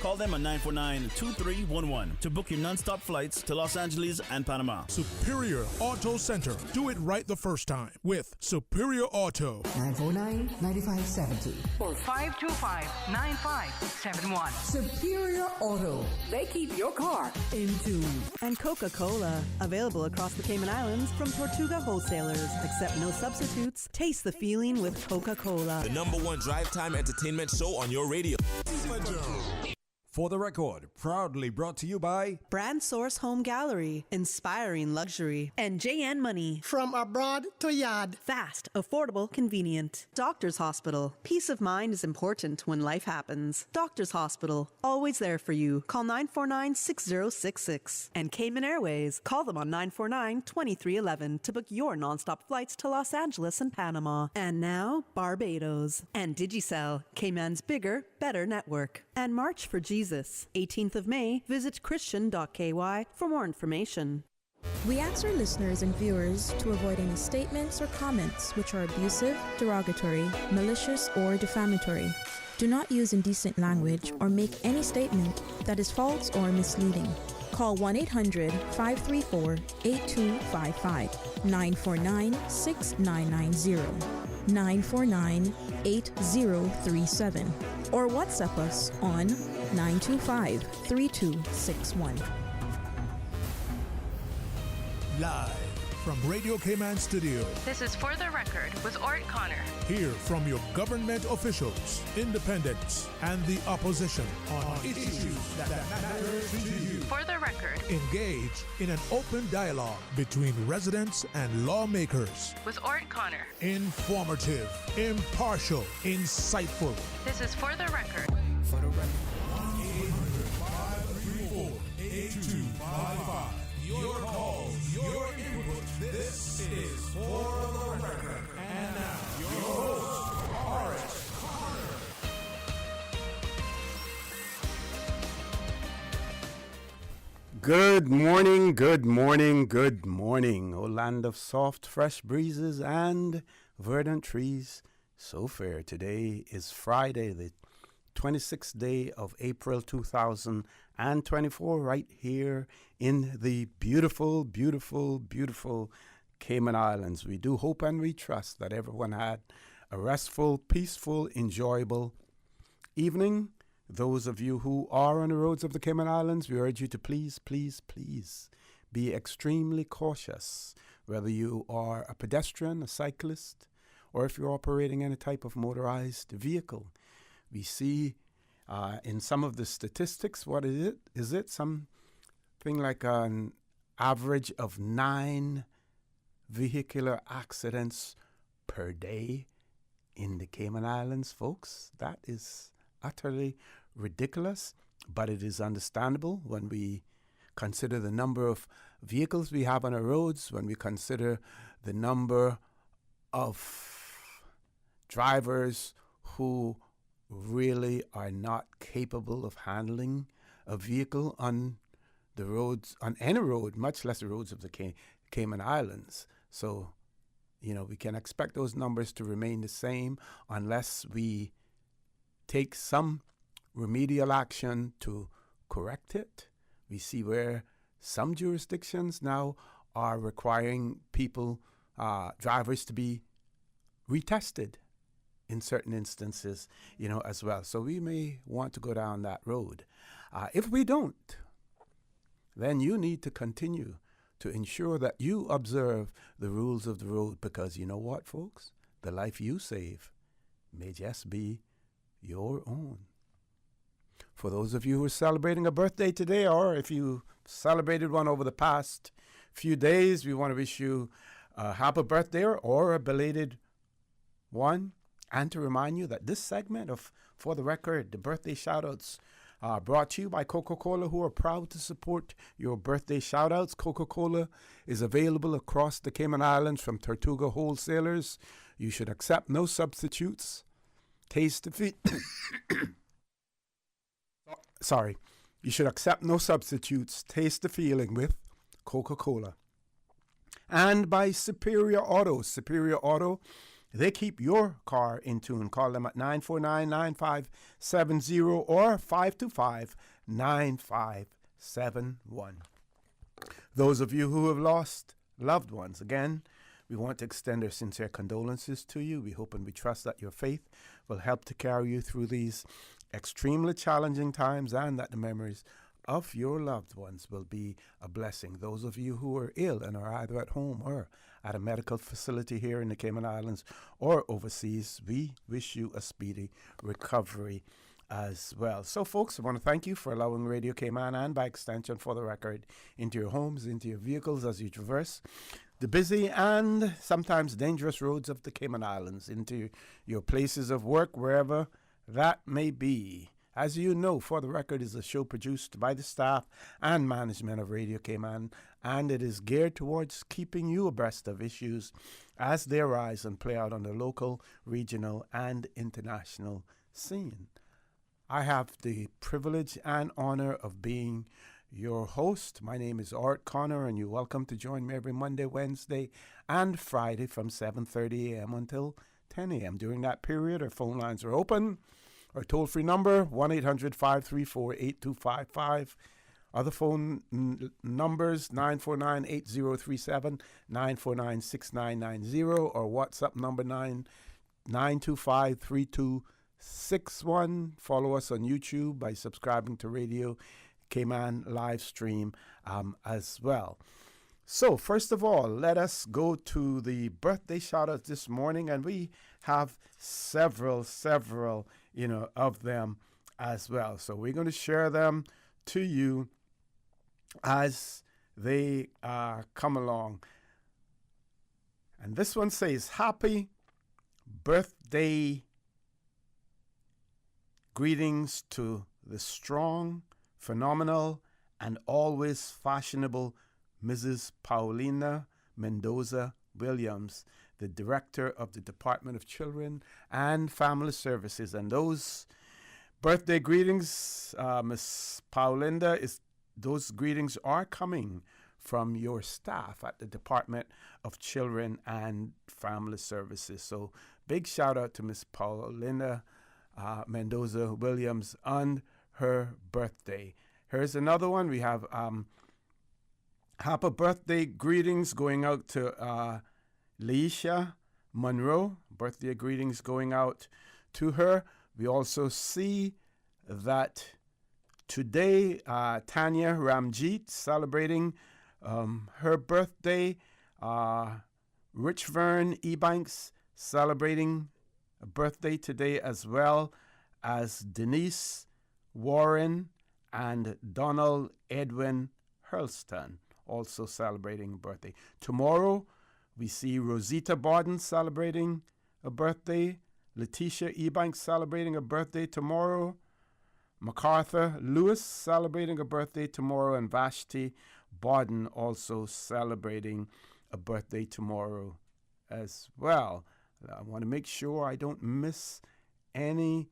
Call them at 949-2311 to book your non-stop flights to Los Angeles and Panama. Superior Auto Center. Do it right the first time with Superior Auto. 949-9570 or 525-9571. Superior Auto. They keep your car in tune. And Coca-Cola. Available across the Cayman Islands from Tortuga wholesalers. Accept no substitutes. Taste the feeling with Coca-Cola. The #1 drive time entertainment show on your radio. For the Record, proudly brought to you by Brand Source Home Gallery, inspiring luxury, and JN Money. From abroad to yard. Fast, affordable, convenient. Doctor's Hospital. Peace of mind is important when life happens. Doctor's Hospital, always there for you. Call 949-6066. And Cayman Airways, call them on 949-2311 to book your nonstop flights to Los Angeles and Panama. And now, Barbados. And Digicel, Cayman's bigger, better network. And March for Jesus. 18th of May, visit christian.ky for more information. We ask our listeners and viewers to avoid any statements or comments which are abusive, derogatory, malicious, or defamatory. Do not use indecent language or make any statement that is false or misleading. Call 1-800-534-8255, 949-6990, 949-8037, or WhatsApp us on 925-3261. Live from Radio Cayman Studio. This is For the Record with Orrett Connor. Hear from your government officials, independents, and the opposition on issues that matter to you. For the Record. Engage in an open dialogue between residents and lawmakers. With Orrett Connor. Informative, impartial, insightful. This is For the Record. For the Record. 1-800-534-8255. Your calls, your input. This is For the Record. And now, your host, Orrett Connor. Good morning, good morning, good morning. O land of soft, fresh breezes and verdant trees. So fair. Today is Friday, the 26th day of April 2024, right here in the beautiful, beautiful, beautiful Cayman Islands. We do hope and we trust that everyone had a restful, peaceful, enjoyable evening. Those of you who are on the roads of the Cayman Islands, we urge you to please, please, please be extremely cautious, whether you are a pedestrian, a cyclist, or if you're operating any type of motorized vehicle. We see in some of the statistics, what is it? Is it something like an average of 9 vehicular accidents per day in the Cayman Islands, folks? That is utterly ridiculous, but it is understandable when we consider the number of vehicles we have on our roads, when we consider the number of drivers who really are not capable of handling a vehicle on the roads, on any road, much less the roads of the Cayman Islands. So, we can expect those numbers to remain the same unless we take some remedial action to correct it. We see where some jurisdictions now are requiring people, drivers, to be retested in certain instances, as well. So we may want to go down that road. If we don't, then you need to continue to ensure that you observe the rules of the road, because you know what, folks? The life you save may just be your own. For those of you who are celebrating a birthday today, or if you celebrated one over the past few days, we want to wish you a happy birthday or a belated one. And to remind you that this segment of For the Record, the birthday shoutouts, are brought to you by Coca-Cola, who are proud to support your birthday shoutouts. Coca-Cola is available across the Cayman Islands from Tortuga wholesalers. You should accept no substitutes. Taste the Sorry. You should accept no substitutes. Taste the feeling with Coca-Cola. And by Superior Auto. Superior Auto They keep your car in tune. Call them at 949-9570 or 525-9571. Those of you who have lost loved ones, again, we want to extend our sincere condolences to you. We hope and we trust that your faith will help to carry you through these extremely challenging times, and that the memories of your loved ones will be a blessing. Those of you who are ill and are either at home or at a medical facility here in the Cayman Islands or overseas, we wish you a speedy recovery as well. So, folks, I want to thank you for allowing Radio Cayman, and by extension For the Record, into your homes, into your vehicles as you traverse the busy and sometimes dangerous roads of the Cayman Islands, into your places of work, wherever that may be. As you know, For the Record is a show produced by the staff and management of Radio Cayman, and it is geared towards keeping you abreast of issues as they arise and play out on the local, regional, and international scene. I have the privilege and honor of being your host. My name is Orrett Connor, and you're welcome to join me every Monday, Wednesday, and Friday from 7:30 a.m. until 10 a.m. During that period, our phone lines are open. Our toll-free number, 1-800-534-8255. Other phone numbers, 949-8037, 949-6990, or WhatsApp number 925-3261. Follow us on YouTube by subscribing to Radio Cayman live stream as well. So, first of all, let us go to the birthday shout-outs this morning, and we have several, of them as well. So we're going to share them to you as they come along. And this one says, happy birthday greetings to the strong, phenomenal, and always fashionable Mrs. Paulina Mendoza Williams, the Director of the Department of Children and Family Services. And those birthday greetings, Miss Paulina, those greetings are coming from your staff at the Department of Children and Family Services. So big shout out to Miss Paulina Mendoza Williams on her birthday. Here's another one. We have happy birthday greetings going out to Melesia Monroe. Birthday greetings going out to her. We also see that today Tanya Ramjeet celebrating her birthday. Richvern Ebanks celebrating a birthday today, as well as Denise Warren and Donald Edwin Hurlston also celebrating a birthday. Tomorrow we see Rosita Borden celebrating a birthday. Letitia Ebanks celebrating a birthday tomorrow. MacArthur Lewis celebrating a birthday tomorrow. And Vashti Borden also celebrating a birthday tomorrow as well. I want to make sure I don't miss any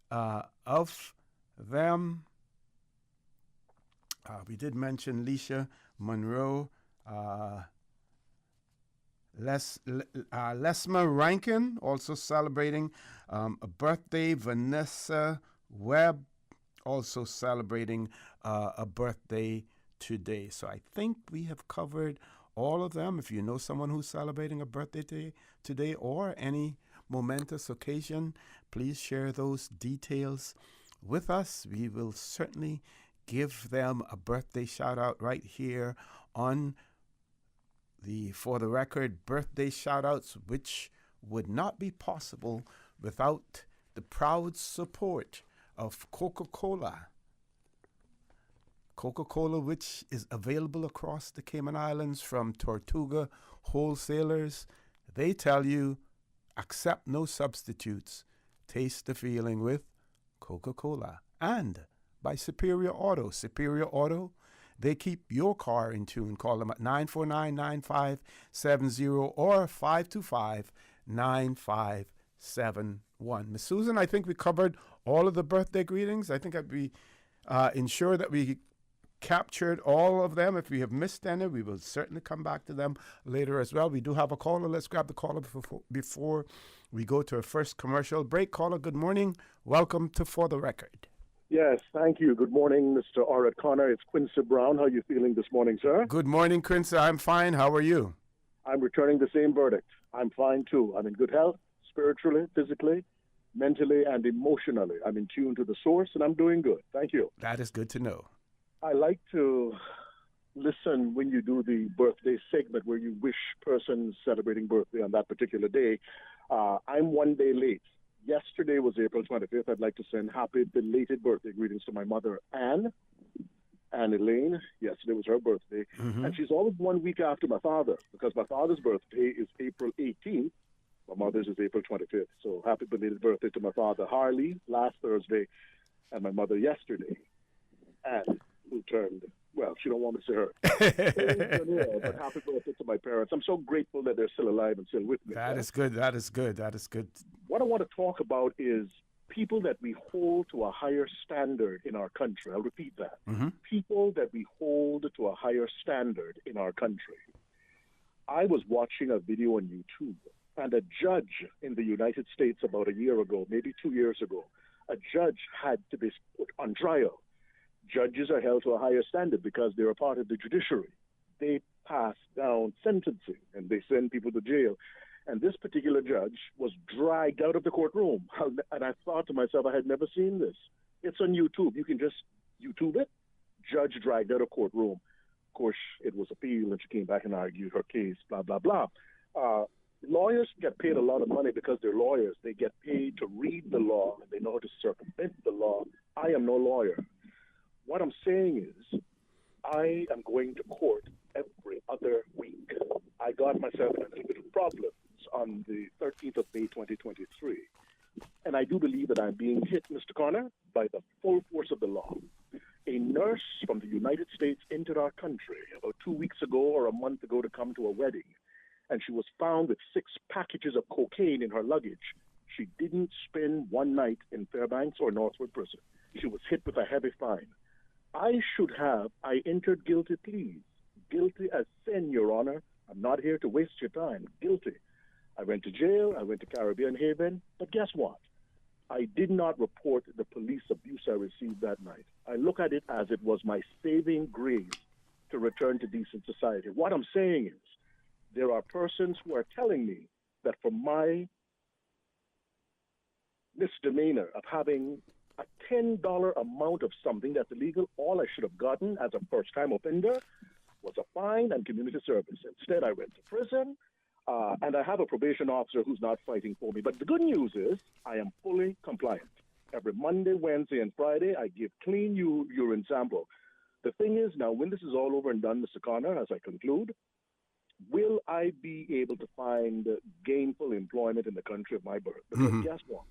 of them. We did mention Leisha Monroe. Lesma Rankin also celebrating a birthday. Vanessa Webb also celebrating a birthday today. So I think we have covered all of them. If you know someone who's celebrating a birthday today or any momentous occasion, please share those details with us. We will certainly give them a birthday shout out right here on the For the Record birthday shout outs, which would not be possible without the proud support of Coca-Cola. Coca-Cola, which is available across the Cayman Islands from Tortuga wholesalers. They tell you, accept no substitutes. Taste the feeling with Coca-Cola. And by Superior Auto. Superior Auto, they keep your car in tune. Call them at 949-9570 or 525-9571. Miss Susan, I think we covered all of the birthday greetings. I think I'd be ensure that we captured all of them. If we have missed any, we will certainly come back to them later as well. We do have a caller. Let's grab the caller before we go to our first commercial break. Caller, good morning. Welcome to For the Record. Yes, thank you. Good morning, Mr. Orrett Connor. It's Quincy Brown. How are you feeling this morning, sir? Good morning, Quincy. I'm fine. How are you? I'm returning the same verdict. I'm fine, too. I'm in good health, spiritually, physically, mentally, and emotionally. I'm in tune to the source, and I'm doing good. Thank you. That is good to know. I like to listen when you do the birthday segment where you wish persons celebrating birthday on that particular day. I'm one day late. Yesterday was April 25th. I'd like to send happy belated birthday greetings to my mother, Anne Elaine. Yesterday was her birthday. And she's always 1 week after my father because my father's birthday is April 18th. My mother's is April 25th. So happy belated birthday to my father, Harley, last Thursday, and my mother yesterday, Anne, who turned, well, she don't want me to say her. But happy birthday to my parents. I'm so grateful that they're still alive and still with me. That is good. That is good. That is good. What I want to talk about is people that we hold to a higher standard in our country. I'll repeat that. People that we hold to a higher standard in our country. I was watching a video on YouTube, and a judge in the United States about a year ago, maybe 2 years ago, a judge had to be put on trial. Judges are held to a higher standard because they're a part of the judiciary. They pass down sentencing, and they send people to jail. And this particular judge was dragged out of the courtroom. And I thought to myself, I had never seen this. It's on YouTube. You can just YouTube it. Judge dragged out of courtroom. Of course, it was appealed, and she came back and argued her case, blah, blah, blah. Lawyers get paid a lot of money because they're lawyers. They get paid to read the law, and they know how to circumvent the law. I am no lawyer. What I'm saying is I am going to court every other week. I got myself in a little bit of problems on the 13th of May, 2023. And I do believe that I'm being hit, Mr. Connor, by the full force of the law. A nurse from the United States entered our country about 2 weeks ago or a month ago to come to a wedding. And she was found with 6 packages of cocaine in her luggage. She didn't spend one night in Fairbanks or Northwood Prison. She was hit with a heavy fine. I entered guilty pleas. Guilty as sin, Your Honor. I'm not here to waste your time. Guilty. I went to jail. I went to Caribbean Haven. But guess what? I did not report the police abuse I received that night. I look at it as it was my saving grace to return to decent society. What I'm saying is there are persons who are telling me that for my misdemeanor of having a $10 amount of something that's illegal, all I should have gotten as a first-time offender was a fine and community service. Instead, I went to prison, and I have a probation officer who's not fighting for me. But the good news is I am fully compliant. Every Monday, Wednesday, and Friday, I give clean urine sample. The thing is, now, when this is all over and done, Mr. Connor, as I conclude, will I be able to find gainful employment in the country of my birth? Because guess what?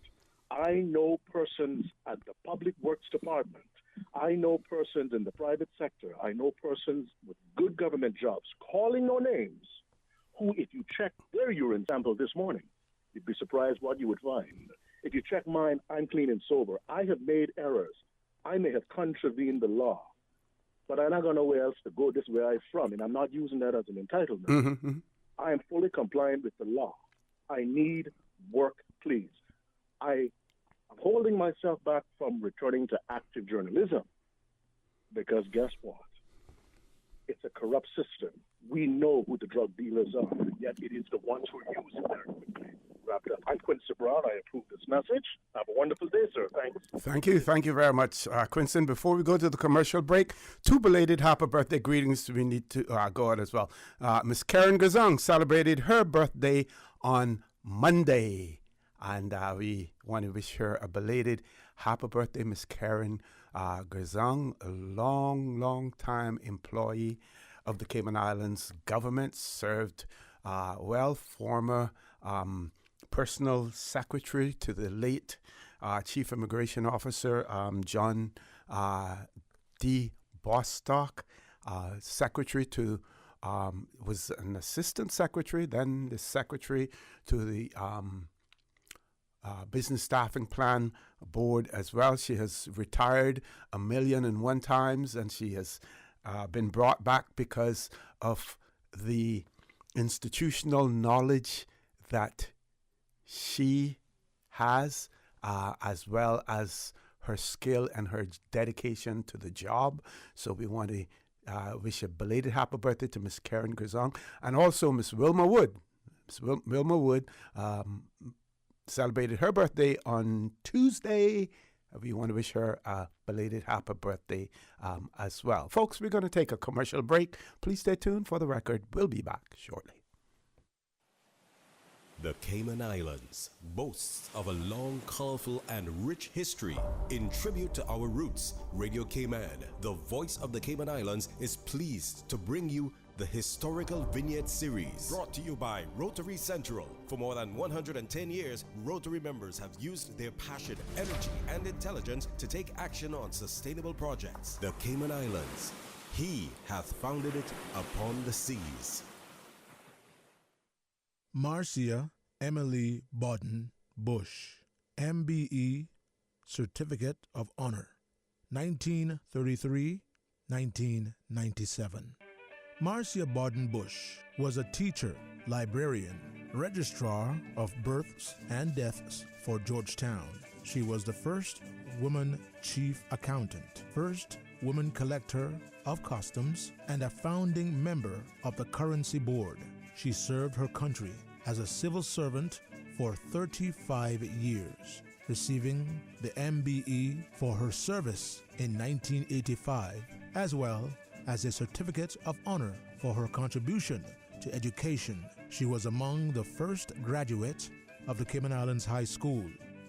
I know persons at the Public Works Department. I know persons in the private sector. I know persons with good government jobs, calling no names, who, if you check their urine sample this morning, you'd be surprised what you would find. If you check mine, I'm clean and sober. I have made errors. I may have contravened the law, but I'm not going nowhere else to go. This is where I'm from, and I'm not using that as an entitlement. I am fully compliant with the law. I need work, please. I'm holding myself back from returning to active journalism because guess what? It's a corrupt system. We know who the drug dealers are, yet it is the ones who use it very quickly. Wrap it up. I'm Quincy Brown. I approve this message. Have a wonderful day, sir. Thanks. Thank you. Thank you very much, Quincy. Before we go to the commercial break, 2 belated happy birthday greetings we need to go out as well. Miss Karen Gazong celebrated her birthday on Monday. And we want to wish her a belated happy birthday, Miss Karen Gazong, a long time employee of the Cayman Islands government, served former personal secretary to the late Chief Immigration Officer John D. Bostock, secretary to, was an assistant secretary, then the secretary to the Business Staffing Plan board as well. She has retired 1,000,001 times, and she has been brought back because of the institutional knowledge that she has, as well as her skill and her dedication to the job. So we want to wish a belated happy birthday to Miss Karen Grisong, and also Miss Wilma Wood. Miss Wilma Wood celebrated her birthday on Tuesday. We want to wish her a belated happy birthday as well. Folks, we're going to take a commercial break. Please stay tuned for the record. We'll be back shortly. The Cayman Islands boasts of a long, colorful, and rich history. In tribute to our roots, Radio Cayman, the voice of the Cayman Islands, is pleased to bring you the Historical Vignette Series. Brought to you by Rotary Central. For more than 110 years, Rotary members have used their passion, energy, and intelligence to take action on sustainable projects. The Cayman Islands, he hath founded it upon the seas. Marcia Emily Bodden Bush, MBE Certificate of Honor, 1933-1997. Marcia Bodden Bush was a teacher, librarian, registrar of births and deaths for Georgetown. She was the first woman chief accountant, first woman collector of customs, and a founding member of the Currency Board. She served her country as a civil servant for 35 years, receiving the MBE for her service in 1985, as well as a Certificate of Honor for her contribution to education. She was among the first graduates of the Cayman Islands High School,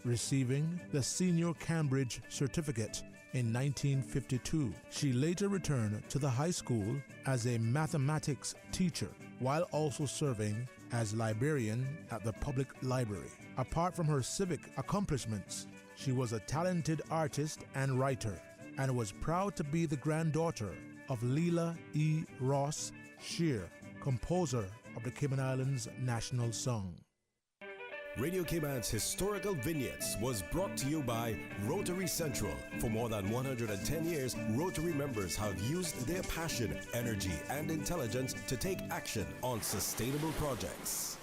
receiving the Senior Cambridge Certificate in 1952. She later returned to the high school as a mathematics teacher, while also serving as librarian at the public library. Apart from her civic accomplishments, she was a talented artist and writer, and was proud to be the granddaughter of Leela E. Ross Shear, composer of the Cayman Islands National Song. Radio Cayman's Historical Vignettes was brought to you by Rotary Central. For more than 110 years, Rotary members have used their passion, energy, and intelligence to take action on sustainable projects.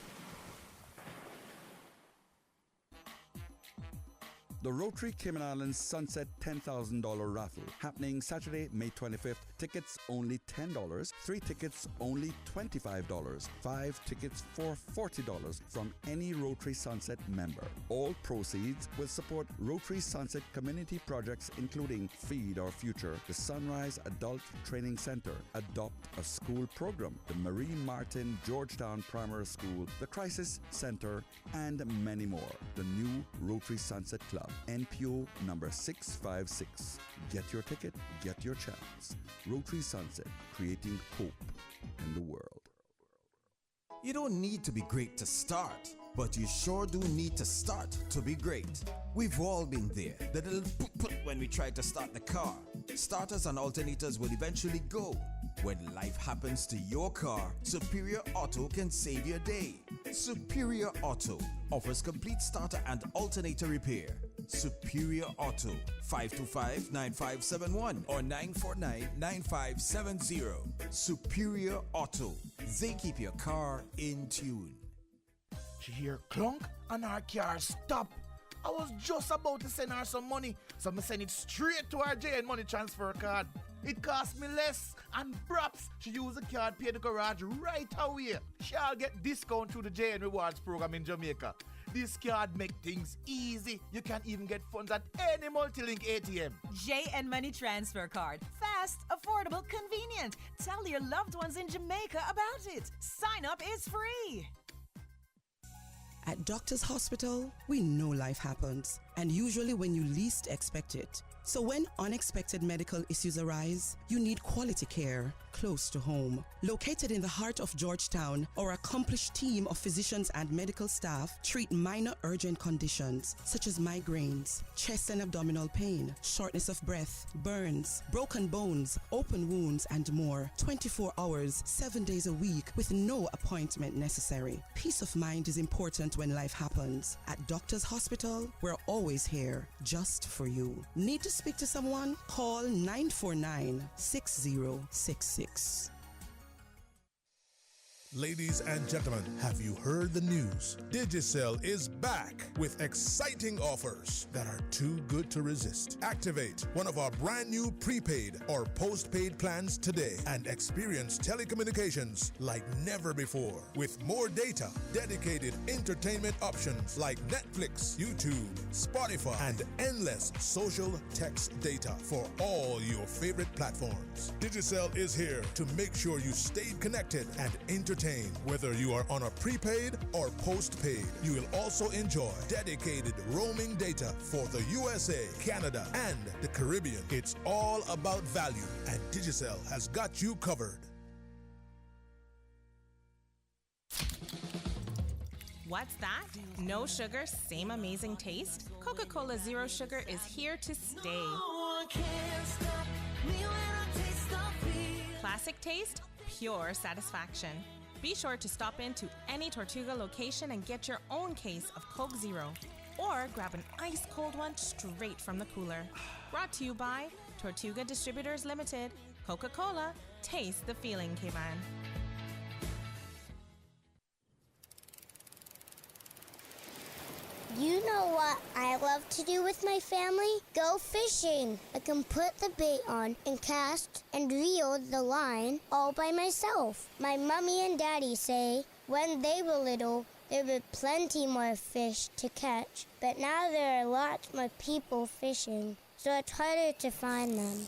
The Rotary Cayman Islands Sunset $10,000 raffle, happening Saturday, May 25th. Tickets only $10, 3 tickets only $25, 5 tickets for $40 from any Rotary Sunset member. All proceeds will support Rotary Sunset community projects including Feed Our Future, the Sunrise Adult Training Center, Adopt a School program, the Marine Martin Georgetown Primary School, the Crisis Center, and many more. The new Rotary Sunset Club, NPO number 656. Get your ticket, get your chance. Rotary Sunset, creating hope in the world. You don't need to be great to start, but you sure do need to start to be great. We've all been there. The little put when we try to start the car. Starters and alternators will eventually go. When life happens to your car, Superior Auto can save your day. Superior Auto offers complete starter and alternator repair. Superior Auto, 525-9571 or 949-9570. Superior Auto, they keep your car in tune. She hear clunk and her car stop. I was just about to send her some money, so I send it straight to her JN Money Transfer card. It cost me less, and perhaps she use the card, pay the garage right away. She'll get discount through the JN Rewards program in Jamaica. This card make things easy. You can even get funds at any multi-link ATM. JN Money Transfer Card. Fast, affordable, convenient. Tell your loved ones in Jamaica about it. Sign up is free. At Doctors Hospital, we know life happens, and usually when you least expect it. So when unexpected medical issues arise, you need quality care close to home. Located in the heart of Georgetown, our accomplished team of physicians and medical staff treat minor urgent conditions such as migraines, chest and abdominal pain, shortness of breath, burns, broken bones, open wounds, and more. 24 hours, 7 days a week with no appointment necessary. Peace of mind is important when life happens. At Doctors Hospital, we're always here just for you. Need to speak to someone? Call 949-6066. Ladies and gentlemen, have you heard the news? Digicel is back with exciting offers that are too good to resist. Activate one of our brand new prepaid or postpaid plans today and experience telecommunications like never before. With more data, dedicated entertainment options like Netflix, YouTube, Spotify, and endless social text data for all your favorite platforms. Digicel is here to make sure you stay connected and entertained. Whether you are on a prepaid or postpaid, you will also enjoy dedicated roaming data for the USA, Canada, and the Caribbean. It's all about value, and Digicel has got you covered. What's that? No sugar, same amazing taste? Coca-Cola Zero Sugar is here to stay. Classic taste, pure satisfaction. Be sure to stop into any Tortuga location and get your own case of Coke Zero. Or grab an ice-cold one straight from the cooler. Brought to you by Tortuga Distributors Limited. Coca-Cola, taste the feeling, K-Man. You know what I love to do with my family? Go fishing. I can put the bait on and cast and reel the line all by myself. My mommy and daddy say when they were little, there were plenty more fish to catch, but now there are lots more people fishing, so it's harder to find them.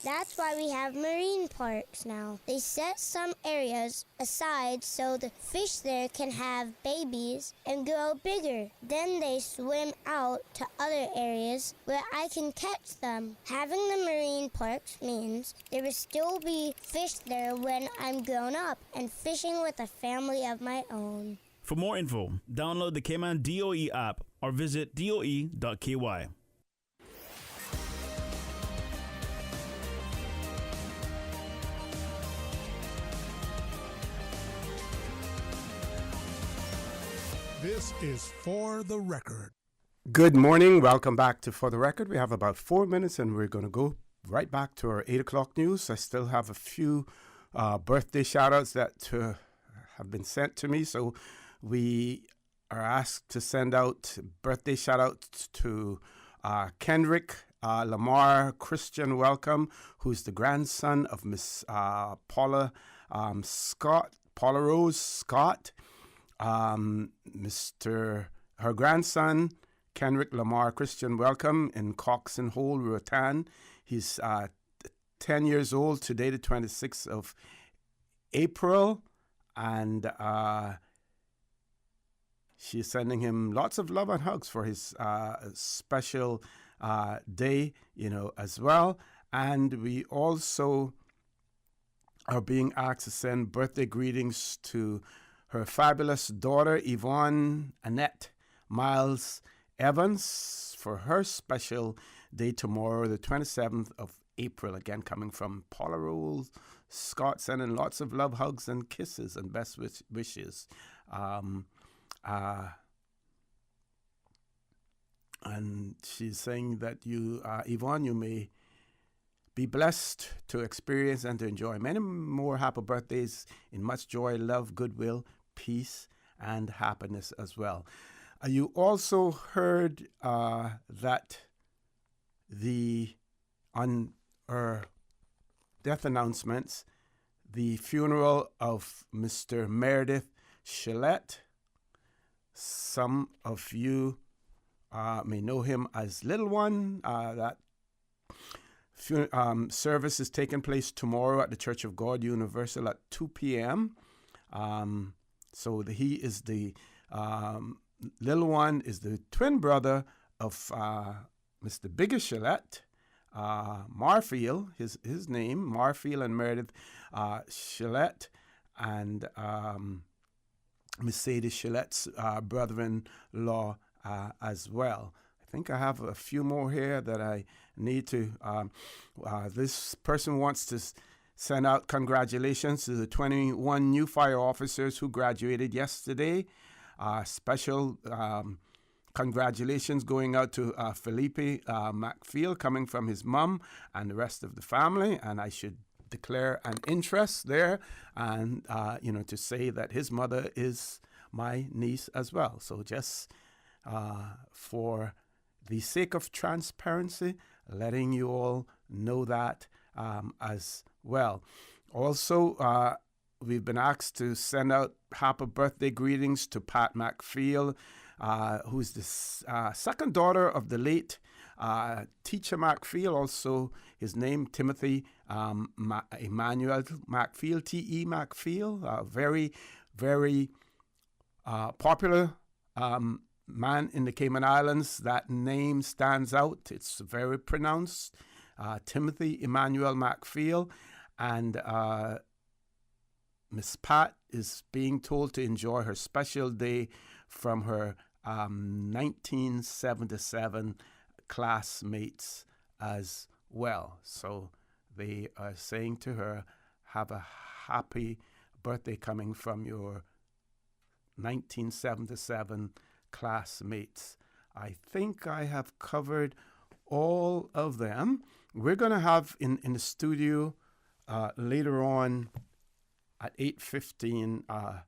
That's why we have marine parks now. They set some areas aside so the fish there can have babies and grow bigger. Then they swim out to other areas where I can catch them. Having the marine parks means there will still be fish there when I'm grown up and fishing with a family of my own. For more info, download the Cayman DOE app or visit doe.ky. This is For the Record. Good morning. Welcome back to For the Record. We have about 4 minutes and we're going to go right back to our 8 o'clock news. I still have a few birthday shout-outs that have been sent to me. So we are asked to send out birthday shout-outs to Kendrick Lamar Christian Welcome, who's the grandson of Miss Paula Rose Scott. Her grandson, Kendrick Lamar Christian Welcome in Coxon Hole, Roatan. He's 10 years old today, the 26th of April, and she's sending him lots of love and hugs for his special day, as well. And we also are being asked to send birthday greetings to her fabulous daughter, Yvonne Annette Miles Evans, for her special day tomorrow, the 27th of April. Again, coming from Paula Rose Scott, sending lots of love, hugs, and kisses and best wishes. And she's saying that you, Yvonne, you may be blessed to experience and to enjoy many more happy birthdays in much joy, love, goodwill, peace, and happiness as well. You also heard that on our death announcements, the funeral of Mr. Meredith Shillette. Some of you may know him as Little One. That service is taking place tomorrow at the Church of God Universal at 2 p.m. So he is the Little One is the twin brother of Mr. Bigger Shillette, Marfield, his name, Marfield and Meredith Shillette, and Mercedes Shillette's brother-in-law as well. I think I have a few more here that I need to. This person wants to send out congratulations to the 21 new fire officers who graduated yesterday. Special congratulations going out to Felipe McField, coming from his mom and the rest of the family. And I should declare an interest there and, to say that his mother is my niece as well. So just for the sake of transparency, letting you all know that as well. Also, we've been asked to send out happy birthday greetings to Pat McField, who's the second daughter of the late teacher McField. Also, his name, Timothy Emmanuel McField, T.E. McField, very, very popular man in the Cayman Islands. That name stands out. It's very pronounced. Timothy Emmanuel McField. And Miss Pat is being told to enjoy her special day from her 1977 classmates as well. So they are saying to her, have a happy birthday coming from your 1977 classmates. I think I have covered all of them. We're going to have in the studio later on at 8:15 a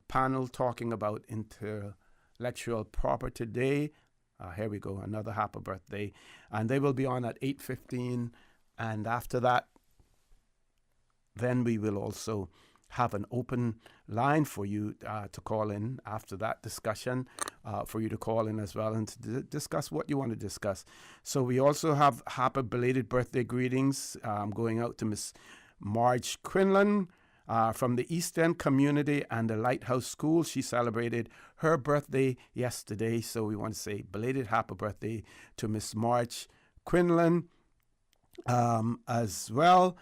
panel talking about intellectual property day. Here we go, another happy birthday. And they will be on at 8:15. And after that, then we will also have an open line for you to call in after that discussion, for you to call in as well and to discuss what you want to discuss. So we also have happy belated birthday greetings going out to Miss Marge Quinlan from the East End community and the Lighthouse School. She celebrated her birthday yesterday, so we want to say belated happy birthday to Miss Marge Quinlan as well.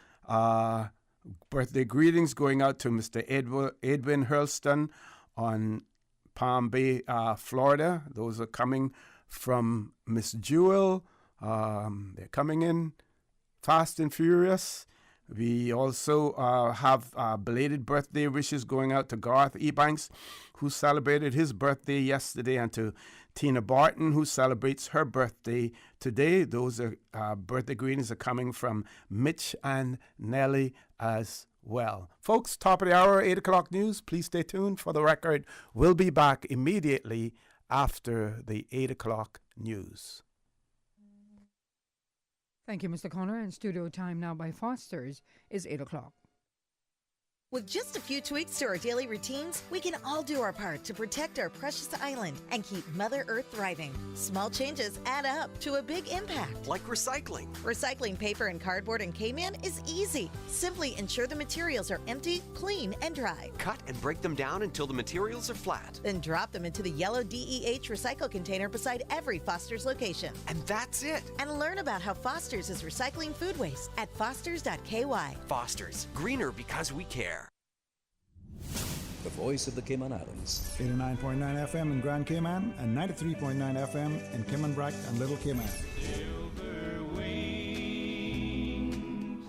Birthday greetings going out to Mr. Edwin Hurlston on Palm Bay, Florida. Those are coming from Miss Jewel. They're coming in fast and furious. We also have belated birthday wishes going out to Garth Ebanks, who celebrated his birthday yesterday, and to Tina Barton, who celebrates her birthday today. Those are birthday greetings are coming from Mitch and Nellie as well. Folks, top of the hour, 8 o'clock news. Please stay tuned for the record. We'll be back immediately after the 8 o'clock news. Thank you, Mr. Connor. And studio time now by Foster's is 8 o'clock. With just a few tweaks to our daily routines, we can all do our part to protect our precious island and keep Mother Earth thriving. Small changes add up to a big impact. Like recycling. Recycling paper and cardboard in Cayman is easy. Simply ensure the materials are empty, clean, and dry. Cut and break them down until the materials are flat. Then drop them into the yellow DEH recycle container beside every Foster's location. And that's it. And learn about how Foster's is recycling food waste at fosters.ky. Foster's, greener because we care. The voice of the Cayman Islands. 89.9 FM in Grand Cayman and 93.9 FM in Cayman Brac and Little Cayman. Silver wings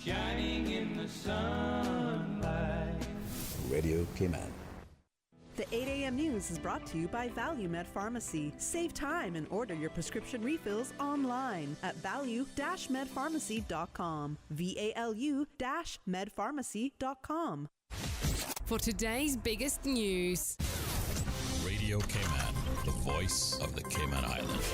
shining in the sunlight. Radio Cayman. The 8 a.m. news is brought to you by ValueMed Pharmacy. Save time and order your prescription refills online at value-medpharmacy.com. VALU-medpharmacy.com. For today's biggest news. Radio Cayman, the voice of the Cayman Islands.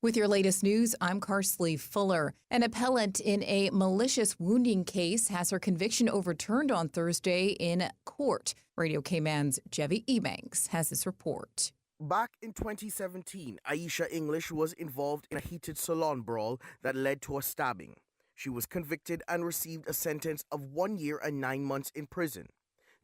With your latest news, I'm Carsley Fuller. An appellant in a malicious wounding case has her conviction overturned on Thursday in court. Radio Cayman's Jevi Ebanks has this report. Back in 2017, Aisha English was involved in a heated salon brawl that led to a stabbing. She was convicted and received a sentence of 1 year and 9 months in prison.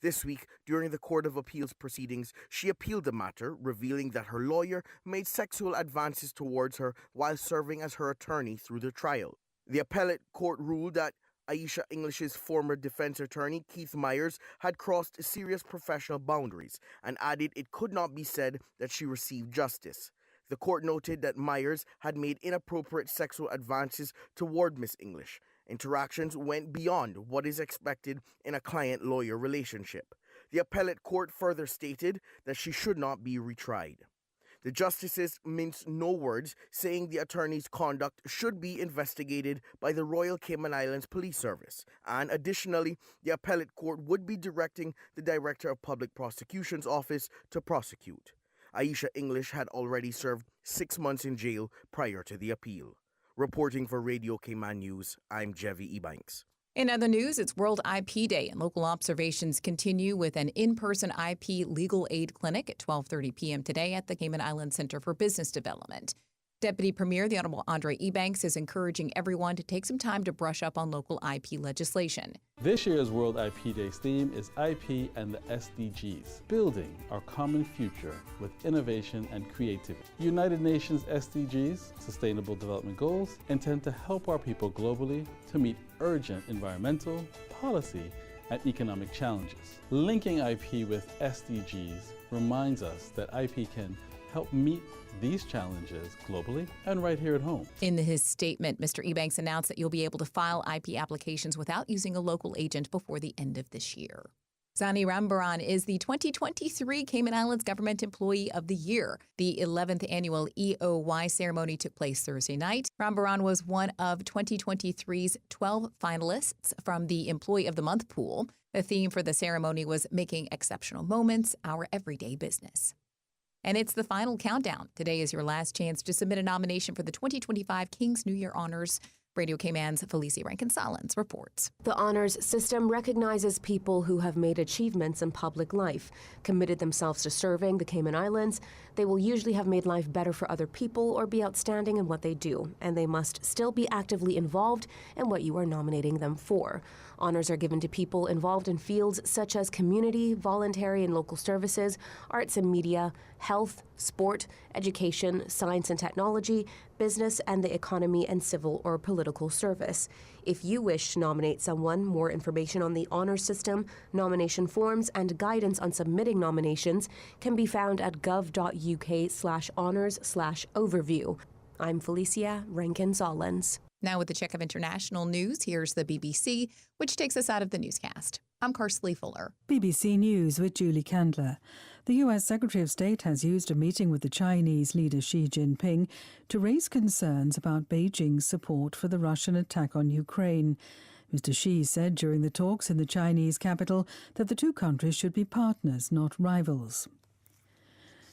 This week, during the Court of Appeals proceedings, she appealed the matter, revealing that her lawyer made sexual advances towards her while serving as her attorney through the trial. The appellate court ruled that Aisha English's former defense attorney, Keith Myers, had crossed serious professional boundaries and added it could not be said that she received justice. The court noted that Myers had made inappropriate sexual advances toward Miss English. Interactions went beyond what is expected in a client-lawyer relationship. The appellate court further stated that she should not be retried. The justices minced no words, saying the attorney's conduct should be investigated by the Royal Cayman Islands Police Service, and additionally, the appellate court would be directing the Director of Public Prosecution's office to prosecute. Aisha English had already served 6 months in jail prior to the appeal. Reporting for Radio Cayman News, I'm Jevi Ebanks. In other news, it's World IP Day, and local observations continue with an in-person IP legal aid clinic at 12:30 p.m. today at the Cayman Islands Center for Business Development. Deputy Premier, the Honorable Andre Ebanks, is encouraging everyone to take some time to brush up on local IP legislation. This year's World IP Day's theme is IP and the SDGs, building our common future with innovation and creativity. United Nations SDGs, Sustainable Development Goals, intend to help our people globally to meet urgent environmental, policy, and economic challenges. Linking IP with SDGs reminds us that IP can help meet these challenges globally and right here at home. In his statement, Mr. Ebanks announced that you'll be able to file IP applications without using a local agent before the end of this year. Zani Rambaran is the 2023 Cayman Islands Government Employee of the Year. The 11th annual EOY ceremony took place Thursday night. Rambaran was one of 2023's 12 finalists from the Employee of the Month pool. The theme for the ceremony was Making Exceptional Moments Our Everyday Business. And it's the final countdown. Today is your last chance to submit a nomination for the 2025 King's New Year Honors. Radio Cayman's Melesia Rankin-Salins reports. The honors system recognizes people who have made achievements in public life, committed themselves to serving the Cayman Islands. They will usually have made life better for other people or be outstanding in what they do, and they must still be actively involved in what you are nominating them for. Honors are given to people involved in fields such as community, voluntary and local services, arts and media, health, sport, education, science and technology, business and the economy, and civil or political service. If you wish to nominate someone, more information on the honor system, nomination forms, and guidance on submitting nominations can be found at gov.uk/honors/overview. I'm Melesia Rankin-Salins. Now with the check of international news, here's the BBC, which takes us out of the newscast. I'm Karsley Fuller. BBC News with Julie Candler. The U.S. Secretary of State has used a meeting with the Chinese leader Xi Jinping to raise concerns about Beijing's support for the Russian attack on Ukraine. Mr. Xi said during the talks in the Chinese capital that the two countries should be partners, not rivals.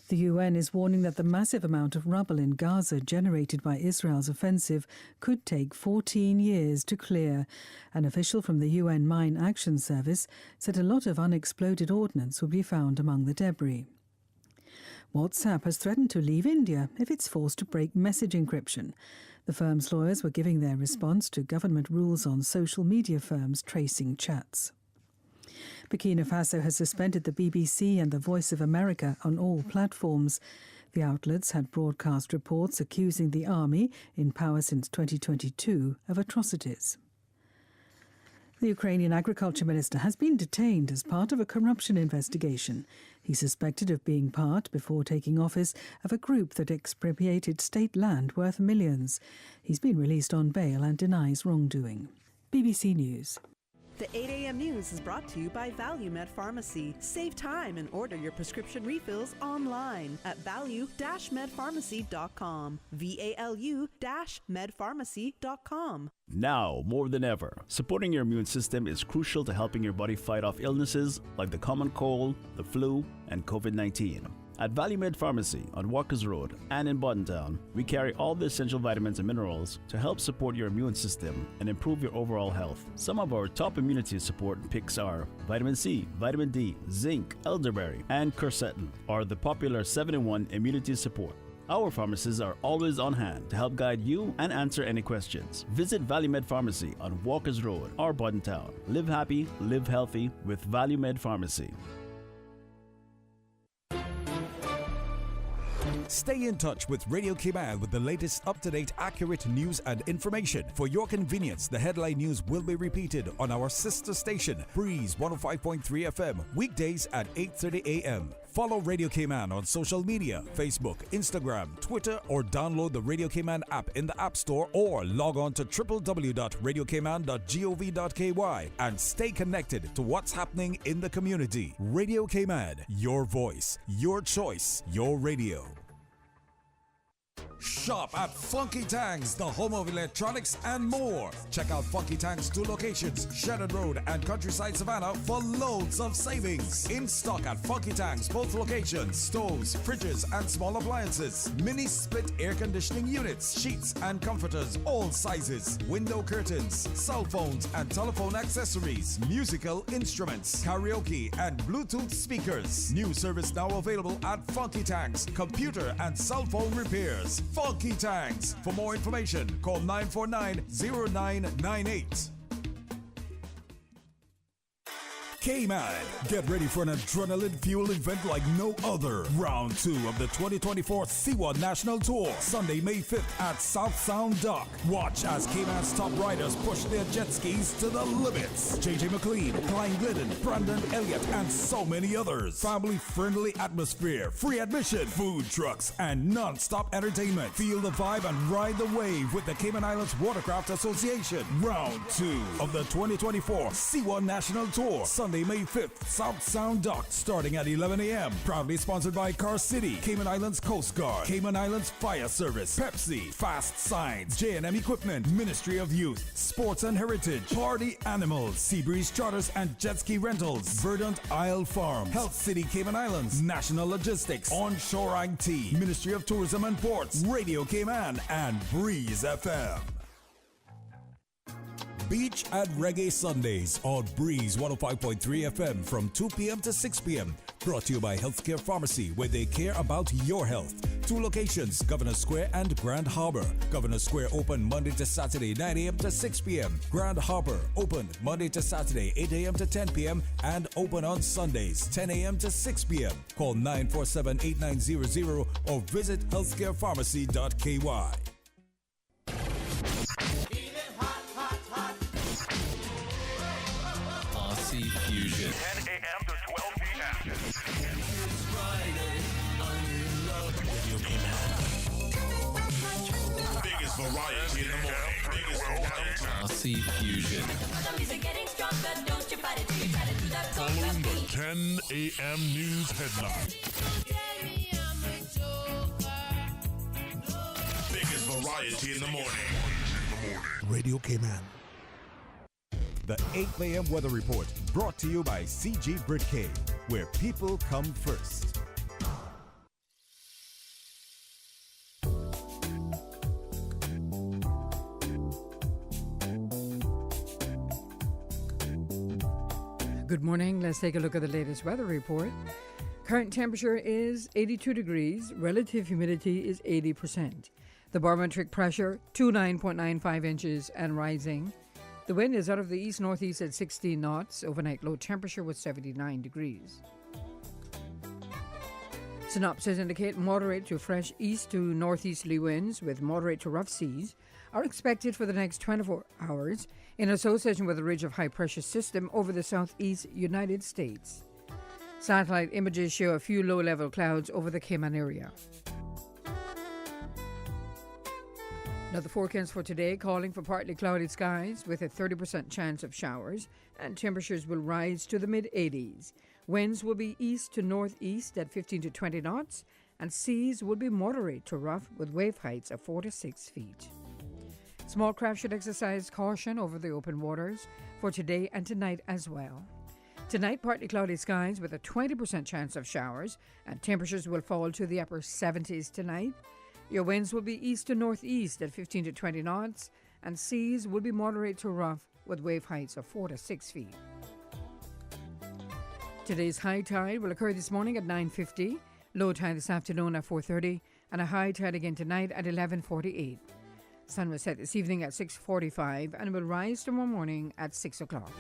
The UN is warning that the massive amount of rubble in Gaza generated by Israel's offensive could take 14 years to clear. An official from the UN Mine Action Service said a lot of unexploded ordnance would be found among the debris. WhatsApp has threatened to leave India if it's forced to break message encryption. The firm's lawyers were giving their response to government rules on social media firms tracing chats. Burkina Faso has suspended the BBC and the Voice of America on all platforms. The outlets had broadcast reports accusing the army, in power since 2022, of atrocities. The Ukrainian agriculture minister has been detained as part of a corruption investigation. He's suspected of being part, before taking office, of a group that expropriated state land worth millions. He's been released on bail and denies wrongdoing. BBC News. The 8 a.m. news is brought to you by ValueMed Pharmacy. Save time and order your prescription refills online at value-medpharmacy.com. VALU-medpharmacy.com. Now, more than ever, supporting your immune system is crucial to helping your body fight off illnesses like the common cold, the flu, and COVID-19. At ValueMed Pharmacy on Walkers Road and in Buttontown, we carry all the essential vitamins and minerals to help support your immune system and improve your overall health. Some of our top immunity support picks are vitamin C, vitamin D, zinc, elderberry, and quercetin are the popular 7-in-1 immunity support. Our pharmacists are always on hand to help guide you and answer any questions. Visit ValueMed Pharmacy on Walkers Road or Town. Live happy, live healthy with ValueMed Pharmacy. Stay in touch with Radio Cayman with the latest up-to-date, accurate news and information. For your convenience, the headline news will be repeated on our sister station, Breeze 105.3 FM, weekdays at 8:30 a.m. Follow Radio Cayman on social media, Facebook, Instagram, Twitter, or download the Radio Cayman app in the App Store or log on to www.radiocayman.gov.ky and stay connected to what's happening in the community. Radio Cayman, your voice, your choice, your radio. Shop at Funky Tangs, the home of electronics and more. Check out Funky Tangs' 2 locations, Sheridan Road and Countryside Savannah, for loads of savings. In stock at Funky Tangs, both locations: stoves, fridges, and small appliances, mini split air conditioning units, sheets and comforters, all sizes, window curtains, cell phones and telephone accessories, musical instruments, karaoke and Bluetooth speakers. New service now available at Funky Tangs, computer and cell phone repairs. Funky Tangs. For more information, call 949-0998. Cayman, get ready for an adrenaline-fueled event like no other. Round 2 of the 2024 C1 National Tour, Sunday, May 5th at South Sound Dock. Watch as Cayman's top riders push their jet skis to the limits. JJ McLean, Klein Glidden, Brandon Elliott, and so many others. Family-friendly atmosphere, free admission, food trucks, and non-stop entertainment. Feel the vibe and ride the wave with the Cayman Islands Watercraft Association. Round 2 of the 2024 C1 National Tour, Sunday, May 5th, South Sound Dock, starting at 11 a.m. Proudly sponsored by Car City, Cayman Islands Coast Guard, Cayman Islands Fire Service, Pepsi, Fast Signs, J&M Equipment, Ministry of Youth, Sports and Heritage, Party Animals, Seabreeze Charters and Jet Ski Rentals, Verdant Isle Farm, Health City Cayman Islands, National Logistics, Onshore IT, Ministry of Tourism and Ports, Radio Cayman, and Breeze FM. Beach and Reggae Sundays on Breeze 105.3 FM from 2 p.m. to 6 p.m. Brought to you by Healthcare Pharmacy, where they care about your health. 2 locations, Governor Square and Grand Harbor. Governor Square open Monday to Saturday, 9 a.m. to 6 p.m. Grand Harbor open Monday to Saturday, 8 a.m. to 10 p.m. and open on Sundays, 10 a.m. to 6 p.m. Call 947-8900 or visit healthcarepharmacy.ky. Fusion. 10 a.m. to 12 p.m. Biggest variety in the morning. RC Fusion. Following the 10 a.m. news headline. Biggest variety in the morning. Radio Cayman. The 8 a.m. weather report brought to you by CG Britcay, where people come first. Good morning. Let's take a look at the latest weather report. Current temperature is 82 degrees. Relative humidity is 80%. The barometric pressure, 29.95 inches and rising. The wind is out of the east-northeast at 16 knots. Overnight low temperature was 79 degrees. Synopsis indicate moderate to fresh east to northeasterly winds with moderate to rough seas are expected for the next 24 hours in association with a ridge of high-pressure system over the southeast United States. Satellite images show a few low-level clouds over the Cayman area. Now the forecast for today calling for partly cloudy skies with a 30% chance of showers, and temperatures will rise to the mid-80s. Winds will be east to northeast at 15 to 20 knots, and seas will be moderate to rough with wave heights of 4 to 6 feet. Small craft should exercise caution over the open waters for today and tonight as well. Tonight, partly cloudy skies with a 20% chance of showers, and temperatures will fall to the upper 70s tonight. Your winds will be east to northeast at 15 to 20 knots, and seas will be moderate to rough with wave heights of 4 to 6 feet. Today's high tide will occur this morning at 9:50, Low tide this afternoon at 4:30 and a high tide again tonight at 11:48. Sun will set this evening at 6:45 and will rise tomorrow morning at 6 o'clock.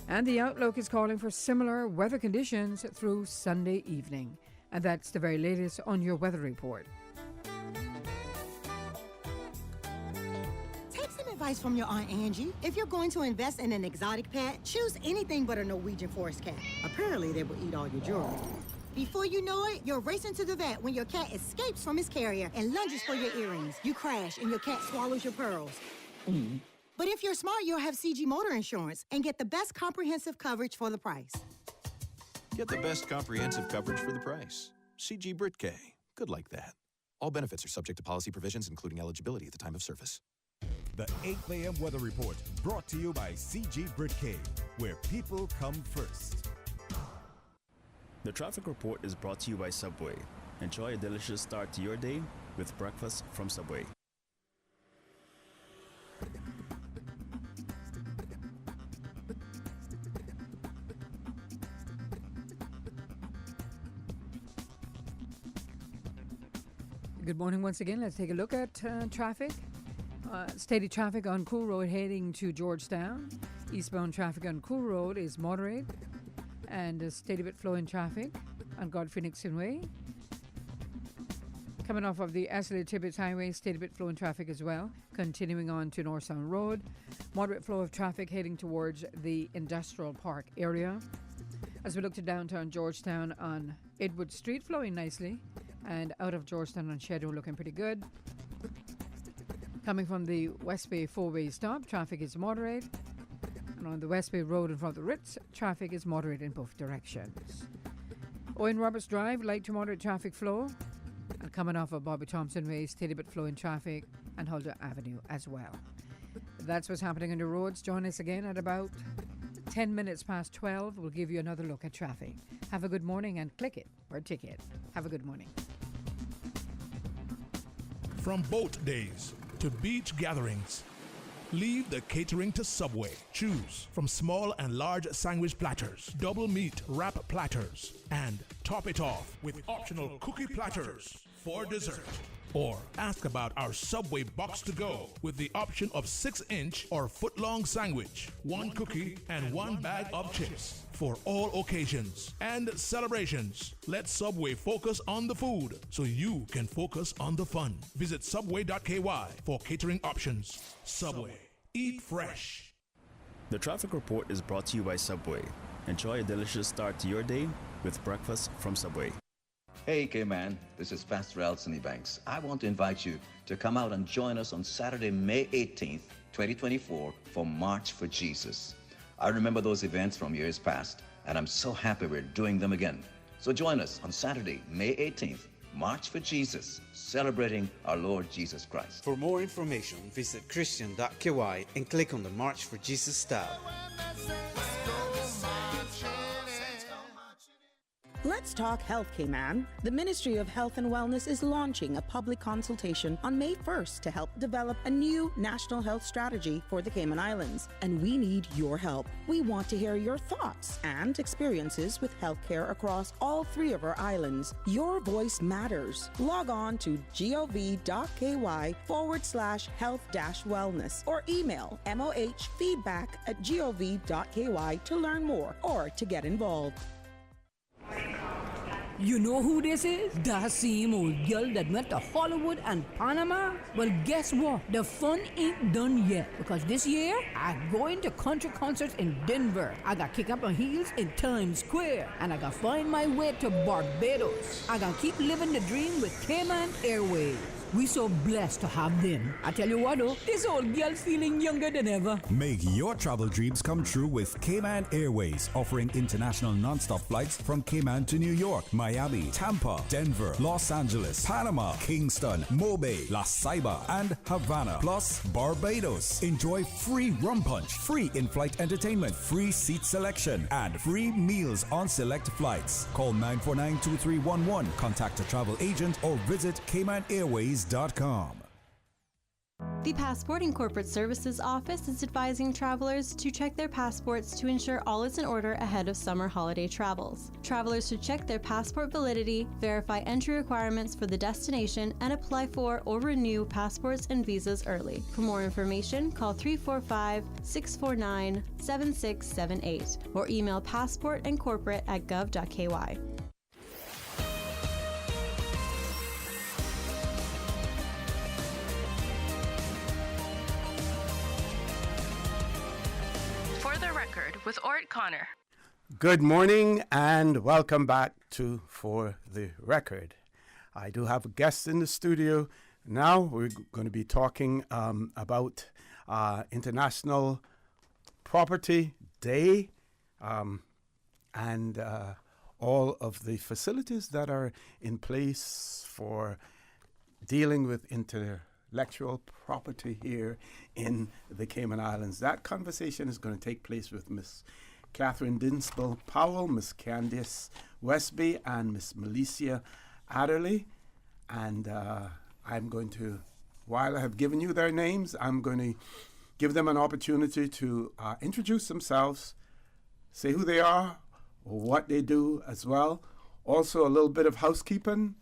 And the outlook is calling for similar weather conditions through Sunday evening. And that's the very latest on your weather report. Take some advice from your Aunt Angie. If you're going to invest in an exotic pet, choose anything but a Norwegian forest cat. Apparently, they will eat all your jewelry. Before you know it, you're racing to the vet when your cat escapes from his carrier and lunges for your earrings. You crash and your cat swallows your pearls. But if you're smart, you'll have CG Motor Insurance and get the best comprehensive coverage for the price. Get the best comprehensive coverage for the price. CG Brit-K. Good like that. All benefits are subject to policy provisions, including eligibility at the time of service. The 8 a.m. weather report brought to you by CG Brit-K, where people come first. The traffic report is brought to you by Subway. Enjoy a delicious start to your day with breakfast from Subway. Good morning once again. Let's take a look at traffic. Steady traffic on Cool Road heading to Georgetown. Eastbound traffic on Cool Road is moderate. And a steady bit flowing traffic on Godfrey Nixon Way. Coming off of the Adderley Tibbetts Highway, steady bit flowing traffic as well. Continuing on to North Sound Road. Moderate flow of traffic heading towards the Industrial Park area. As we look to downtown Georgetown on Edward Street, flowing nicely. And out of Georgetown on Shadow, looking pretty good. Coming from the Westby four-way stop, traffic is moderate. And on the Westby Road in front of the Ritz, traffic is moderate in both directions. Owen Roberts Drive, light to moderate traffic flow. And coming off of Bobby Thompson Way, steady bit flowing traffic, and Huldah Avenue as well. That's what's happening on the roads. Join us again at about 10 minutes past 12. We'll give you another look at traffic. Have a good morning and click it or ticket. Have a good morning. From boat days to beach gatherings, leave the catering to Subway. Choose from small and large sandwich platters, double meat wrap platters, and top it off with optional cookie platters for dessert. Or ask about our Subway box to go with the option of 6-inch or foot-long sandwich, 1 cookie, and 1 bag of chips for all occasions and celebrations. Let Subway focus on the food so you can focus on the fun. Visit subway.ky for catering options. Subway. Eat fresh. The traffic report is brought to you by Subway. Enjoy a delicious start to your day with breakfast from Subway. Hey, K-Man, this is Pastor Elsony Banks. I want to invite you to come out and join us on Saturday, May 18th, 2024 for March for Jesus. I remember those events from years past, and I'm so happy we're doing them again. So join us on Saturday, May 18th, March for Jesus, celebrating our Lord Jesus Christ. For more information, visit christian.ky and click on the March for Jesus tab. Let's talk health, K-Man. The Ministry of Health and Wellness is launching a public consultation on May 1st to help develop a new national health strategy for the Cayman Islands. And we need your help. We want to hear your thoughts and experiences with healthcare across all 3 of our islands. Your voice matters. Log on to gov.ky/health-wellness or email mohfeedback@gov.ky to learn more or to get involved. You know who this is? That same old girl that went to Hollywood and Panama? Well, guess what? The fun ain't done yet. Because this year, I'm going to country concerts in Denver. I got kick up my heels in Times Square. And I got find my way to Barbados. I got keep living the dream with Cayman Airways. We so blessed to have them. I tell you what though, this old girl's feeling younger than ever. Make your travel dreams come true with Cayman Airways, offering international non-stop flights from Cayman to New York, Miami, Tampa, Denver, Los Angeles, Panama, Kingston, Mobay, La Ceiba, and Havana, plus Barbados. Enjoy free rum punch, free in-flight entertainment, free seat selection, and free meals on select flights. Call 949-2311, contact a travel agent, or visit CaymanAirways.com. The Passport and Corporate Services Office is advising travelers to check their passports to ensure all is in order ahead of summer holiday travels. Travelers should check their passport validity, verify entry requirements for the destination, and apply for or renew passports and visas early. For more information, call 345-649-7678 or email passportandcorporate@gov.ky. With Orrett Connor. Good morning and welcome back to For the Record. I do have a guest in the studio. Now we're going to be talking about International Property Day and all of the facilities that are in place for dealing with intellectual property here in the Cayman Islands. That conversation is going to take place with Miss Kathryn Dinspel-Powery, Miss Candace Westby, and Miss Melesia Adderley. And I'm going to, while I have given you their names, I'm going to give them an opportunity to introduce themselves, say who they are, or what they do as well. Also, a little bit of housekeeping.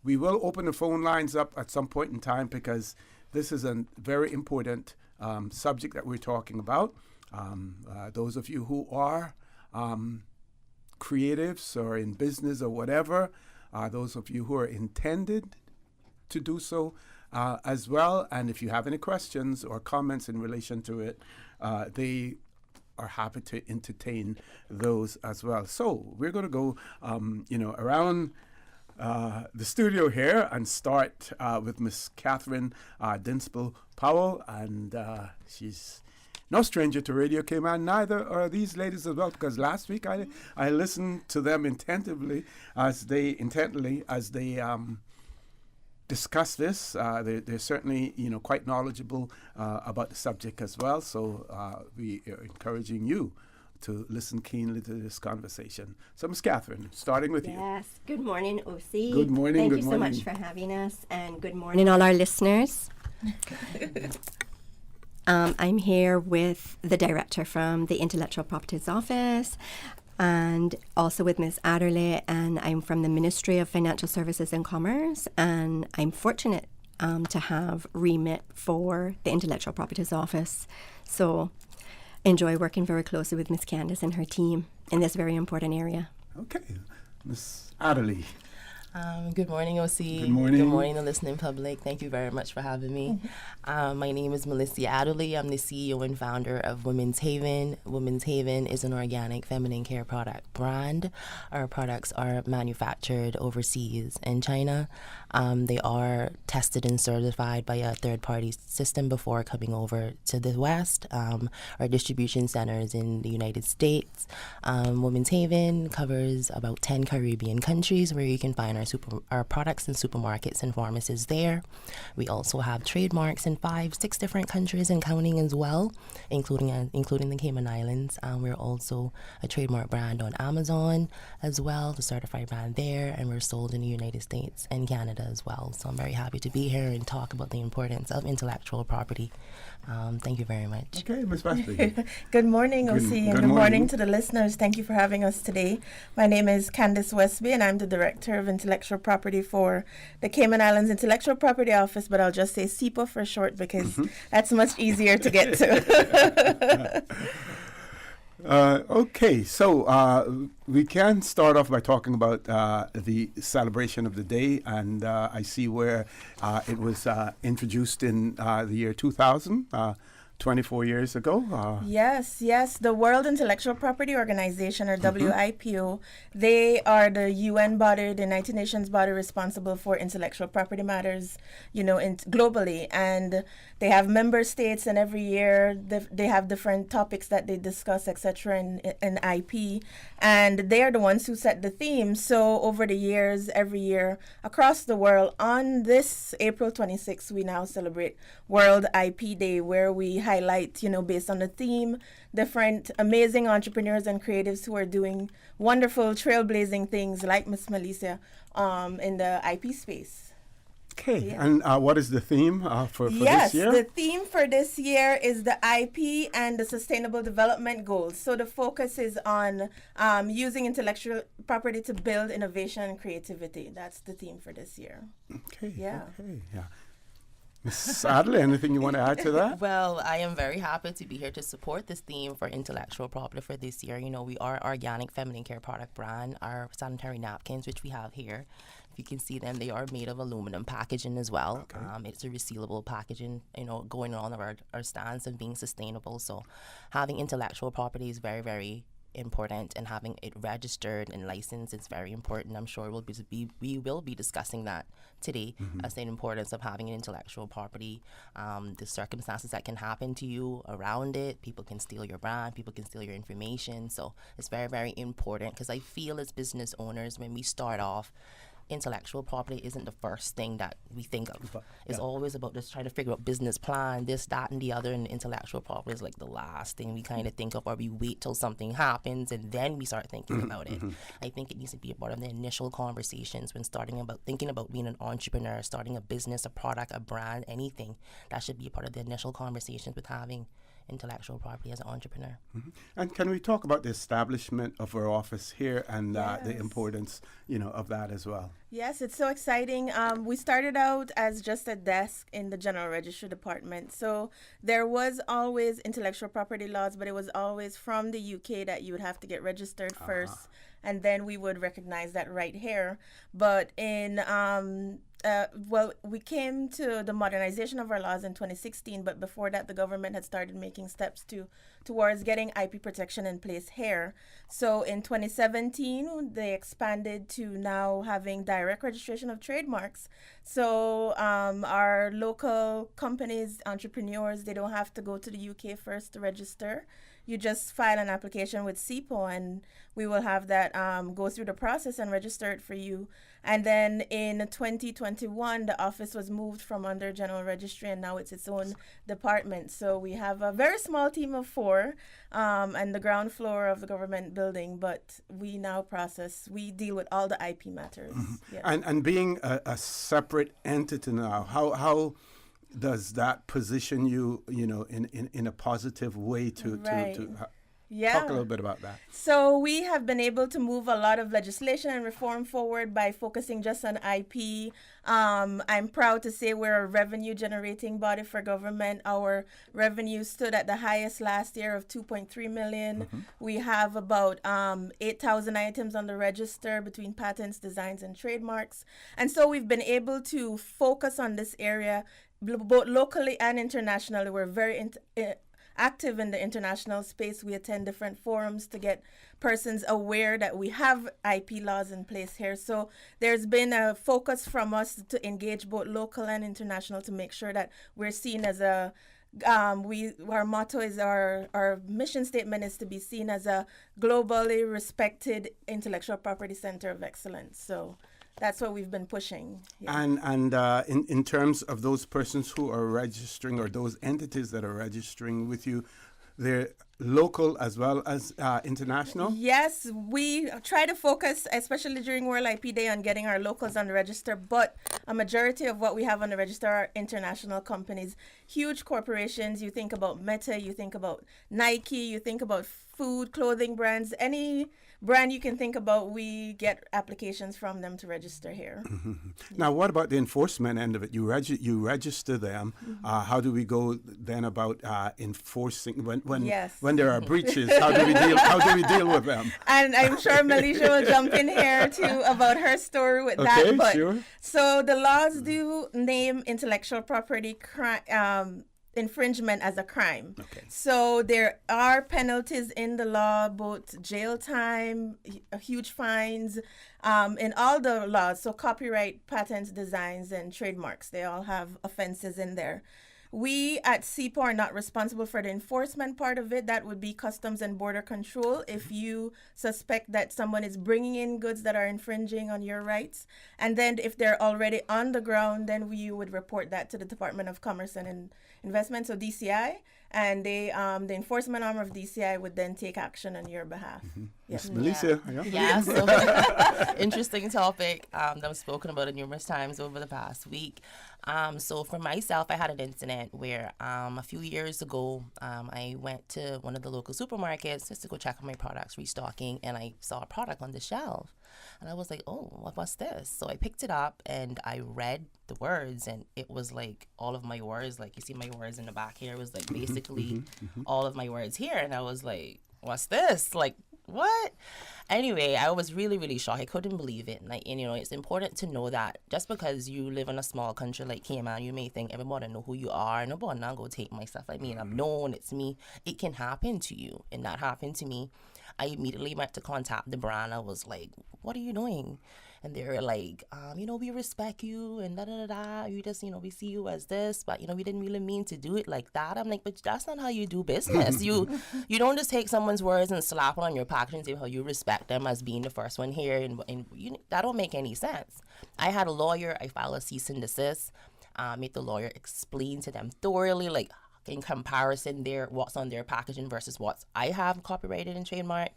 We will open the phone lines up at some point in time because this is a very important subject that we're talking about. Those of you who are creatives or in business or whatever, those of you who are intended to do so as well. And if you have any questions or comments in relation to it, they are happy to entertain those as well. So we're going to go, around the studio here and start with Miss Kathryn Dinspel-Powery, and she's no stranger to Radio Cayman. Neither are these ladies as well, because last week I listened to them intently as they discuss this. They're certainly quite knowledgeable about the subject as well. So we are encouraging you to listen keenly to this conversation. So, Ms. Kathryn, starting with you. Yes. Good morning, OC. Good morning. Thank you so much for having us, and good morning, all our listeners. I'm here with the director from the Intellectual Properties Office, and also with Ms. Adderley, and I'm from the Ministry of Financial Services and Commerce, and I'm fortunate to have remit for the Intellectual Properties Office. So enjoy working very closely with Ms. Candace and her team in this very important area. Okay. Ms. Adderley. Good morning, OC. Good morning. Good morning, the listening public. Thank you very much for having me. My name is Melesia Adderley. I'm the CEO and founder of Women's Haven. Women's Haven is an organic feminine care product brand. Our products are manufactured overseas in China. They are tested and certified by a third-party system before coming over to the West. Our distribution centers in the United States. Women's Haven covers about 10 Caribbean countries where you can find our products in supermarkets and pharmacies there. We also have trademarks in 5-6 different countries and counting as well, including the Cayman Islands. We're also a trademark brand on Amazon as well, the certified brand there, and we're sold in the United States and Canada as well. So I'm very happy to be here and talk about the importance of intellectual property. Thank you very much. Okay, Ms. Westby. Good morning, OC, and good morning to the listeners. Thank you for having us today. My name is Candace Westby, and I'm the Director of Intellectual Property for the Cayman Islands Intellectual Property Office, but I'll just say CIIPO for short because that's much easier to get to. Okay, so we can start off by talking about the celebration of the day, and I see where it was introduced in the year 2000, 24 years ago. Yes. The World Intellectual Property Organization, or WIPO, they are the UN body, the United Nations body responsible for intellectual property matters, globally. And they have member states, and every year they have different topics that they discuss, etc., in IP. And they are the ones who set the theme. So over the years, every year across the world, on this April 26th, we now celebrate World IP Day, where we highlight, based on the theme, different amazing entrepreneurs and creatives who are doing wonderful trailblazing things like Miss Melesia in the IP space. Okay, Yeah. and what is the theme for Yes, this year? the theme for this year is the IP and the Sustainable Development Goals. So the focus is on using intellectual property to build innovation and creativity. That's the theme for this year. Okay. Yeah. Okay. Yeah. Ms. Adderley, anything you want to add to that? Well, I am very happy to be here to support this theme for intellectual property for this year. You know, we are organic feminine care product brand. Our sanitary napkins, which we have here, if you can see them, they are made of aluminum packaging as well. Okay. It's a resealable packaging, you know, going on our stance and being sustainable. So having intellectual property is very, very important, and having it registered and licensed is very important. I'm sure we will be discussing that today, as the importance of having an intellectual property, the circumstances that can happen to you around it. People can steal your brand, people can steal your information. So it's very, very important, because I feel as business owners, when we start off, intellectual property isn't the first thing that we think of. It's always about just trying to figure out business plan, this, that, and the other, and intellectual property is like the last thing we kind of think of, or we wait till something happens and then we start thinking about it. I think it needs to be a part of the initial conversations when thinking about being an entrepreneur, starting a business, a product, a brand, anything. That should be a part of the initial conversations with having intellectual property as an entrepreneur. And can we talk about the establishment of our office here and the importance, of that as well? Yes, it's so exciting. We started out as just a desk in the General Registry Department. So there was always intellectual property laws, but it was always from the UK that you would have to get registered first, and then we would recognize that right here. But we came to the modernization of our laws in 2016, but before that, the government had started making steps towards getting IP protection in place here. So in 2017, they expanded to now having direct registration of trademarks. So our local companies, entrepreneurs, they don't have to go to the UK first to register. You just file an application with CIIPO, and we will have that go through the process and register it for you. And then in 2021, the office was moved from under General Registry, and now it's its own department. So we have a very small team of 4 and the ground floor of the government building, but we deal with all the IP matters. Yes. And being a separate entity now, how does that position you, in a positive way to talk a little bit about that? So we have been able to move a lot of legislation and reform forward by focusing just on IP. I'm proud to say we're a revenue generating body for government. Our revenue stood at the highest last year of 2.3 million. We have about 8,000 items on the register between patents, designs, and trademarks. And so we've been able to focus on this area both locally and internationally. We're very active in the international space. We attend different forums to get persons aware that we have IP laws in place here. So there's been a focus from us to engage both local and international to make sure that we're seen as our motto is our mission statement is to be seen as a globally respected intellectual property center of excellence. So that's what we've been pushing. Yeah. And in terms of those persons who are registering, or those entities that are registering with you, they're local as well as international? Yes, we try to focus, especially during World IP Day, on getting our locals on the register, but a majority of what we have on the register are international companies, huge corporations. You think about Meta, you think about Nike, you think about food, clothing brands, any brand you can think about, we get applications from them to register here. Now, what about the enforcement end of it? You register them. How do we go then about enforcing when there are breaches? How do we deal with them? And I'm sure Melesia will jump in here too about her story with that. But sure. So the laws do name intellectual property infringement as a crime. Okay. So there are penalties in the law, both jail time, huge fines, in all the laws. So copyright, patents, designs, and trademarks, they all have offenses in there. We at CIIPO are not responsible for the enforcement part of it. That would be Customs and Border Control. If you suspect that someone is bringing in goods that are infringing on your rights, and then if they're already on the ground, then you would report that to the Department of Commerce and Investment, so DCI, and the enforcement arm of DCI would then take action on your behalf. Miss Melesia. Yeah, so interesting topic that I've spoken about it numerous times over the past week. So for myself, I had an incident where a few years ago, I went to one of the local supermarkets just to go check on my products, restocking, and I saw a product on the shelf. And I was like, oh, what's this? So I picked it up and I read the words, and it was like all of my words, like you see my words in the back here, was like basically all of my words here. And I was like, what's this? Like, what? Anyway, I was really, really shocked. I couldn't believe it. And you know, it's important to know that just because you live in a small country like Cayman, you may think everybody know who you are. Nobody not go take my stuff. I mean, I'm known, it's me. It can happen to you. And that happened to me. I immediately went to contact the brand. I was like, what are you doing? And they were like, you know, we respect you and da-da-da-da. We just, you know, we see you as this, but, you know, we didn't really mean to do it like that. I'm like, but that's not how you do business. You don't just take someone's words and slap it on your package and say how you respect them as being the first one here. And that don't make any sense. I had a lawyer. I filed a cease and desist. Made the lawyer explain to them thoroughly, like, in comparison, what's on their packaging versus what I have copyrighted and trademarked.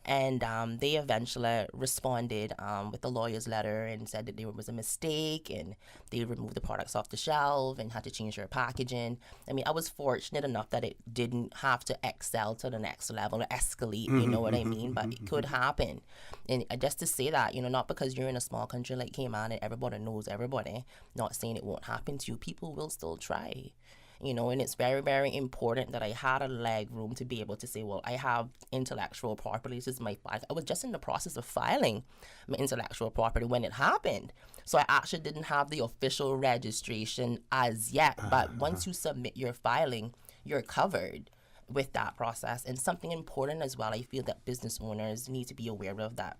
And they eventually responded with the lawyer's letter and said that there was a mistake and they removed the products off the shelf and had to change their packaging. I mean, I was fortunate enough that it didn't have to excel to the next level or escalate, you know what I mean? But it could happen. And just to say that, you know, not because you're in a small country like Cayman and everybody knows everybody, not saying it won't happen to you, people will still try. You know, and it's very, very important that I had a leg room to be able to say, well, I have intellectual property. This is my file. I was just in the process of filing my intellectual property when it happened. So I actually didn't have the official registration as yet. But once you submit your filing, you're covered with that process. And something important as well, I feel that business owners need to be aware of that.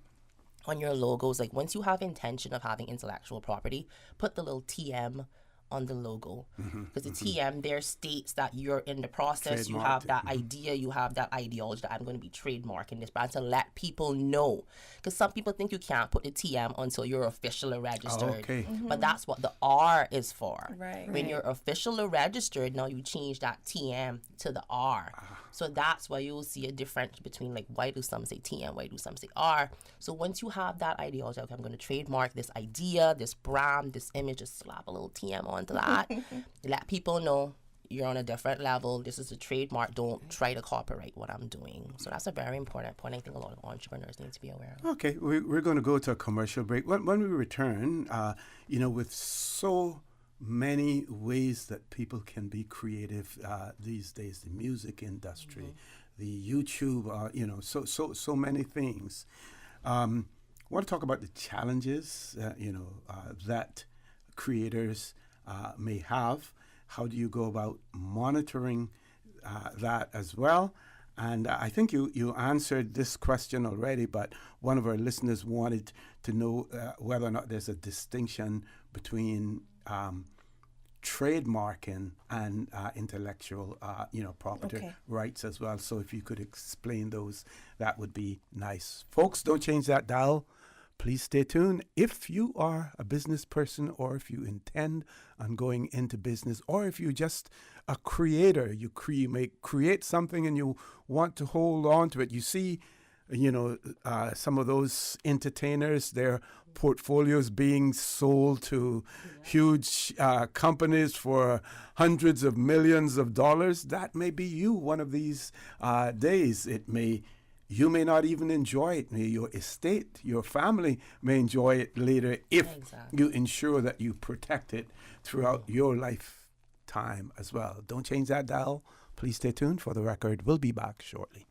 On your logos, like once you have intention of having intellectual property, put the little TM on the logo, because the TM there states that you're in the process, you have that idea, you have that ideology that I'm going to be trademarking this brand, to let people know, because some people think you can't put the TM until you're officially registered, but that's what the R is for. When you're officially registered, now you change that TM to the R. So that's why you'll see a difference between, like, why do some say TM, why do some say R. So once you have that ideology, okay, I'm going to trademark this idea, this brand, this image, just slap a little TM onto that. Let people know you're on a different level. This is a trademark. Don't try to copyright what I'm doing. So that's a very important point. I think a lot of entrepreneurs need to be aware of. Okay, we're going to go to a commercial break. When we return, you know, with so many ways that people can be creative these days, the music industry, the YouTube, you know, so many things. I want to talk about the challenges, you know, that creators may have. How do you go about monitoring that as well? And I think you answered this question already, but one of our listeners wanted to know whether or not there's a distinction between trademarking and intellectual, you know, property rights as well. So if you could explain those, that would be nice. Folks, don't change that dial. Please stay tuned. If you are a business person, or if you intend on going into business, or if you're just a creator, you may create something and you want to hold on to it. You see, you know, some of those entertainers, their portfolios being sold to huge companies for hundreds of millions of dollars. That may be you one of these days. You may not even enjoy it. Your estate, your family may enjoy it later if you ensure that you protect it throughout your lifetime as well. Don't change that dial. Please stay tuned for the record. We'll be back shortly.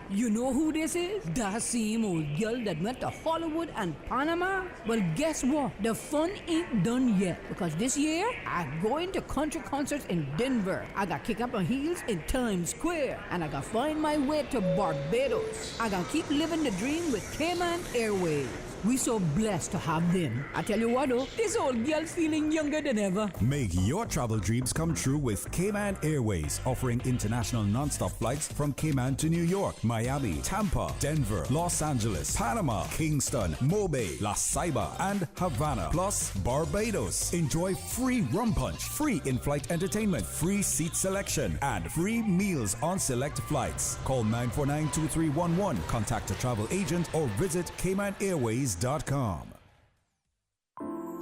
You know who this is? That same old girl that went to Hollywood and Panama? Well, guess what? The fun ain't done yet, because this year, I'm going to country concerts in Denver. I got kick up my heels in Times Square, and I got find my way to Barbados. I got keep living the dream with Cayman Airways. We so blessed to have them. I tell you what, though, this old girl's feeling younger than ever. Make your travel dreams come true with Cayman Airways, offering international non-stop flights from Cayman to New York, Miami, Tampa, Denver, Los Angeles, Panama, Kingston, Mobay, La Ceiba, and Havana, plus Barbados. Enjoy free rum punch, free in-flight entertainment, free seat selection, and free meals on select flights. Call 949-2311, contact a travel agent, or visit CaymanAirways.com.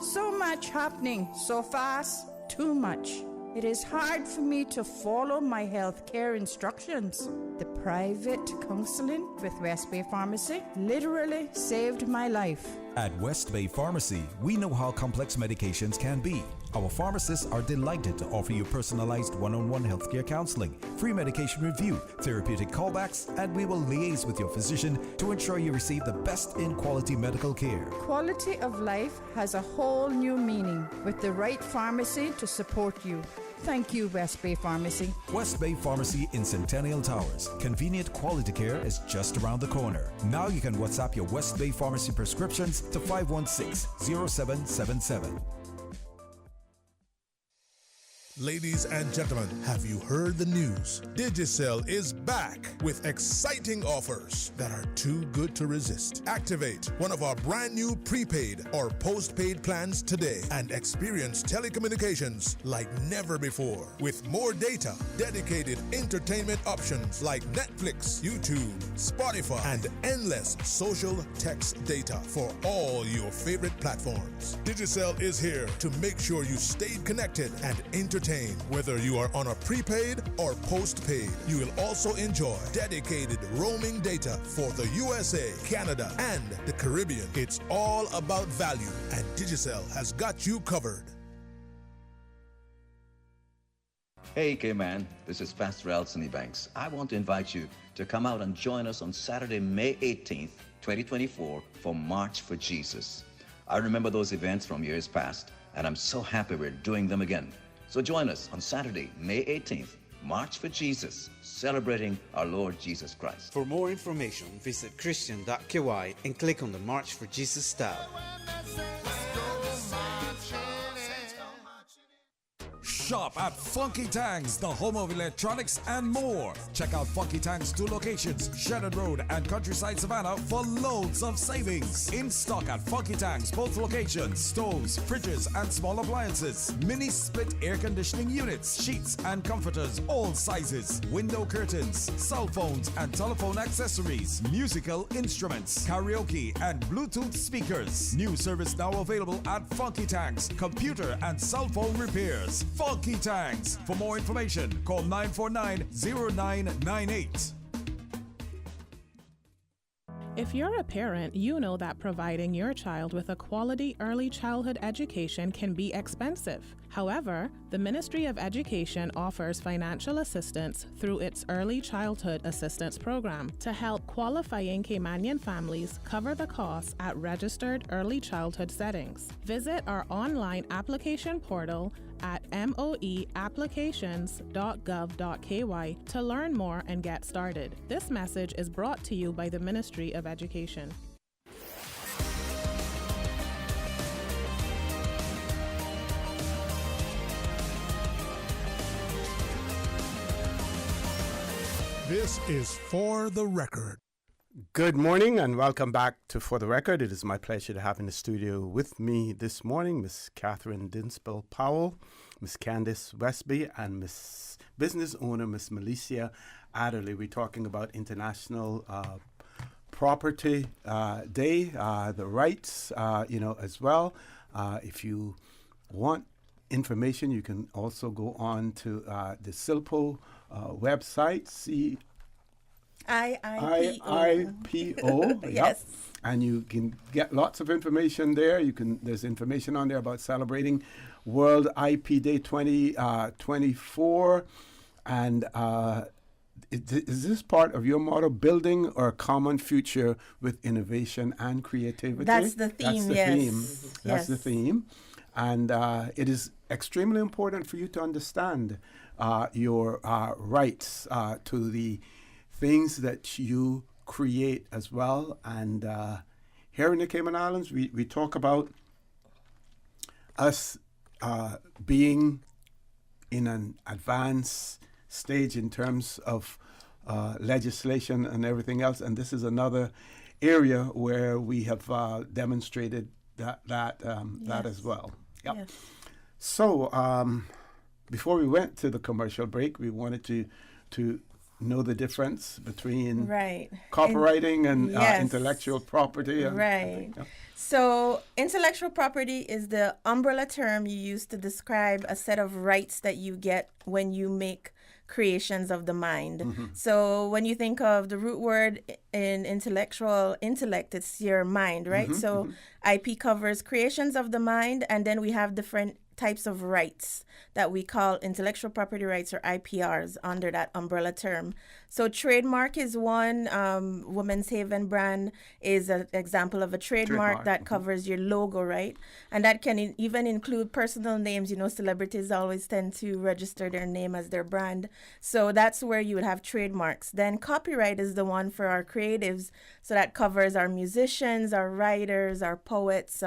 So much happening so fast, too much. It is hard for me to follow my healthcare instructions. The private counseling with Westby Pharmacy literally saved my life. At Westby Pharmacy, we know how complex medications can be. Our pharmacists are delighted to offer you personalized one-on-one healthcare counseling, free medication review, therapeutic callbacks, and we will liaise with your physician to ensure you receive the best in quality medical care. Quality of life has a whole new meaning with the right pharmacy to support you. Thank you, Westby Pharmacy. Westby Pharmacy in Centennial Towers. Convenient quality care is just around the corner. Now you can WhatsApp your Westby Pharmacy prescriptions to 516-0777. Ladies and gentlemen, have you heard the news? Digicel is back with exciting offers that are too good to resist. Activate one of our brand new prepaid or postpaid plans today and experience telecommunications like never before. With more data, dedicated entertainment options like Netflix, YouTube, Spotify, and endless social text data for all your favorite platforms. Digicel is here to make sure you stay connected and entertained. Whether you are on a prepaid or postpaid, you will also enjoy dedicated roaming data for the USA, Canada, and the Caribbean. It's all about value, and Digicel has got you covered. Hey, K-Man, this is Pastor Alcini Banks. I want to invite you to come out and join us on Saturday, May 18th, 2024 for March for Jesus. I remember those events from years past, and I'm so happy we're doing them again. So join us on Saturday, May 18th, March for Jesus, celebrating our Lord Jesus Christ. For more information, visit Christian.ky and click on the March for Jesus tab. Shop at Funky Tangs, the home of electronics and more. Check out Funky Tangs' 2 locations, Shannon Road and Countryside Savannah, for loads of savings. In stock at Funky Tangs, both locations: stoves, fridges, and small appliances, mini split air conditioning units, sheets and comforters, all sizes, window curtains, cell phones and telephone accessories, musical instruments, karaoke and Bluetooth speakers. New service now available at Funky Tangs, computer and cell phone repairs. Funky Tangs. For more information, call 949-0998. If you're a parent, you know that providing your child with a quality early childhood education can be expensive. However, the Ministry of Education offers financial assistance through its Early Childhood Assistance Program to help qualifying Caymanian families cover the costs at registered early childhood settings. Visit our online application portal at moeapplications.gov.ky to learn more and get started. This message is brought to you by the Ministry of Education. This is For the Record. Good morning and welcome back to For the Record. It is my pleasure to have in the studio with me this morning Miss Kathryn Dinspel-Powery, Miss Candace Westby, and Miss Business Owner Miss Melesia Adderley. We're talking about International Property Day, the rights, as well. If you want information, you can also go on to the CIIPO website, CIIPO. Yes. Yep. And you can get lots of information there. There's information on there about celebrating World IP Day 2024. And is this part of your motto, building our common future with innovation and creativity? That's the theme, That's the theme. And it is extremely important for you to understand your rights to the things that you create as well. And here in the Cayman Islands, we talk about us being in an advanced stage in terms of legislation and everything else, and this is another area where we have demonstrated that as well. Yep. Yes. So before we went to the commercial break, we wanted to know the difference between copywriting and intellectual property. Right. So intellectual property is the umbrella term you use to describe a set of rights that you get when you make creations of the mind. Mm-hmm. So when you think of the root word in intellect, it's your mind, right? Mm-hmm, So IP covers creations of the mind, and then we have different types of rights that we call intellectual property rights or IPRs under that umbrella term. So trademark is one. Women's Haven brand is an example of a trademark that covers your logo, right? And that can even include personal names. You know, celebrities always tend to register their name as their brand. So that's where you would have trademarks. Then copyright is the one for our creatives. So that covers our musicians, our writers, our poets.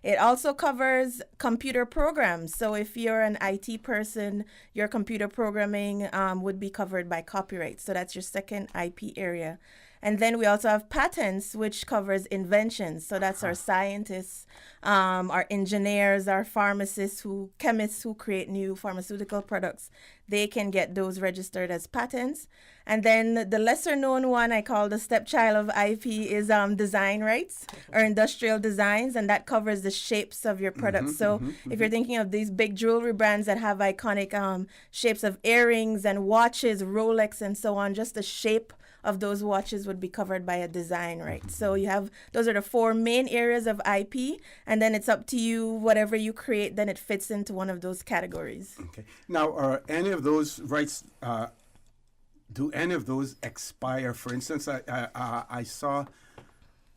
It also covers computer programs. So if you're an IT person, your computer programming would be covered by copyright. So that's your second IP area. And then we also have patents, which covers inventions. So that's our scientists, our engineers, our pharmacists, chemists who create new pharmaceutical products. They can get those registered as patents. And then the lesser known one I call the stepchild of IP is design rights or industrial designs, and that covers the shapes of your products. If you're thinking of these big jewelry brands that have iconic shapes of earrings and watches, Rolex and so on, just the shape of those watches would be covered by a design right. So you have, those are the four main areas of IP, and then it's up to you, whatever you create, then it fits into one of those categories. Okay. Now, are any of those rights, do any of those expire? For instance, I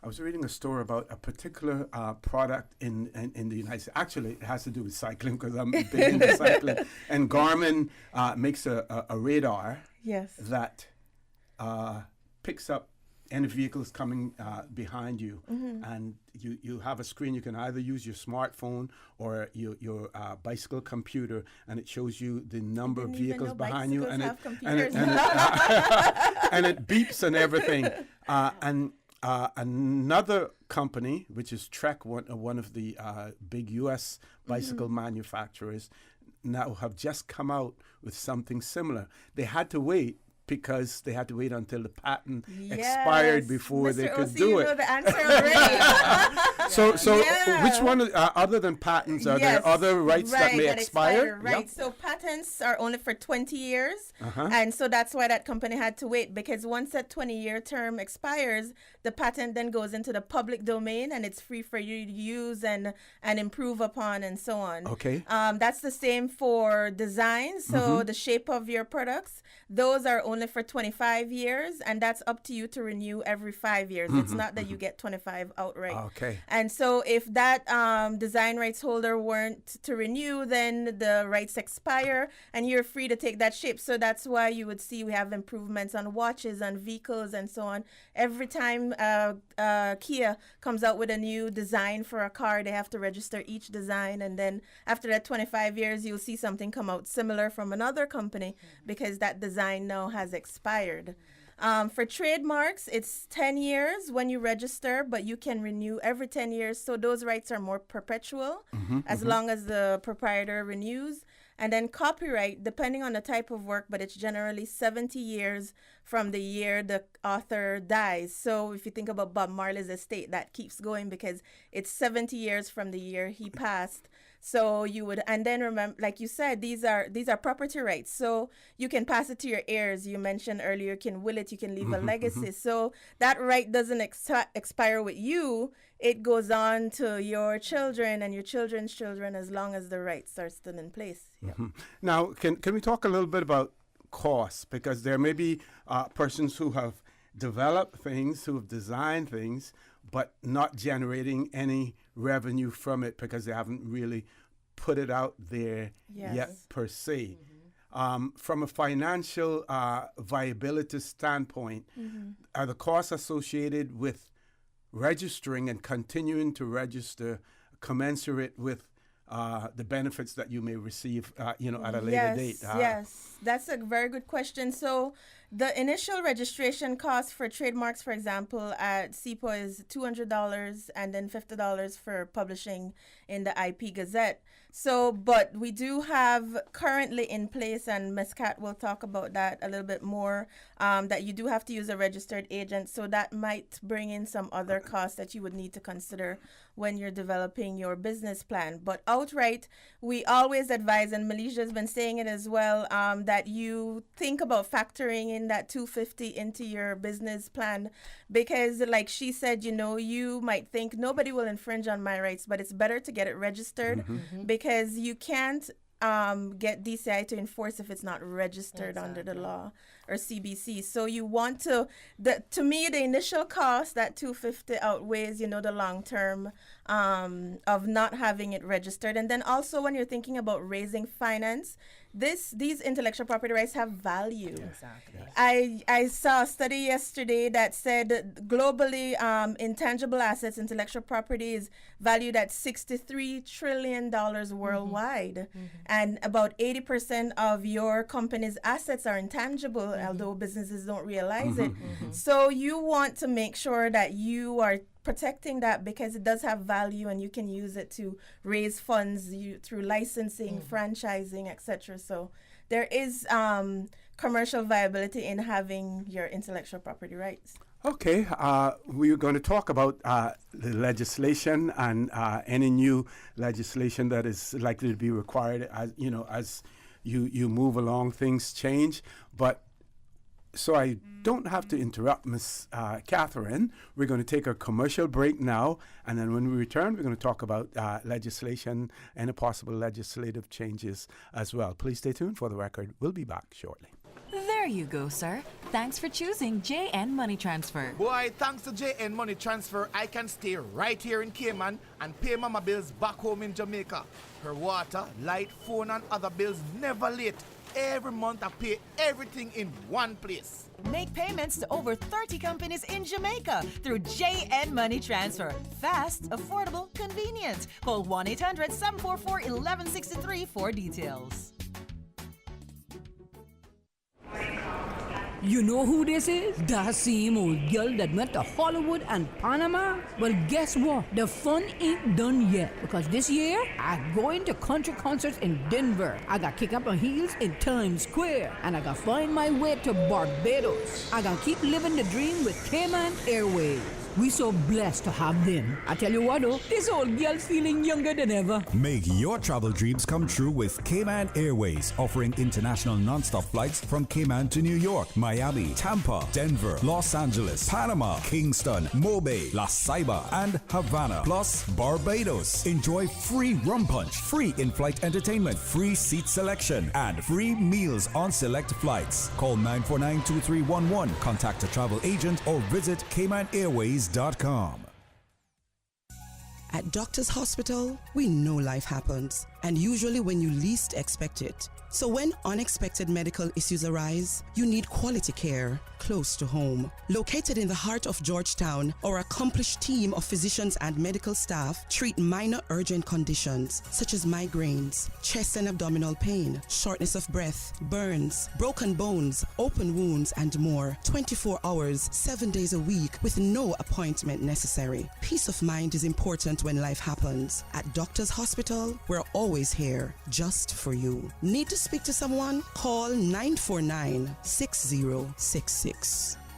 was reading a story about a particular product in the United States. Actually, it has to do with cycling because I'm big into cycling. And Garmin makes a radar that picks up any vehicles coming behind you, and you have a screen. You can either use your smartphone or your bicycle computer, and it shows you the number of vehicles behind you, and it beeps and everything. And another company, which is Trek, one of the big U.S. bicycle manufacturers, now have just come out with something similar. They had to wait because they had to wait until the patent expired before they could do it. You know the answer already. So which one, other than patents, are there other rights that may expire? Right. Yep. So patents are only for 20 years. And so that's why that company had to wait, because once that 20-year term expires, the patent then goes into the public domain and it's free for you to use and improve upon and so on. Okay. That's the same for design. So the shape of your products, those are only for 25 years, and that's up to you to renew every 5 years. It's not that you get 25 outright. Okay. And so if that design rights holder weren't to renew, then the rights expire and you're free to take that shape. So that's why you would see we have improvements on watches, on vehicles, and so on. Every time Kia comes out with a new design for a car, they have to register each design. And then after that 25 years, you'll see something come out similar from another company because that design now has expired. For trademarks, it's 10 years when you register, but you can renew every 10 years. So those rights are more perpetual as long as the proprietor renews. And then copyright, depending on the type of work, but it's generally 70 years from the year the author dies. So if you think about Bob Marley's estate, that keeps going because it's 70 years from the year he passed. So you would, and then remember, like you said, these are property rights. So you can pass it to your heirs. You mentioned earlier, you can will it, you can leave a legacy. So that right doesn't expire with you. It goes on to your children and your children's children as long as the rights are still in place. Now, can we talk a little bit about costs? Because there may be persons who have developed things, who have designed things, but not generating any revenue from it because they haven't really put it out there yet per se. From a financial viability standpoint, are the costs associated with registering and continuing to register commensurate with the benefits that you may receive, at a later date? Yes, that's a very good question. So the initial registration cost for trademarks, for example, at CIIPO is $200 and then $50 for publishing in the IP Gazette. So, but we do have currently in place, and Ms. Kat will talk about that a little bit more, that you do have to use a registered agent. So that might bring in some other costs that you would need to consider when you're developing your business plan. But outright, we always advise, and Melesia has been saying it as well, that you think about factoring in that $250 into your business plan, because like she said, you might think nobody will infringe on my rights, but it's better to get it registered because you can't get DCI to enforce if it's not registered under the law or CBC. So you want to me, the initial cost, that $250 outweighs, the long term of not having it registered. And then also when you're thinking about raising finance, these intellectual property rights have value. Exactly. I saw a study yesterday that said globally intangible assets, intellectual property is valued at $63 trillion worldwide. And about 80% of your company's assets are intangible, although businesses don't realize it. So you want to make sure that you are protecting that because it does have value and you can use it to raise funds through licensing, franchising, etc. So there is commercial viability in having your intellectual property rights. Okay, we're going to talk about the legislation and any new legislation that is likely to be required as you move along, things change. But so I don't have to interrupt Ms. Kathryn. We're going to take a commercial break now, and then when we return, we're going to talk about legislation and possible legislative changes as well. Please stay tuned. For the record, we'll be back shortly. There you go, sir. Thanks for choosing JN Money Transfer. Boy, thanks to JN Money Transfer, I can stay right here in Cayman and pay mama bills back home in Jamaica. Her water, light, phone, and other bills never late. Every month I pay everything in one place. Make payments to over 30 companies in Jamaica through JN Money Transfer. Fast, affordable, convenient. Call 1-800-744-1163 for details. You know who this is? That same old girl that went to Hollywood and Panama? Well, guess what? The fun ain't done yet. Because this year, I'm going to country concerts in Denver. I got kick up my heels in Times Square. And I got find my way to Barbados. I got keep living the dream with Cayman Airways. We so blessed to have them. I tell you what though, this old girl's feeling younger than ever. Make your travel dreams come true with Cayman Airways, offering international non-stop flights from Cayman to New York, Miami, Tampa, Denver, Los Angeles, Panama, Kingston, Mobay, La Ceiba, and Havana, plus Barbados. Enjoy free rum punch, free in-flight entertainment, free seat selection, and free meals on select flights. Call 949-2311, contact a travel agent, or visit CaymanAirways.com. At Doctors Hospital, we know life happens, and usually when you least expect it. So when unexpected medical issues arise, you need quality care close to home. Located in the heart of Georgetown, our accomplished team of physicians and medical staff treat minor urgent conditions such as migraines, chest and abdominal pain, shortness of breath, burns, broken bones, open wounds, and more. 24 hours, 7 days a week with no appointment necessary. Peace of mind is important when life happens. At Doctors Hospital, we're always here just for you. Need to speak to someone? Call 949-6066.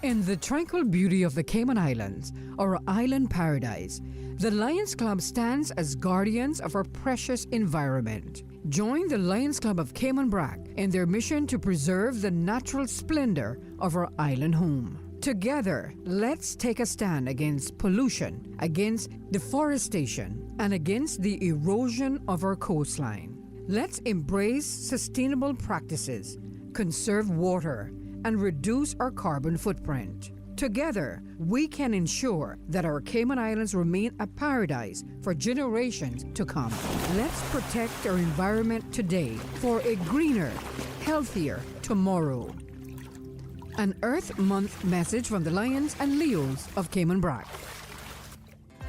In the tranquil beauty of the Cayman Islands, our island paradise, the Lions Club stands as guardians of our precious environment. Join the Lions Club of Cayman Brac in their mission to preserve the natural splendor of our island home. Together, let's take a stand against pollution, against deforestation, and against the erosion of our coastline. Let's embrace sustainable practices, conserve water, and reduce our carbon footprint. Together, we can ensure that our Cayman Islands remain a paradise for generations to come. Let's protect our environment today for a greener, healthier tomorrow. An Earth Month message from the Lions and Leos of Cayman Brac.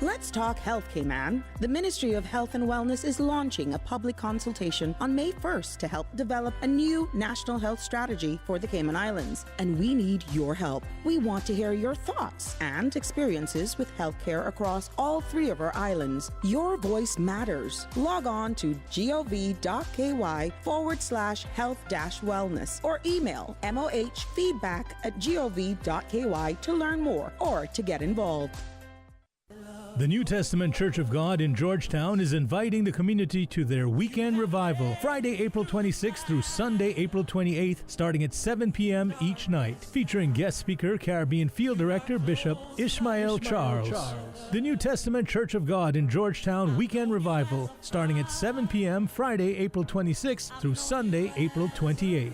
Let's Talk Health, Cayman. The Ministry of Health and Wellness is launching a public consultation on May 1st to help develop a new national health strategy for the Cayman Islands. And we need your help. We want to hear your thoughts and experiences with healthcare across all 3 of our islands. Your voice matters. Log on to gov.ky/health-wellness or email mohfeedback@gov.ky to learn more or to get involved. The New Testament Church of God in Georgetown is inviting the community to their weekend revival, Friday, April 26th through Sunday, April 28th, starting at 7 p.m. each night, featuring guest speaker, Caribbean Field Director, Bishop Ishmael Charles. The New Testament Church of God in Georgetown weekend revival, starting at 7 p.m. Friday, April 26th through Sunday, April 28th.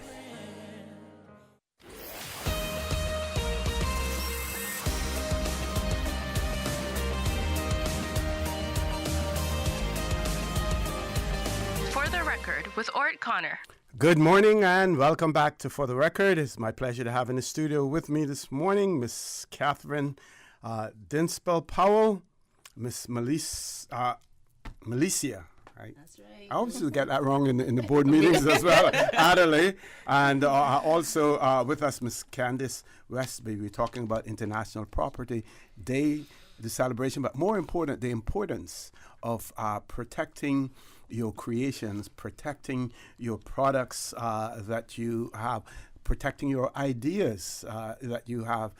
With Orrett Connor. Good morning and welcome back to For the Record. It's my pleasure to have in the studio with me this morning Miss Kathryn Dinspel-Powery, Miss Melesia. Right? That's right. I always get that wrong in the board meetings as well. Adderley. And also with us, Miss Candace Westby. We're talking about International Property Day, the celebration, but more important, the importance of protecting your creations, protecting your products that you have, protecting your ideas that you have,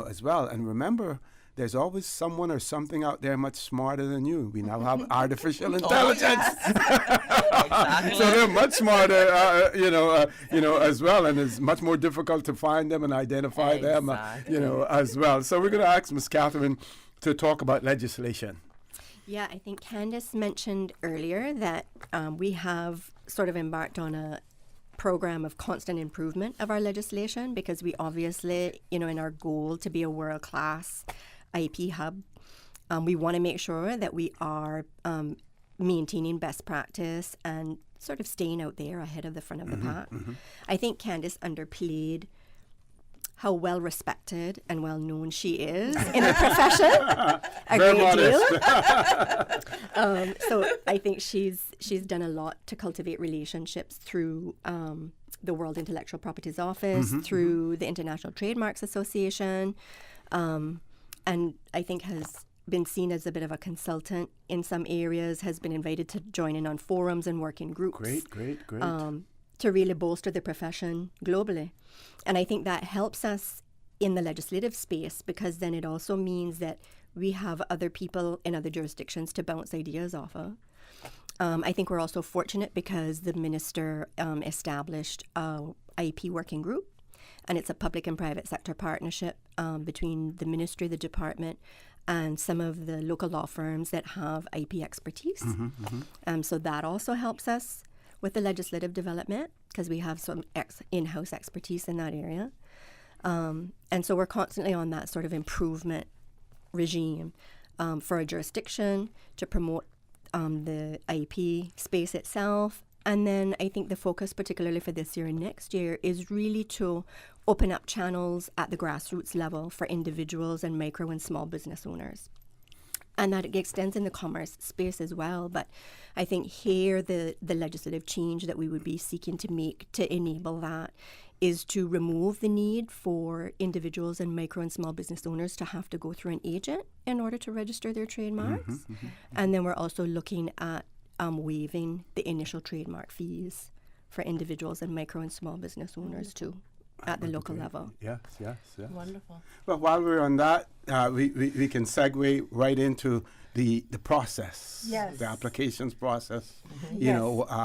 as well. And remember, there's always someone or something out there much smarter than you. We now have artificial intelligence. Exactly. So they're much smarter, as well. And it's much more difficult to find them and identify them, as well. So we're going to ask Ms. Kathryn to talk about legislation. Yeah, I think Candace mentioned earlier that we have sort of embarked on a program of constant improvement of our legislation because we obviously, in our goal to be a world-class IP hub, we want to make sure that we are maintaining best practice and sort of staying out there ahead of the front of the pack. Mm-hmm. I think Candace underplayed how well respected and well known she is in the profession. A great deal. So I think she's done a lot to cultivate relationships through the World Intellectual Properties Office, through the International Trademarks Association, and I think has been seen as a bit of a consultant in some areas, has been invited to join in on forums and working groups. Great. To really bolster the profession globally. And I think that helps us in the legislative space because then it also means that we have other people in other jurisdictions to bounce ideas off of. I think we're also fortunate because the minister established a IP working group, and it's a public and private sector partnership between the ministry, the department, and some of the local law firms that have IP expertise. So that also helps us with the legislative development because we have some in-house expertise in that area. And so we're constantly on that sort of improvement regime for a jurisdiction to promote the IP space itself. And then I think the focus, particularly for this year and next year, is really to open up channels at the grassroots level for individuals and micro and small business owners. And that extends in the commerce space as well. But I think here the legislative change that we would be seeking to make to enable that is to remove the need for individuals and micro and small business owners to have to go through an agent in order to register their trademarks. And then we're also looking at waiving the initial trademark fees for individuals and micro and small business owners too. At the local level. Yes. Wonderful. Well, while we're on that, we can segue right into the process. Yes. The applications process. Yes.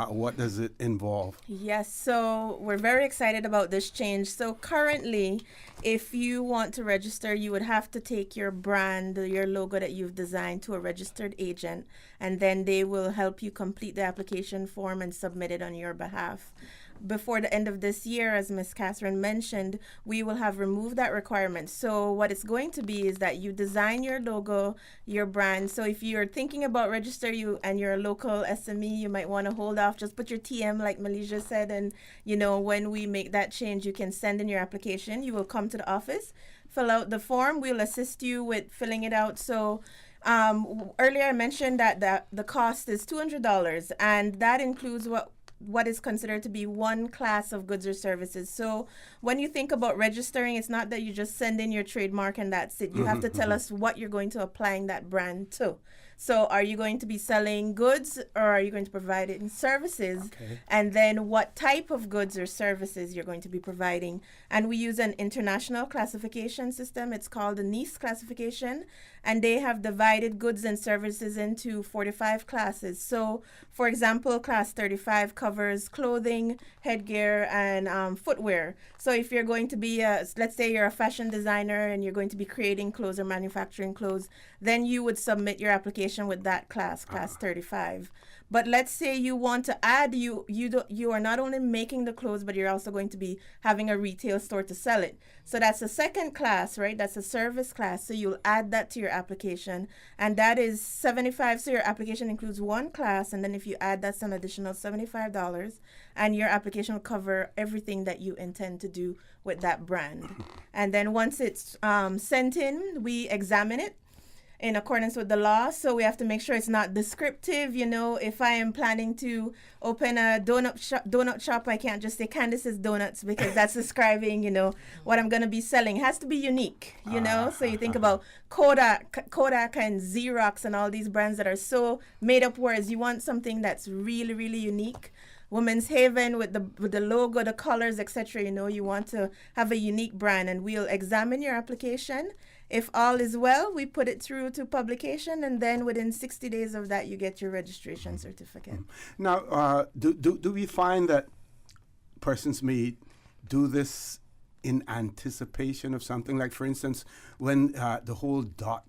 What does it involve? Yes, so we're very excited about this change. So currently, if you want to register, you would have to take your brand, your logo that you've designed to a registered agent, and then they will help you complete the application form and submit it on your behalf. Before the end of this year, as Ms. Kathryn mentioned, we will have removed that requirement. So what it's going to be is that you design your logo, your brand. So if you're thinking about register you and you're a local SME, you might want to hold off. Just put your TM like Melesia said. And, when we make that change, you can send in your application. You will come to the office, fill out the form. We'll assist you with filling it out. So Earlier I mentioned that the cost is $200, and that includes what is considered to be one class of goods or services. So when you think about registering, it's not that you just send in your trademark and that's it. You have to tell us what you're going to applying that brand to. So are you going to be selling goods, or are you going to provide it in services? Okay. And then what type of goods or services you're going to be providing. And we use an international classification system. It's called the NICE classification. And they have divided goods and services into 45 classes. So, for example, class 35 covers clothing, headgear, and footwear. So if you're going to be, let's say you're a fashion designer and you're going to be creating clothes or manufacturing clothes, then you would submit your application with that class 35. But let's say you want to add, you are not only making the clothes, but you're also going to be having a retail store to sell it. So that's a second class, right? That's a service class. So you'll add that to your application, and that is $75. So your application includes one class, and then if you add, that's an additional $75, and your application will cover everything that you intend to do with that brand. And then once it's sent in, we examine it in accordance with the law. So we have to make sure it's not descriptive. You know, if I am planning to open a donut shop, I can't just say Candace's Donuts, because that's describing, you know, what I'm going to be selling. It has to be unique, you know. So you think about Kodak and Xerox and all these brands that are so made up words. You want something that's really, really unique. Women's Haven with the logo, the colors, etc. You know, you want to have a unique brand, and we'll examine your application. If all is well, we put it through to publication, and then within 60 days of that, you get your registration certificate. Now, do we find that persons may do this in anticipation of something? Like, for instance, when the whole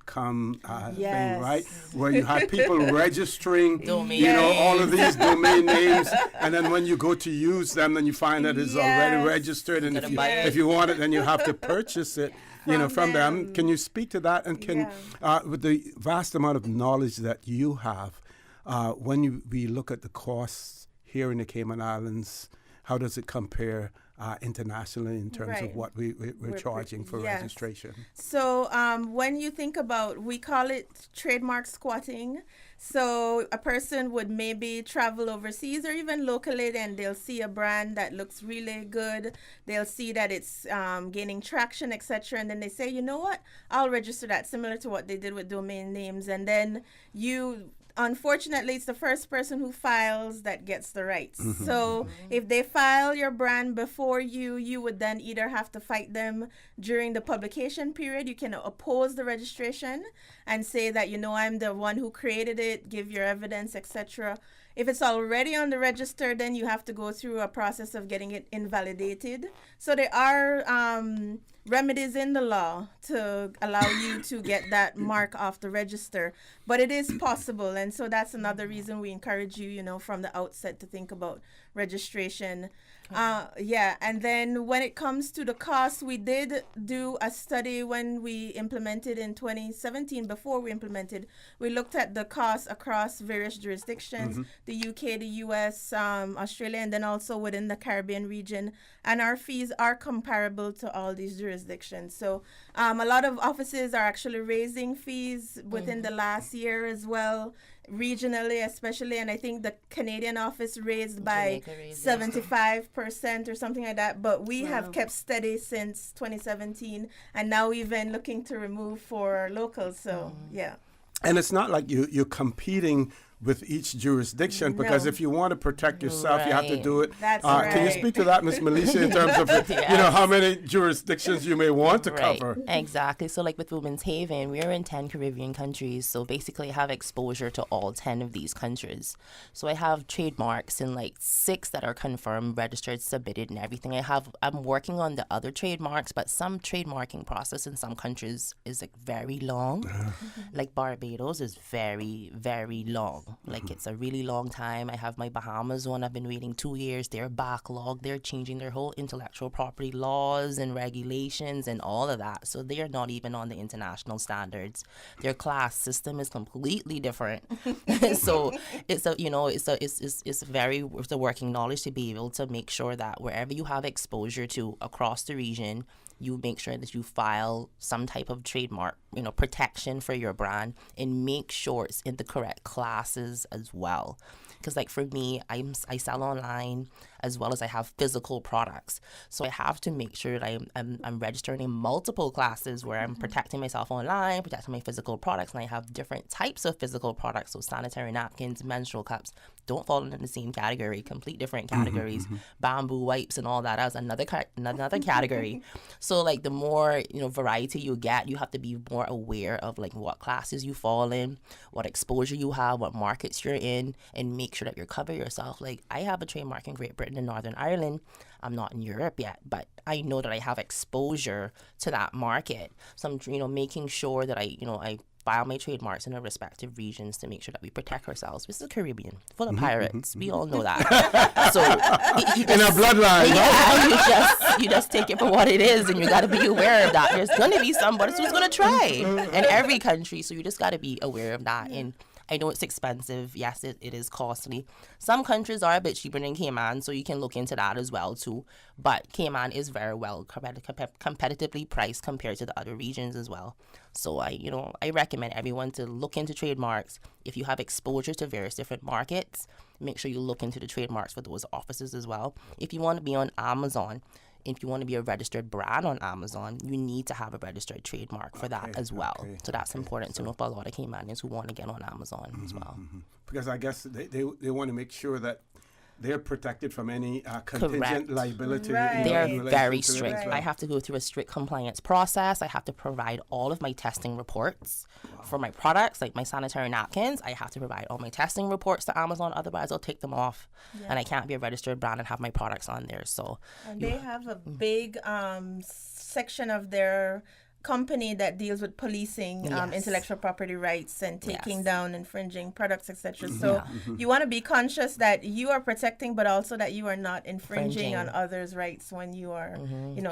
.com thing, right? Where you had people registering, you know, all of these domain names, and then when you go to use them, then you find that it's already registered, and if you want it, then you have to purchase it. You know, from them. Can you speak to that? And can, with the vast amount of knowledge that you have, when we look at the costs here in the Cayman Islands, how does it compare internationally in terms of what we're charging for registration? So when you think about, we call it trademark squatting. So a person would maybe travel overseas or even locally, and they'll see a brand that looks really good. They'll see that it's gaining traction, etc. And then they say, you know what, I'll register that, similar to what they did with domain names. And then unfortunately, it's the first person who files that gets the rights. So if they file your brand before you would then either have to fight them during the publication period. You can oppose the registration and say that, you know, I'm the one who created it, give your evidence, etc. If it's already on the register, then you have to go through a process of getting it invalidated. So there are remedies in the law to allow you to get that mark off the register, but it is possible. And so that's another reason we encourage you, you know, from the outset to think about registration. And then when it comes to the cost, we did do a study when we implemented in 2017. Before we implemented, we looked at the costs across various jurisdictions, the UK, the US, Australia, and then also within the Caribbean region. And our fees are comparable to all these jurisdictions. So a lot of offices are actually raising fees within the last year as well, regionally especially. And I think the Canadian office raised by 75% or something like that. But we have kept steady since 2017, and now even looking to remove for locals. So, And it's not like you're competing with each jurisdiction, because if you want to protect yourself, you have to do it. That's right. Can you speak to that, Ms. Melesia, in terms of you know, how many jurisdictions you may want to cover? Exactly. So like with Women's Haven, we're in 10 Caribbean countries. So basically I have exposure to all 10 of these countries. So I have trademarks in like 6 that are confirmed, registered, submitted, and everything. I'm working on the other trademarks, but some trademarking process in some countries is like very long. Like Barbados is very, very long. Like it's a really long time. I have my Bahamas one. I've been waiting 2 years. They're backlogged. They're changing their whole intellectual property laws and regulations and all of that. So they are not even on the international standards. Their class system is completely different. So it's a working knowledge to be able to make sure that wherever you have exposure to across the region, you make sure that you file some type of trademark, protection for your brand, and make sure it's in the correct classes as well. Because like for me, I sell online as well as I have physical products. So I have to make sure that I'm registering in multiple classes where I'm protecting myself online, protecting my physical products, and I have different types of physical products. So sanitary napkins, menstrual cups don't fall into the same category, complete different categories. Bamboo wipes and all that is another category. So like the more, variety you get, you have to be more aware of like what classes you fall in, what exposure you have, what markets you're in, and make sure that you cover yourself. Like I have a trademark in Great Britain and Northern Ireland. I'm not in Europe yet, but I know that I have exposure to that market. So I'm, making sure that I file my trademarks in the respective regions to make sure that we protect ourselves. This is the Caribbean, full of pirates. We all know that. So in our bloodline, yeah, you just take it for what it is, and you got to be aware of that. There's going to be somebody who's going to try in every country, so you just got to be aware of that. And I know it's expensive. Yes, it is costly. Some countries are a bit cheaper than Cayman, so you can look into that as well too. But Cayman is very well competitively priced compared to the other regions as well. So I recommend everyone to look into trademarks. If you have exposure to various different markets, make sure you look into the trademarks for those offices as well. If you want to be on Amazon, if you want to be a registered brand on Amazon, you need to have a registered trademark for that as well. So that's important to know for a lot of Caymanians who want to get on Amazon as well. Because I guess they want to make sure that they're protected from any contingent liability. They are very strict. I have to go through a strict compliance process. I have to provide all of my testing reports for my products, like my sanitary napkins. I have to provide all my testing reports to Amazon. Otherwise, I'll take them off, and I can't be a registered brand and have my products on there. So and they have a big section of their company that deals with policing intellectual property rights and taking down infringing products, etc. So you want to be conscious that you are protecting, but also that you are not infringing on others' rights when you are,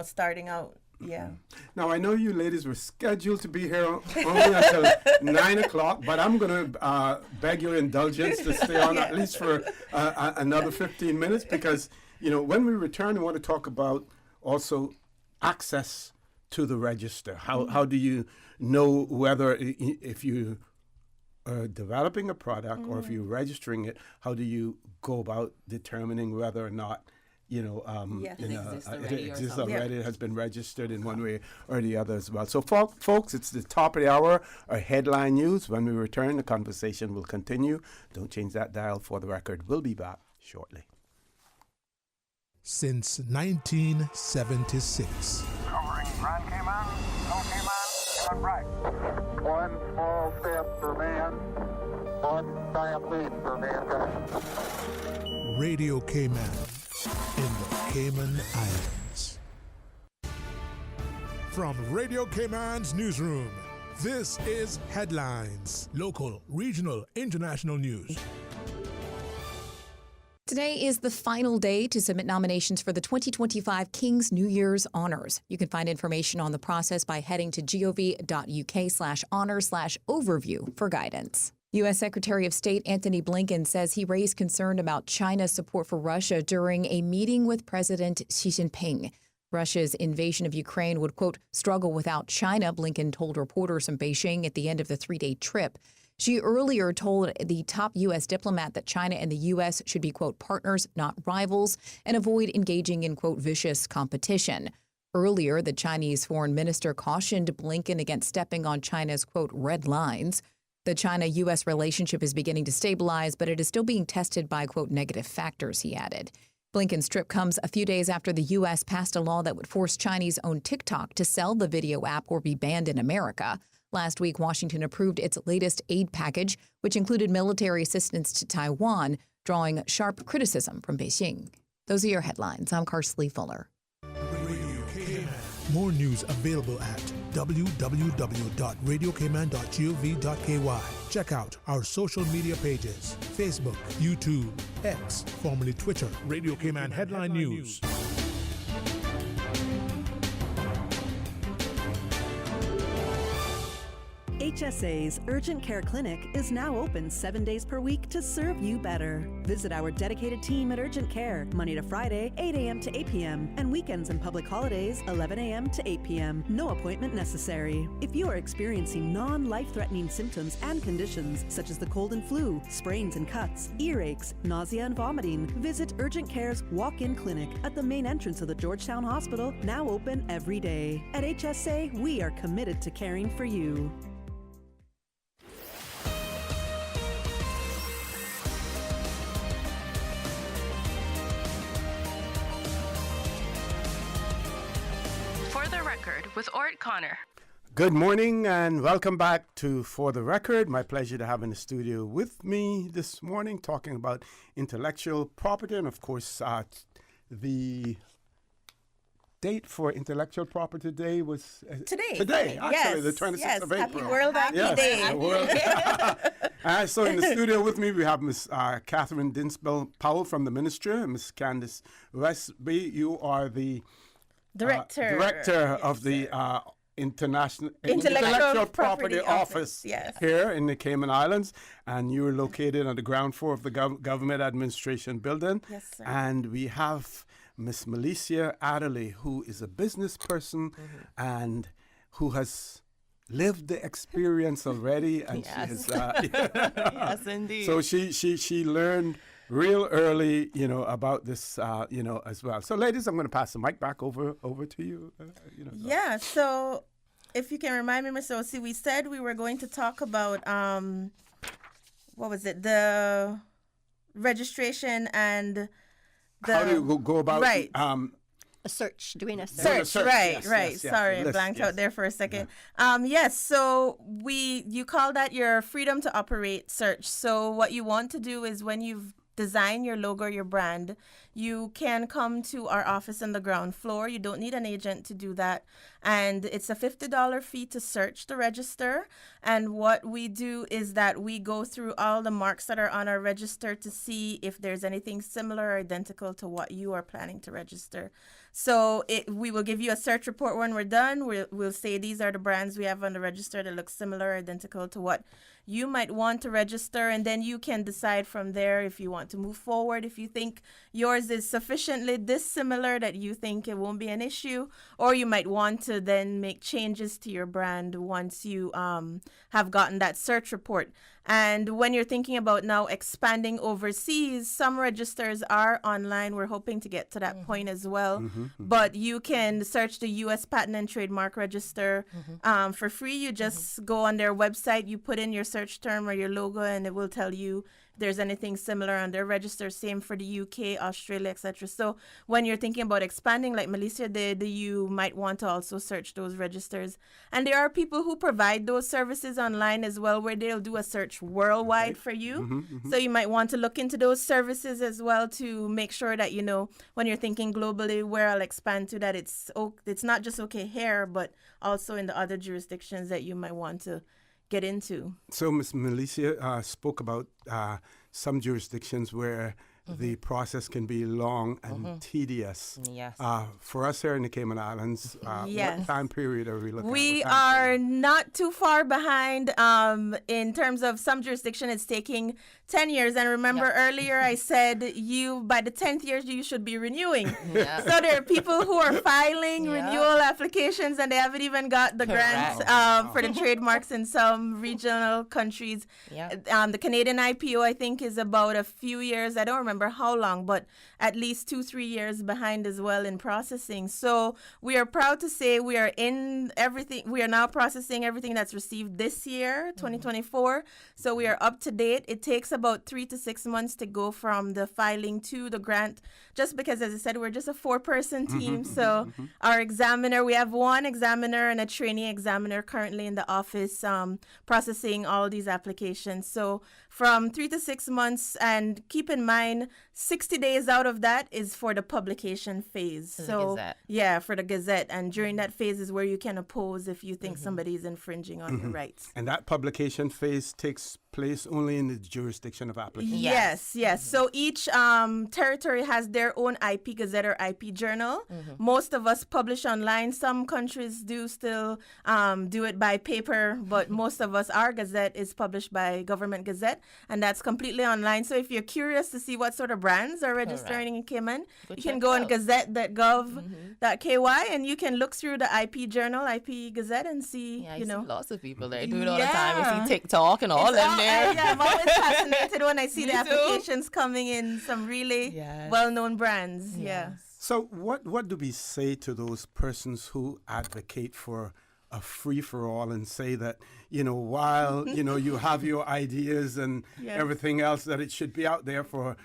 starting out. Yeah. Now, I know you ladies were scheduled to be here only until 9 o'clock, but I'm going to beg your indulgence to stay on at least for another 15 minutes because, when we return, we want to talk about also access to the register. How do you know whether if you are developing a product or if you're registering it, how do you go about determining whether or not it exists already, has been registered in one way or the other as well. So folks, it's the top of the hour, our headline news. When we return, the conversation will continue. Don't change that dial. For the record, we'll be back shortly. Since 1976. Covering Grand Cayman, no Cayman, Cayman right. One small step for man, one giant leap for mankind. Radio Cayman in the Cayman Islands. From Radio Cayman's newsroom, this is Headlines. Local, regional, international news. Today is the final day to submit nominations for the 2025 King's New Year's Honors. You can find information on the process by heading to gov.uk/honor/overview for guidance. U.S. Secretary of State Antony Blinken says he raised concern about China's support for Russia during a meeting with President Xi Jinping. Russia's invasion of Ukraine would, quote, struggle without China, Blinken told reporters in Beijing at the end of the three-day trip. She earlier told the top U.S. diplomat that China and the U.S. should be, quote, partners, not rivals, and avoid engaging in, quote, vicious competition. Earlier, the Chinese foreign minister cautioned Blinken against stepping on China's, quote, red lines. The China-U.S. relationship is beginning to stabilize, but it is still being tested by, quote, negative factors, he added. Blinken's trip comes a few days after the U.S. passed a law that would force Chinese-owned TikTok to sell the video app or be banned in America. Last week, Washington approved its latest aid package, which included military assistance to Taiwan, drawing sharp criticism from Beijing. Those are your headlines. I'm Karsley Fuller. More news available at www.radiocayman.gov.ky. Check out our social media pages: Facebook, YouTube, X, formerly Twitter, Radio Cayman Headline News. HSA's Urgent Care Clinic is now open 7 days per week to serve you better. Visit our dedicated team at Urgent Care, Monday to Friday, 8 a.m. to 8 p.m., and weekends and public holidays, 11 a.m. to 8 p.m. No appointment necessary. If you are experiencing non-life-threatening symptoms and conditions, such as the cold and flu, sprains and cuts, earaches, nausea and vomiting, visit Urgent Care's walk-in clinic at the main entrance of the Georgetown Hospital, now open every day. At HSA, we are committed to caring for you. For the Record with Orrett Connor. Good morning and welcome back to For the Record. My pleasure to have in the studio with me this morning talking about intellectual property, and of course the date for Intellectual Property Day was today, actually, yes, the 26th yes. of April. Happy World Happy Day. So in the studio with me, we have Miss Kathryn Dinspel-Powery from the ministry, Miss Candace Westby. You are the director of the International Intellectual Property Office here in the Cayman Islands, and you're located on the ground floor of the Government Administration Building. Yes, sir. And we have Miss Melesia Adderley, who is a business person and who has lived the experience already, and yes. she has yes, indeed. So she learned real early, about this, as well. So, ladies, I'm going to pass the mic back over to you. Yeah. So, if you can remind me, Ms. Osi, we said we were going to talk about what was it? The registration and how do you go about a search, doing a search. Right. Sorry, I blanked out there for a second. Yes, so you call that your freedom to operate search. So what you want to do is when you've designed your logo, your brand, you can come to our office on the ground floor. You don't need an agent to do that. And it's a $50 fee to search the register. And what we do is that we go through all the marks that are on our register to see if there's anything similar or identical to what you are planning to register. So we will give you a search report when we're done. We'll say these are the brands we have on the register that look similar or identical to what you might want to register, and then you can decide from there if you want to move forward, if you think yours is sufficiently dissimilar that you think it won't be an issue, or you might want to then make changes to your brand once you have gotten that search report. And when you're thinking about now expanding overseas, some registers are online. We're hoping to get to that point as well. But you can search the U.S. Patent and Trademark Register for free. You just go on their website, you put in your search term or your logo, and it will tell you if there's anything similar on their register. Same for the UK, Australia, etc. So when you're thinking about expanding, like Melesia did, you might want to also search those registers. And there are people who provide those services online as well, where they'll do a search worldwide for you. So you might want to look into those services as well to make sure that, when you're thinking globally where I'll expand to, that it's not just okay here, but also in the other jurisdictions that you might want to get into. So Ms. Melesia spoke about some jurisdictions where the process can be long and tedious. Yes. For us here in the Cayman Islands, what time period are we looking at? We are not too far behind in terms of some jurisdiction. It's taking 10 years. And remember earlier I said by the 10th year, you should be renewing. So there are people who are filing renewal applications and they haven't even got the grants for the trademarks in some regional countries. The Canadian IPO, I think, is about a few years. I don't remember how long, but at least 2-3 years behind as well in processing. So we are proud to say we are in everything. We are now processing everything that's received this year, 2024. So we are up to date. It takes about 3 to 6 months to go from the filing to the grant, just because, as I said, we're just a 4-person team. So our examiner, we have one examiner and a trainee examiner currently in the office processing all these applications. So from 3 to 6 months, and keep in mind, then 60 days out of that is for the publication phase. For the Gazette. Yeah, for the Gazette. And during that phase is where you can oppose if you think somebody is infringing on your rights. And that publication phase takes place only in the jurisdiction of application. Yes. So each territory has their own IP Gazette or IP journal. Most of us publish online. Some countries do still do it by paper, but most of us, our Gazette is published by Government Gazette, and that's completely online. So if you're curious to see what sort of brands are registering in Cayman, you can go on gazette.gov.ky and you can look through the IP journal, IP Gazette, and see, Yeah, I you know. see lots of people there do it all the time. You see TikTok and all them there. Yeah, I'm always fascinated when I see the applications coming in, some really well-known brands. Yeah. So what do we say to those persons who advocate for a free-for-all and say that, while, you have your ideas and everything else, that it should be out there for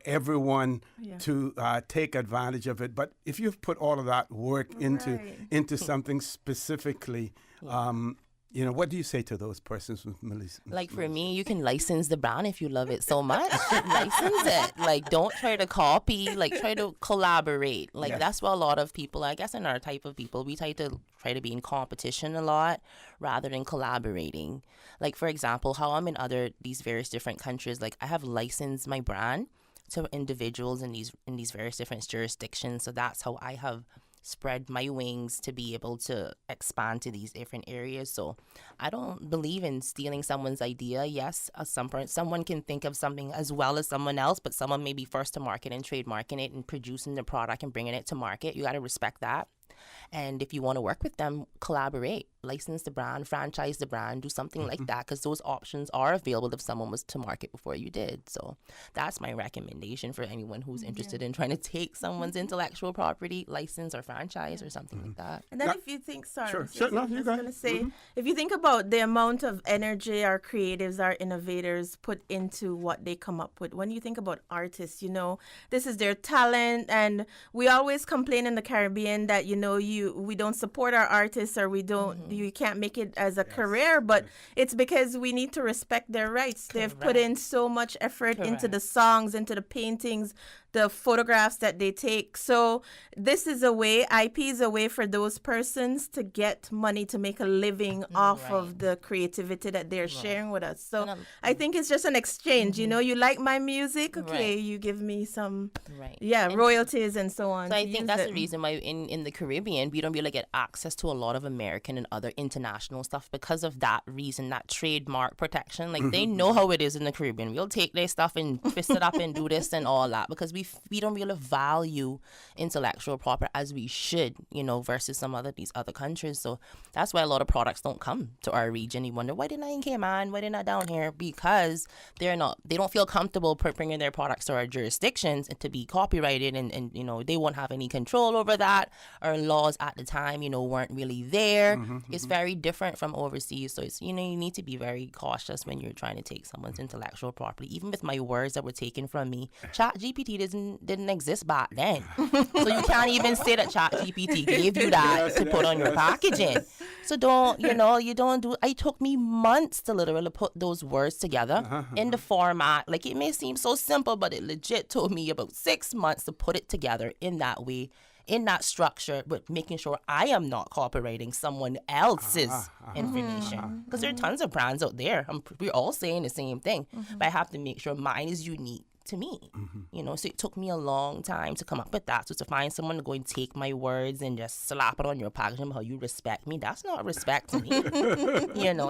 everyone to take advantage of it. But if you've put all of that work into something specifically, what do you say to those persons with Melesia? Like for me, you can license the brand if you love it so much. License it. Like don't try to copy. Like try to collaborate. Like that's what a lot of people, I guess, in our type of people, we try to be in competition a lot rather than collaborating. Like for example, how I'm in these various different countries. Like I have licensed my brand to individuals in these various different jurisdictions. So that's how I have spread my wings to be able to expand to these different areas. So I don't believe in stealing someone's idea. Yes, someone can think of something as well as someone else, but someone may be first to market and trademarking it and producing the product and bringing it to market. You got to respect that. And if you want to work with them, collaborate, license the brand, franchise the brand, do something like that, because those options are available if someone was to market before you did. So that's my recommendation for anyone who's interested in trying to take someone's intellectual property, license or franchise or something like that. And then if you think, No, you go ahead. If you think about the amount of energy our creatives, our innovators put into what they come up with, when you think about artists, this is their talent, and we always complain in the Caribbean that, we don't support our artists, or you can't make it as a career, but it's because we need to respect their rights. They've put in so much effort into the songs, into the paintings, the photographs that they take. So this is a way, IP is a way for those persons to get money, to make a living off of the creativity that they're sharing with us. So I think it's just an exchange. You like my music, okay, you give me some royalties and so on. So I think that's the reason why in the Caribbean we don't really get access to a lot of American and other international stuff, because of that reason, that trademark protection. Like they know how it is in the Caribbean. We'll take their stuff and twist it up and do this and all that, because we don't really value intellectual property as we should, versus these other countries. So that's why a lot of products don't come to our region. You wonder, why didn't I in Cayman? Why didn't I down here? Because they don't feel comfortable bringing their products to our jurisdictions and to be copyrighted, and they won't have any control over that. Our laws at the time, weren't really there. It's very different from overseas. So it's, you need to be very cautious when you're trying to take someone's intellectual property. Even with my words that were taken from me, ChatGPT didn't exist back then. So you can't even say that ChatGPT gave you that to put on your packaging. So it took me months to literally put those words together in the format. Like, it may seem so simple, but it legit took me about 6 months to put it together in that way, in that structure, but making sure I am not copyrighting someone else's information. Because there are tons of brands out there. We're all saying the same thing, but I have to make sure mine is unique to me. So it took me a long time to come up with that. So to find someone to go and take my words and just slap it on your packaging, how you respect me, that's not respect to me.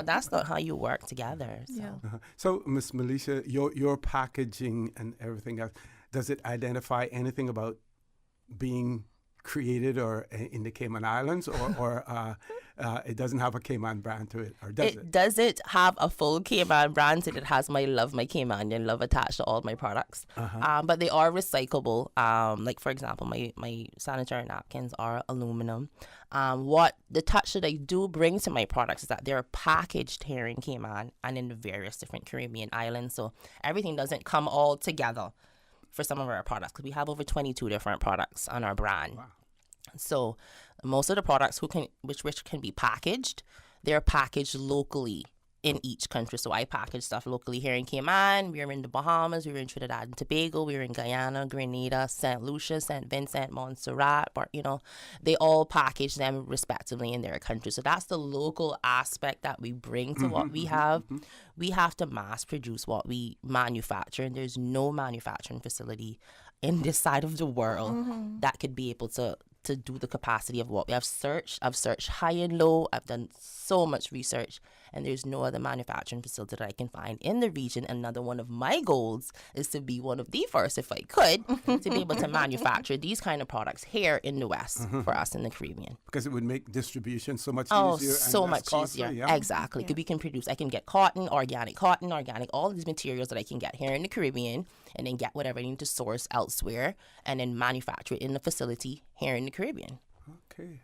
That's not how you work together. So, so Miss Melesia, your packaging and everything else, does it identify anything about being created or in the Cayman Islands, or it doesn't have a Cayman brand to it, or does it? It doesn't have a full Cayman brand to it. It has my Caymanian love attached to all my products. But they are recyclable. Like, for example, my sanitary napkins are aluminum. What the touch that I do bring to my products is that they're packaged here in Cayman and in the various different Caribbean islands. So everything doesn't come all together for some of our products, because we have over 22 different products on our brand. Wow. So most of the products which can be packaged, they're packaged locally in each country. So I package stuff locally here in Cayman. We're in the Bahamas. We're in Trinidad and Tobago. We're in Guyana, Grenada, St. Lucia, St. Vincent, Montserrat. They all package them respectively in their country. So that's the local aspect that we bring to what we have. We have to mass produce what we manufacture, and there's no manufacturing facility in this side of the world that could be able to do the capacity of what we have searched. I've searched high and low. I've done so much research, and there's no other manufacturing facility that I can find in the region. Another one of my goals is to be one of the first, if I could, to be able to manufacture these kind of products here in the West for us in the Caribbean. Because it would make distribution so much easier. Oh, and so less much costly, easier. yeah? Exactly. Because we can produce, I can get cotton, organic, all these materials that I can get here in the Caribbean, and then get whatever I need to source elsewhere, and then manufacture it in the facility here in the Caribbean. Okay.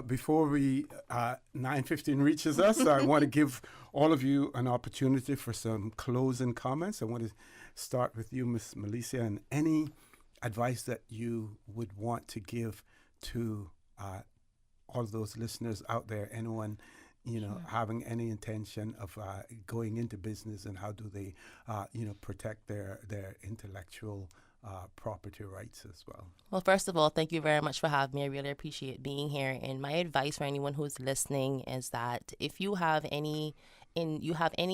Before 9:15 reaches us, I want to give all of you an opportunity for some closing comments. I want to start with you, Miss Melesia, and any advice that you would want to give to all those listeners out there, anyone having any intention of going into business, and how do they protect their intellectual property rights as well. Well, first of all, thank you very much for having me. I really appreciate being here. And my advice for anyone who's listening is that if you have any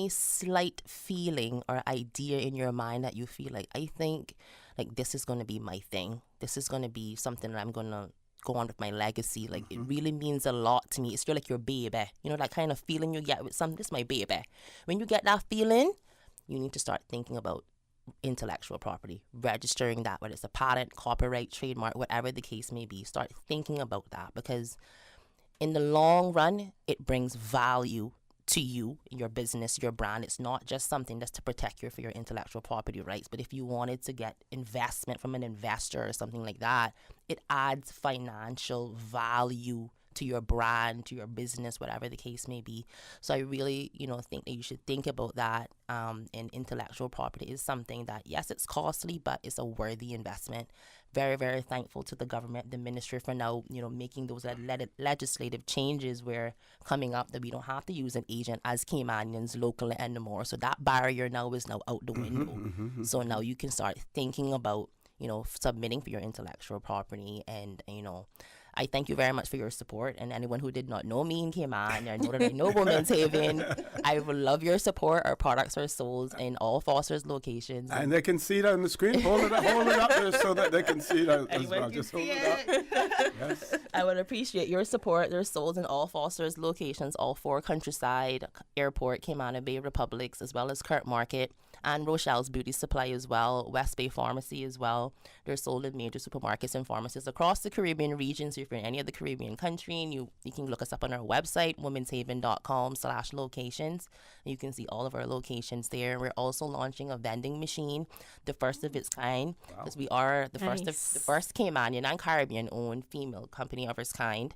slight feeling or idea in your mind that you feel like, I think like this is going to be my thing. This is going to be something that I'm going to go on with my legacy. Like it really means a lot to me. It's feel like your baby. That kind of feeling you get with something. This is my baby. When you get that feeling, you need to start thinking about intellectual property, registering that, whether it's a patent, copyright, trademark, whatever the case may be. Start thinking about that, because in the long run, it brings value to you, your business, your brand. It's not just something that's to protect you for your intellectual property rights, but if you wanted to get investment from an investor or something like that, it adds financial value to your brand, to your business, whatever the case may be. So I really, think that you should think about that. And intellectual property is something that, yes, it's costly, but it's a worthy investment. Very, very thankful to the government, the ministry for now, making those legislative changes where coming up that we don't have to use an agent as Caymanians locally anymore. So that barrier now is now out the window. So now you can start thinking about, submitting for your intellectual property. And, I thank you very much for your support. And anyone who did not know me in Cayman or know that I know Women's Haven, I would love your support. Our products are sold in all Foster's locations. And they can see it on the screen. Hold it up there so that they can see it as well. Just hold it up. Yes. I would appreciate your support. They're sold in all Foster's locations, all 4 Countryside, Airport, Cayman Bay Republics, as well as Kurt Market, and Rochelle's Beauty Supply as well, Westby Pharmacy as well. They're sold in major supermarkets and pharmacies across the Caribbean region. So if you're in any of the Caribbean country, and you can look us up on our website, womenshaven.com/locations. You can see all of our locations there. We're also launching a vending machine, the first of its kind, because we are the first Caymanian and Caribbean-owned female company of its kind.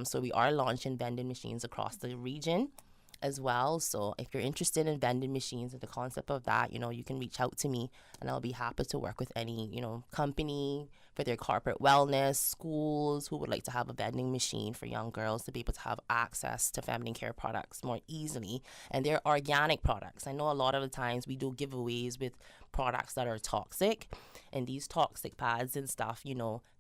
So we are launching vending machines across the region as well. So if you're interested in vending machines and the concept of that, you can reach out to me, and I'll be happy to work with any, company for their corporate wellness, schools who would like to have a vending machine for young girls to be able to have access to feminine care products more easily. And they're organic products. I know a lot of the times we do giveaways with products that are toxic, and these toxic pads and stuff,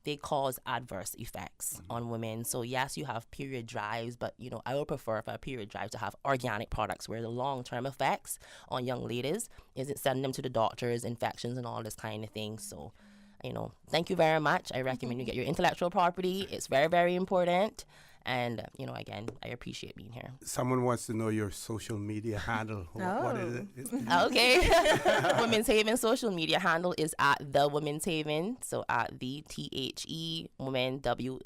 they cause adverse effects on women. So yes, you have period drives, but I would prefer for a period drive to have organic products where the long-term effects on young ladies isn't sending them to the doctors, infections and all this kind of thing. So thank you very much. I recommend you get your intellectual property. It's very, very important. And, again, I appreciate being here. Someone wants to know your social media handle. What is it? Okay. Women's Haven social media handle is at The Women's Haven. So at the THE Women, WOMENS,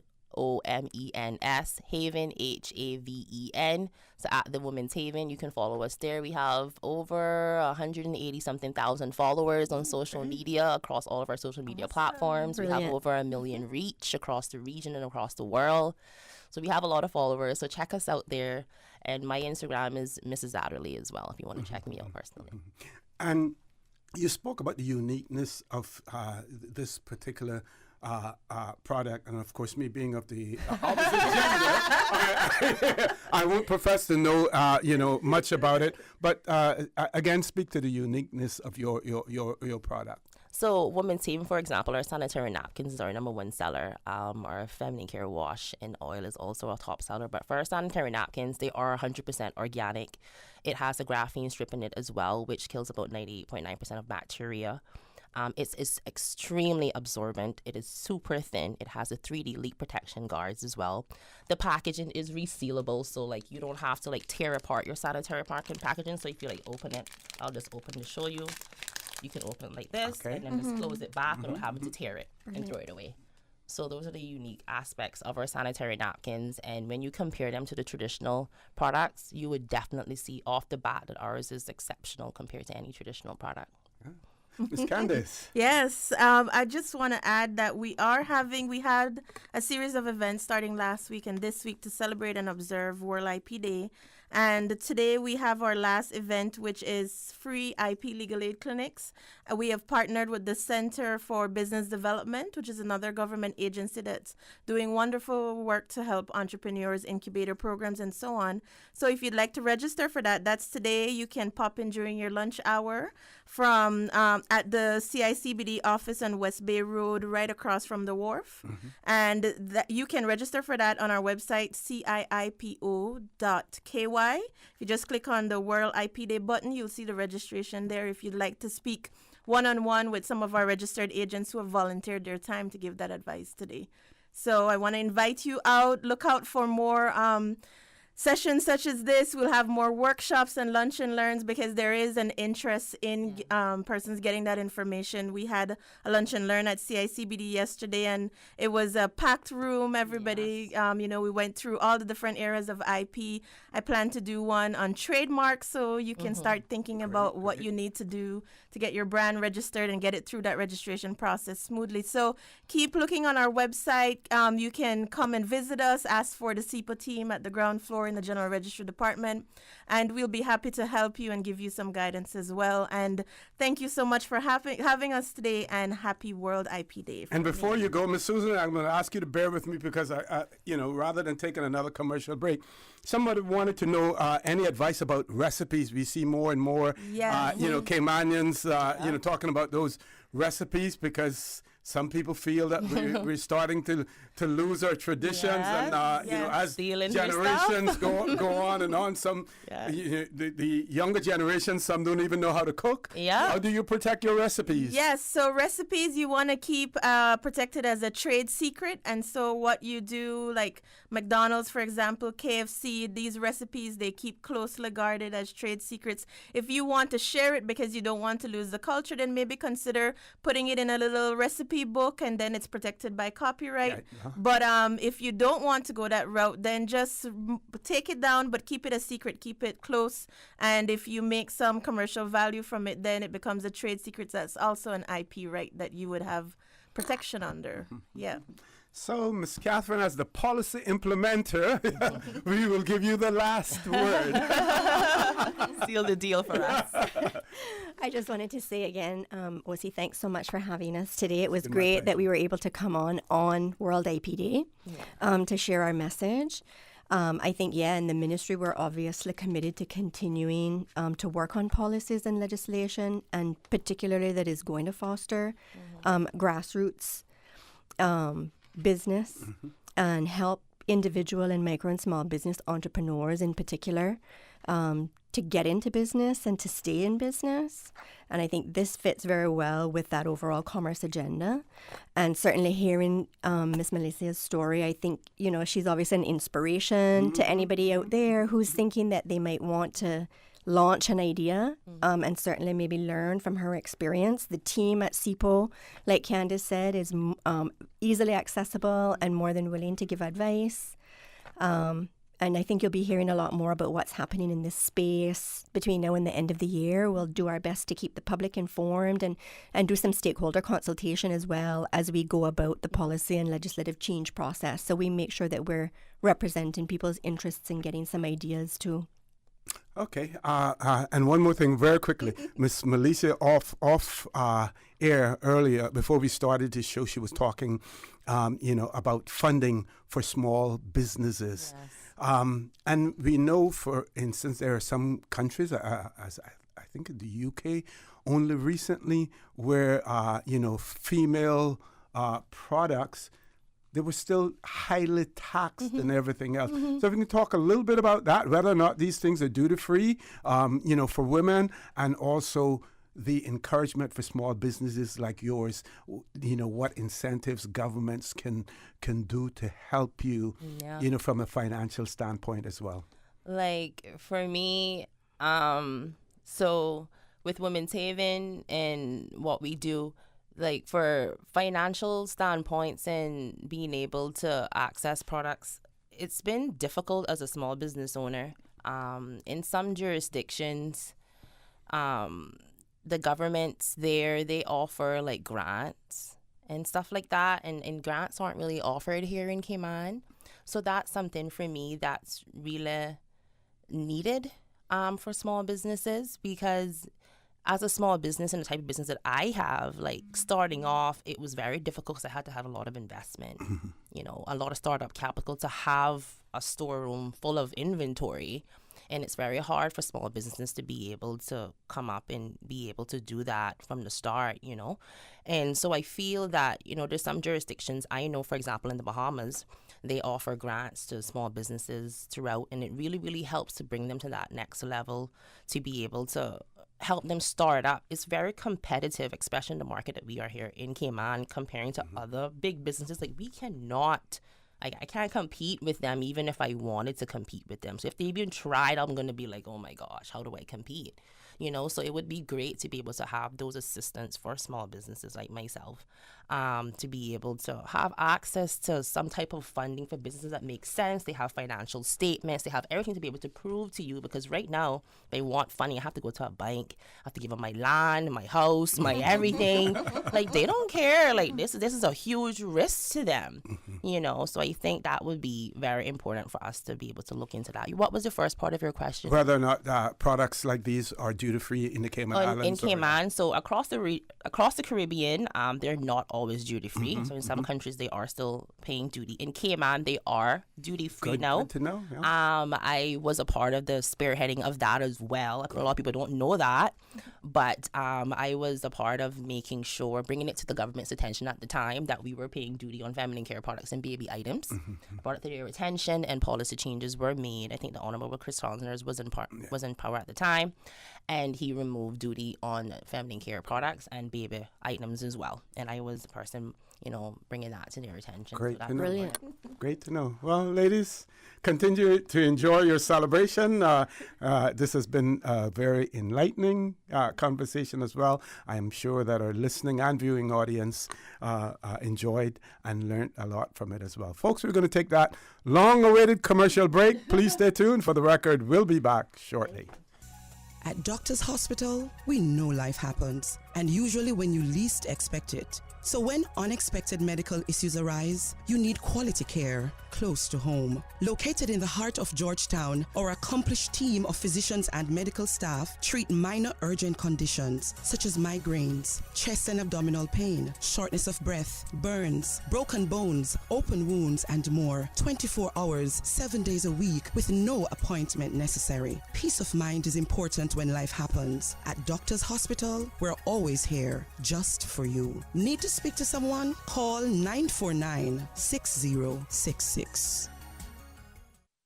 Haven, HAVEN. So at The Women's Haven, you can follow us there. We have over 180-something thousand followers on social media across all of our social media platforms. Brilliant. We have over 1 million reach across the region and across the world. So we have a lot of followers. So check us out there. And my Instagram is Mrs. Adderley as well, if you want to check me out personally. And you spoke about the uniqueness of this particular product, and of course, me being of the opposite gender, I won't profess to know, much about it. But again, speak to the uniqueness of your product. So Women's Haven, for example, our sanitary napkins is our number one seller. Our feminine care wash in oil is also a top seller. But for our sanitary napkins, they are 100% organic. It has a graphene strip in it as well, which kills about 98.9% of bacteria. It's extremely absorbent. It is super thin. It has a 3D leak protection guards as well. The packaging is resealable, so like you don't have to like tear apart your sanitary packaging. So if you like open it, I'll just open to show you. You can open it like this, and then just close it back without having to tear it and throw it away. So those are the unique aspects of our sanitary napkins. And when you compare them to the traditional products, you would definitely see off the bat that ours is exceptional compared to any traditional product. Ms. Candace. Yes, I just want to add that we had a series of events starting last week and this week to celebrate and observe World IP Day. And today we have our last event, which is free IP legal aid clinics. We have partnered with the Center for Business Development, which is another government agency that's doing wonderful work to help entrepreneurs, incubator programs, and so on. So if you'd like to register for that, that's today. You can pop in during your lunch hour from at the CICBD office on West Bay Road, right across from the wharf. And you can register for that on our website, CIIPO.ky. If you just click on the World IP Day button, you'll see the registration there if you'd like to speak one-on-one with some of our registered agents who have volunteered their time to give that advice today. So I want to invite you out. Look out for more sessions such as this. We'll have more workshops and lunch and learns because there is an interest in persons getting that information. We had a lunch and learn at CICBD yesterday, and it was a packed room. Everybody, we went through all the different areas of IP. I plan to do one on trademarks, so you can start thinking about what you need to do to get your brand registered and get it through that registration process smoothly. So keep looking on our website. You can come and visit us, ask for the CIIPO team at the ground floor in the General Registry Department, and we'll be happy to help you and give you some guidance as well. And thank you so much for having us today, and happy World IP Day. And before you go, Ms. Susan, I'm going to ask you to bear with me because I rather than taking another commercial break, somebody wanted to know any advice about recipes. We see more and more, Caymanians, talking about those recipes because some people feel that we're starting to lose our traditions, and as generations go on and on, some the younger generations, some don't even know how to cook. How do you protect your recipes? Yes, so recipes you want to keep protected as a trade secret, and so what you do, like McDonald's, for example, KFC, these recipes they keep closely guarded as trade secrets. If you want to share it because you don't want to lose the culture, then maybe consider putting it in a little recipe book, and then it's protected by copyright. But if you don't want to go that route, then just take it down, but keep it a secret, keep it close. And if you make some commercial value from it, then it becomes a trade secret. That's also an IP right that you would have protection under. So, Ms. Kathryn, as the policy implementer, we will give you the last word. Seal the deal for us. I just wanted to say again, Osi, thanks so much for having us today. It was great that we were able to come on World IP Day to share our message. I think, in the ministry, we're obviously committed to continuing to work on policies and legislation, and particularly that is going to foster grassroots business and help individual and micro and small business entrepreneurs in particular to get into business and to stay in business. And I think this fits very well with that overall commerce agenda. And certainly hearing Ms. Melesia's story, I think, she's obviously an inspiration to anybody out there who's thinking that they might want to launch an idea and certainly maybe learn from her experience. The team at CIIPO, like Candace said, is easily accessible and more than willing to give advice. And I think you'll be hearing a lot more about what's happening in this space between now and the end of the year. We'll do our best to keep the public informed and do some stakeholder consultation as well as we go about the policy and legislative change process. So we make sure that we're representing people's interests and getting some ideas too. Okay, and one more thing very quickly. Miss Melesia off air earlier, before we started the show, she was talking, about funding for small businesses. Yes. And we know, for instance, there are some countries, as I think in the UK, only recently, where, female products, they were still highly taxed and everything else. So if we can talk a little bit about that, whether or not these things are duty-free, for women, and also the encouragement for small businesses like yours, what incentives governments can do to help you, from a financial standpoint as well. Like, for me, so with Women's Haven and what we do, like for financial standpoints and being able to access products, it's been difficult as a small business owner. In some jurisdictions, the governments there, they offer like grants and stuff like that, and grants aren't really offered here in Cayman. So that's something for me that's really needed for small businesses, because as a small business and the type of business that I have, like starting off, it was very difficult because I had to have a lot of investment, a lot of startup capital to have a storeroom full of inventory. And it's very hard for small businesses to be able to come up and be able to do that from the start, And so I feel that, there's some jurisdictions, I know, for example, in the Bahamas, they offer grants to small businesses throughout, and it really, really helps to bring them to that next level, to be able to help them start up. It's very competitive, especially in the market that we are here in Cayman, comparing to other big businesses. Like, we cannot, I can't compete with them even if I wanted to compete with them. So if they even tried, I'm going to be like, oh my gosh, how do I compete? So it would be great to be able to have those assistants for small businesses like myself, to be able to have access to some type of funding for businesses that make sense. They have financial statements. They have everything to be able to prove to you, because right now they want funding. I have to go to a bank. I have to give them my land, my house, my everything. Like, they don't care. Like, this is a huge risk to them, So I think that would be very important for us to be able to look into that. What was the first part of your question? Whether or not products like these are duty-free in the Cayman Islands? In Cayman, so across the Caribbean, they're not always duty-free. So in some countries, they are still paying duty. In Cayman, they are duty-free now. Good to know. Yeah. I was a part of the spearheading of that as well. A lot of people don't know that, but I was a part of making sure, bringing it to the government's attention at the time, that we were paying duty on feminine care products and baby items. Brought it to their attention, and policy changes were made. I think the Honorable Chris Saunders was in power at the time, and he removed duty on feminine care products and baby items as well. And I was the person, bringing that to their attention. Great so to know. Brilliant. Great to know. Well, ladies, continue to enjoy your celebration. This has been a very enlightening conversation as well. I am sure that our listening and viewing audience enjoyed and learned a lot from it as well. Folks, we're going to take that long-awaited commercial break. Please stay tuned. For the record, we'll be back shortly. At Doctor's Hospital, we know life happens, and usually when you least expect it. So when unexpected medical issues arise, you need quality care close to home. Located in the heart of Georgetown, our accomplished team of physicians and medical staff treat minor urgent conditions such as migraines, chest and abdominal pain, shortness of breath, burns, broken bones, open wounds, and more. 24 hours, 7 days a week with no appointment necessary. Peace of mind is important when life happens. At Doctor's Hospital, we're always here just for you. Need to speak to someone? Call 949-6066.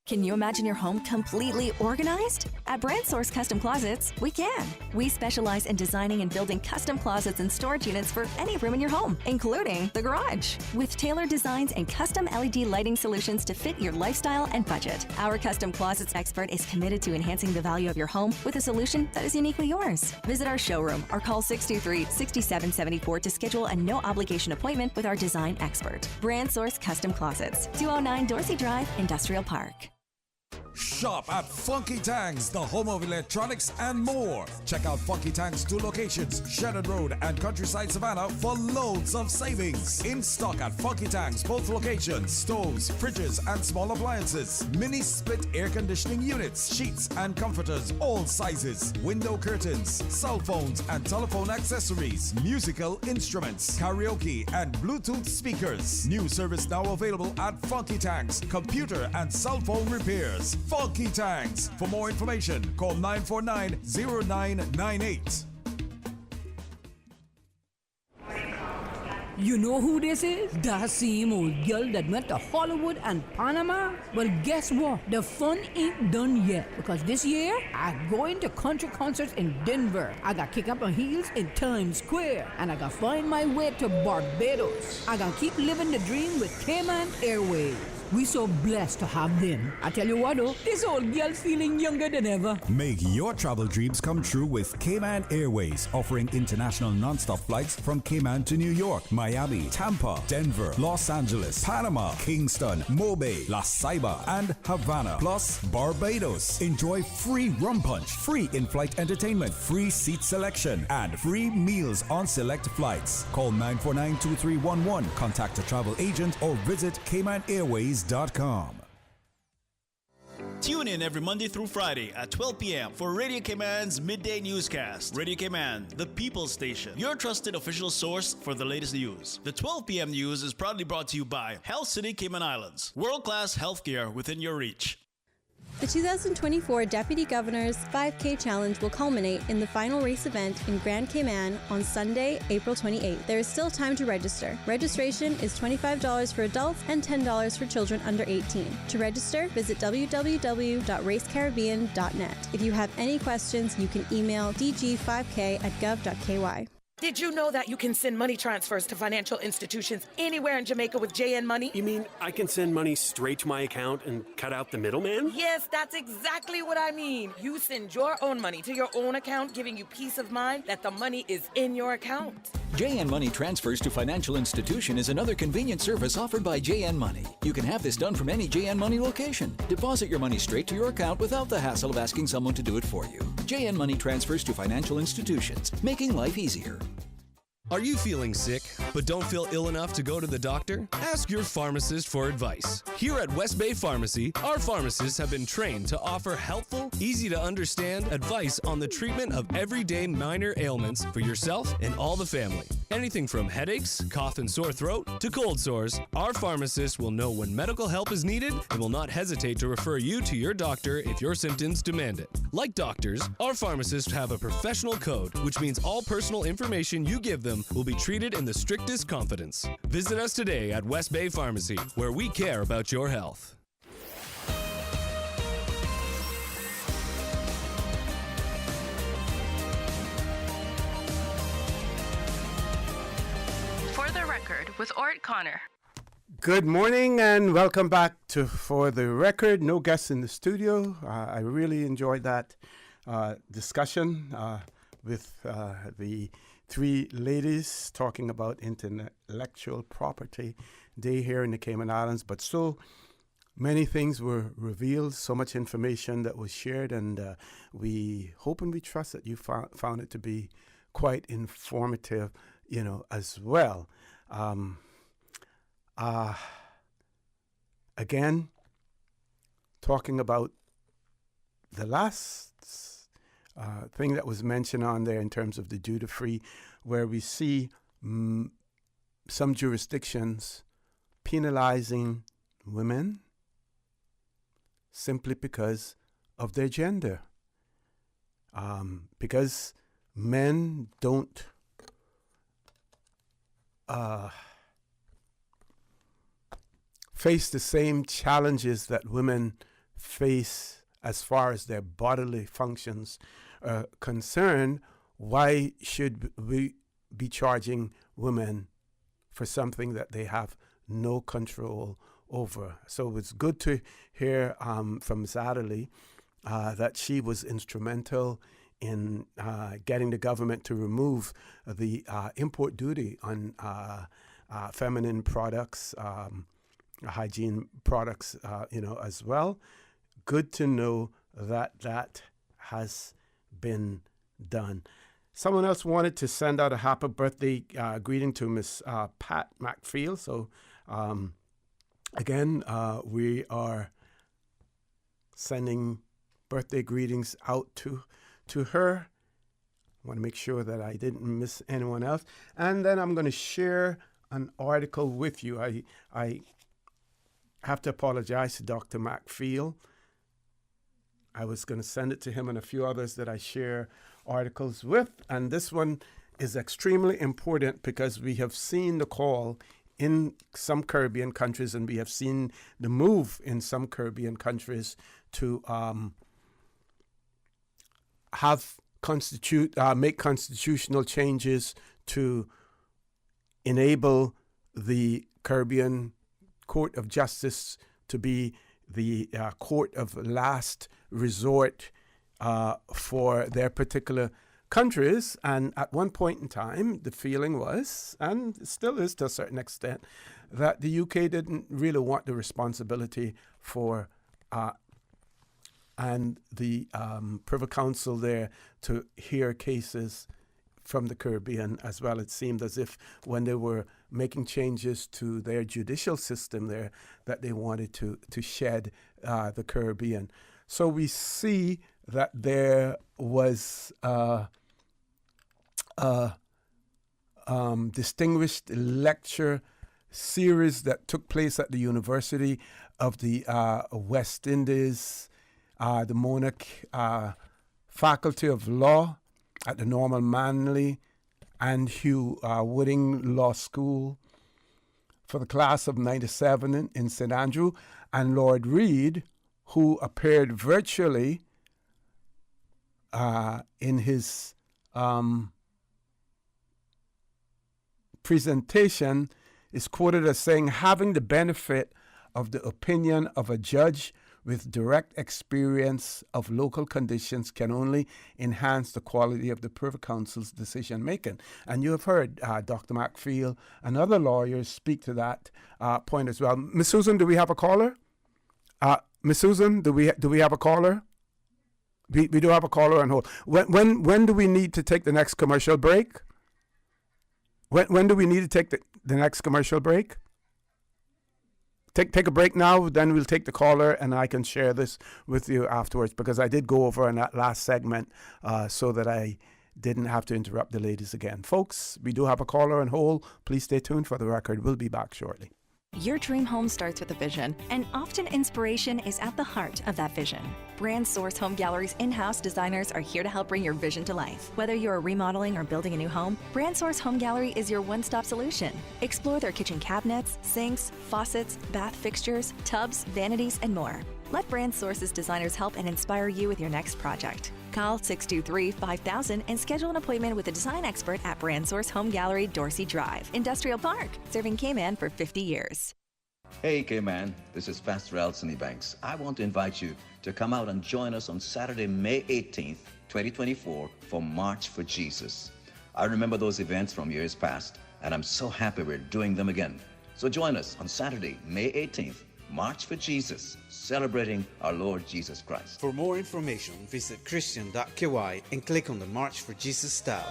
Can you imagine your home completely organized? At Brand Source Custom Closets, we can. We specialize in designing and building custom closets and storage units for any room in your home, including the garage. With tailored designs and custom LED lighting solutions to fit your lifestyle and budget, our custom closets expert is committed to enhancing the value of your home with a solution that is uniquely yours. Visit our showroom or call 623-6774 to schedule a no-obligation appointment with our design expert. Brand Source Custom Closets, 209 Dorsey Drive, Industrial Park. Shop at Funky Tangs, the home of electronics and more. Check out Funky Tangs' 2 locations, Shannon Road and Countryside Savannah, for loads of savings. In stock at Funky Tangs, both locations: stoves, fridges, and small appliances, mini split air conditioning units, sheets and comforters, all sizes, window curtains, cell phones and telephone accessories, musical instruments, karaoke and Bluetooth speakers. New service now available at Funky Tangs, computer and cell phone repairs. Funky Tangs. For more information, call 949-0998. You know who this is? That same old girl that went to Hollywood and Panama? Well, guess what? The fun ain't done yet, because this year, I'm going to country concerts in Denver. I got kick up my heels in Times Square, and I got find my way to Barbados. I got keep living the dream with Cayman Airways. We so blessed to have them. I tell you what though, this old girl's feeling younger than ever. Make your travel dreams come true with Cayman Airways, offering international non-stop flights from Cayman to New York, Miami, Tampa, Denver, Los Angeles, Panama, Kingston, Mobay, La Ceiba, and Havana, plus Barbados. Enjoy free rum punch, free in-flight entertainment, free seat selection, and free meals on select flights. Call 949-2311, contact a travel agent, or visit CaymanAirways.com. Tune in every Monday through Friday at 12 p.m. for Radio Cayman's Midday Newscast. Radio Cayman, the People's Station, your trusted official source for the latest news. The 12 p.m. news is proudly brought to you by Health City Cayman Islands. World-class healthcare within your reach. The 2024 Deputy Governor's 5K Challenge will culminate in the final race event in Grand Cayman on Sunday, April 28th. There is still time to register. Registration is $25 for adults and $10 for children under 18. To register, visit www.racecaribbean.net. If you have any questions, you can email dg5k@gov.ky. Did you know that you can send money transfers to financial institutions anywhere in Jamaica with JN Money? You mean I can send money straight to my account and cut out the middleman? Yes, that's exactly what I mean. You send your own money to your own account, giving you peace of mind that the money is in your account. JN Money Transfers to Financial Institution is another convenient service offered by JN Money. You can have this done from any JN Money location. Deposit your money straight to your account without the hassle of asking someone to do it for you. JN Money Transfers to Financial Institutions, making life easier. Are you feeling sick, but don't feel ill enough to go to the doctor? Ask your pharmacist for advice. Here at Westby Pharmacy, our pharmacists have been trained to offer helpful, easy-to-understand advice on the treatment of everyday minor ailments for yourself and all the family. Anything from headaches, cough and sore throat, to cold sores, our pharmacists will know when medical help is needed and will not hesitate to refer you to your doctor if your symptoms demand it. Like doctors, our pharmacists have a professional code, which means all personal information you give them will be treated in the strictest confidence. Visit us today at West Bay Pharmacy, where we care about your health. For the Record with Orrett Connor. Good morning and welcome back to For the Record. No guests in the studio. I really enjoyed that discussion with the three ladies talking about Intellectual Property Day here in the Cayman Islands. But so many things were revealed, so much information that was shared, and we hope and we trust that you found it to be quite informative, as well. Again, talking about the last thing that was mentioned on there in terms of the duty-free, where we see some jurisdictions penalizing women simply because of their gender. Because men don't face the same challenges that women face as far as their bodily functions are concerned, why should we be charging women for something that they have no control over? So it's good to hear from Ms. Adderley that she was instrumental in getting the government to remove the import duty on feminine products, hygiene products, as well. good to know that that has been done. Someone else wanted to send out a happy birthday greeting to Miss Pat McField. So again, we are sending birthday greetings out to her. I want to make sure that I didn't miss anyone else. And then I'm going to share an article with you. I have to apologize to Dr. McField. I was going to send it to him and a few others that I share articles with. And this one is extremely important because we have seen the call in some Caribbean countries, and we have seen the move in some Caribbean countries to make constitutional changes to enable the Caribbean Court of Justice to be the court of last resort for their particular countries. And at one point in time, the feeling was, and still is to a certain extent, that the UK didn't really want the responsibility for and the Privy Council there to hear cases from the Caribbean as well. It seemed as if when they were making changes to their judicial system there, that they wanted to shed the Caribbean. So we see that there was distinguished lecture series that took place at the University of the West Indies, the Monarch Faculty of Law at the Normal Manley and Hugh Wooding Law School for the class of 97 in St. Andrew, and Lord Reed, who appeared virtually in his presentation, is quoted as saying, having the benefit of the opinion of a judge with direct experience of local conditions can only enhance the quality of the Privy Council's decision making. And you have heard Dr. McField and other lawyers speak to that point as well. Ms. Susan, do we have a caller? Ms. Susan, do we have a caller? We do have a caller on hold. When do we need to take the next commercial break? When do we need to take the next commercial break? Take a break now, then we'll take the caller, and I can share this with you afterwards, because I did go over in that last segment so that I didn't have to interrupt the ladies again. Folks, we do have a caller on hold. Please stay tuned for the record. We'll be back shortly. Your dream home starts with a vision, and often inspiration is at the heart of that vision. Brand Source Home Gallery's in-house designers are here to help bring your vision to life. Whether you're remodeling or building a new home, Brand Source Home Gallery is your one-stop solution. Explore their kitchen cabinets, sinks, faucets, bath fixtures, tubs, vanities, and more. Let Brand Source's designers help and inspire you with your next project. Call 623-5000 and schedule an appointment with a design expert at Brand Source Home Gallery, Dorsey Drive, Industrial Park, serving Cayman for 50 years. Hey Cayman, this is Pastor Elsony Banks. I want to invite you to come out and join us on Saturday, May 18th, 2024 for March for Jesus. I remember those events from years past, and I'm so happy we're doing them again. So join us on Saturday, May 18th, March for Jesus, celebrating our Lord Jesus Christ. For more information, visit Christian.ky and click on the March for Jesus tab.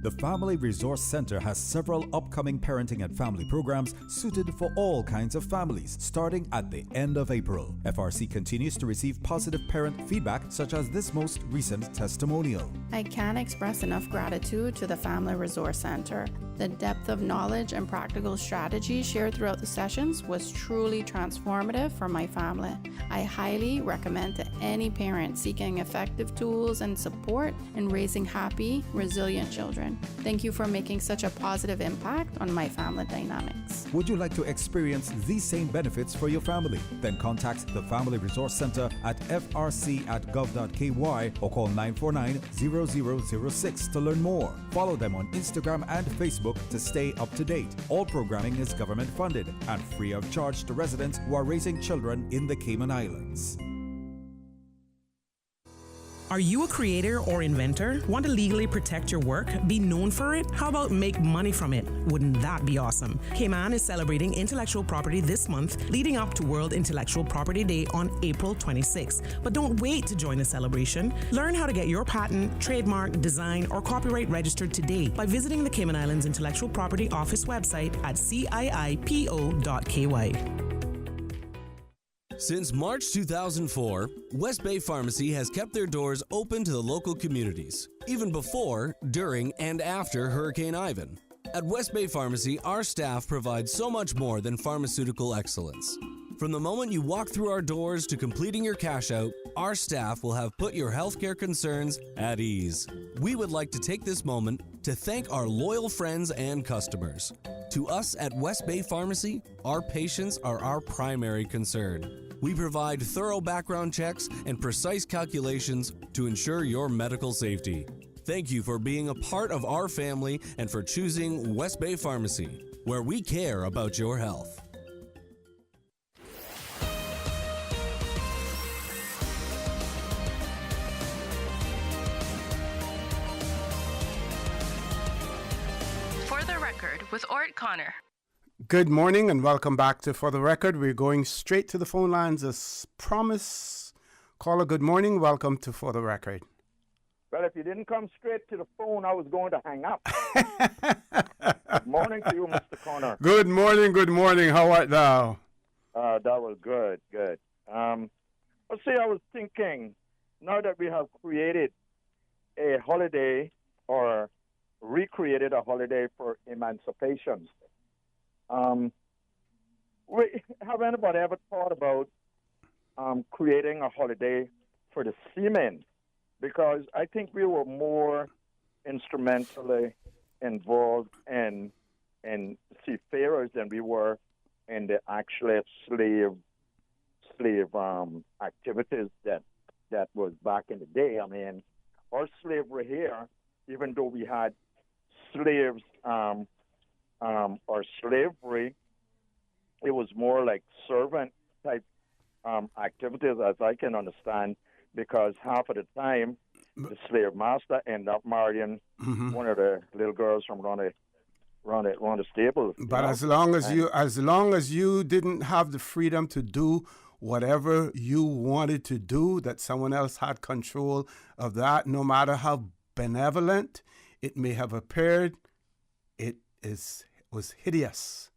The Family Resource Center has several upcoming parenting and family programs suited for all kinds of families, starting at the end of April. FRC continues to receive positive parent feedback, such as this most recent testimonial. I can't express enough gratitude to the Family Resource Center. The depth of knowledge and practical strategies shared throughout the sessions was truly transformative for my family. I highly recommend to any parent seeking effective tools and support in raising happy, resilient children. Thank you for making such a positive impact on my family dynamics. Would you like to experience these same benefits for your family? Then contact the Family Resource Center at frc@gov.ky or call 949-0006 to learn more. Follow them on Instagram and Facebook to stay up to date. All programming is government funded and free of charge to residents who are raising children in the Cayman Islands. Are you a creator or inventor? Want to legally protect your work? Be known for it? How about make money from it? Wouldn't that be awesome? Cayman is celebrating intellectual property this month, leading up to World Intellectual Property Day on April 26th. But don't wait to join the celebration. Learn how to get your patent, trademark, design, or copyright registered today by visiting the Cayman Islands Intellectual Property Office website at CIIPO.ky. Since March 2004, Westby Pharmacy has kept their doors open to the local communities, even before, during, and after Hurricane Ivan. At Westby Pharmacy, our staff provides so much more than pharmaceutical excellence. From the moment you walk through our doors to completing your cash out, our staff will have put your healthcare concerns at ease. We would like to take this moment to thank our loyal friends and customers. To us at Westby Pharmacy, our patients are our primary concern. We provide thorough background checks and precise calculations to ensure your medical safety. Thank you for being a part of our family and for choosing Westby Pharmacy, where we care about your health. For the Record with Orrett Connor. Good morning and welcome back to For the Record. We're going straight to the phone lines as promised. Caller, good morning. Welcome to For the Record. Well, if you didn't come straight to the phone, I was going to hang up. Good morning to you, Mr. Connor. Good morning, good morning. How art thou? That was good, good. Let's see, I was thinking, now that we have created a holiday or recreated a holiday for emancipation, have anybody ever thought about creating a holiday for the seamen? Because I think we were more instrumentally involved in seafarers than we were in the actual slave activities that was back in the day. I mean, our slavery here, even though we had slaves or slavery, it was more like servant type activities, as I can understand, because half of the time the slave master ended up marrying one of the little girls from around the stable. But as long as you didn't have the freedom to do whatever you wanted to do, that someone else had control of that, no matter how benevolent it may have appeared, it was hideous.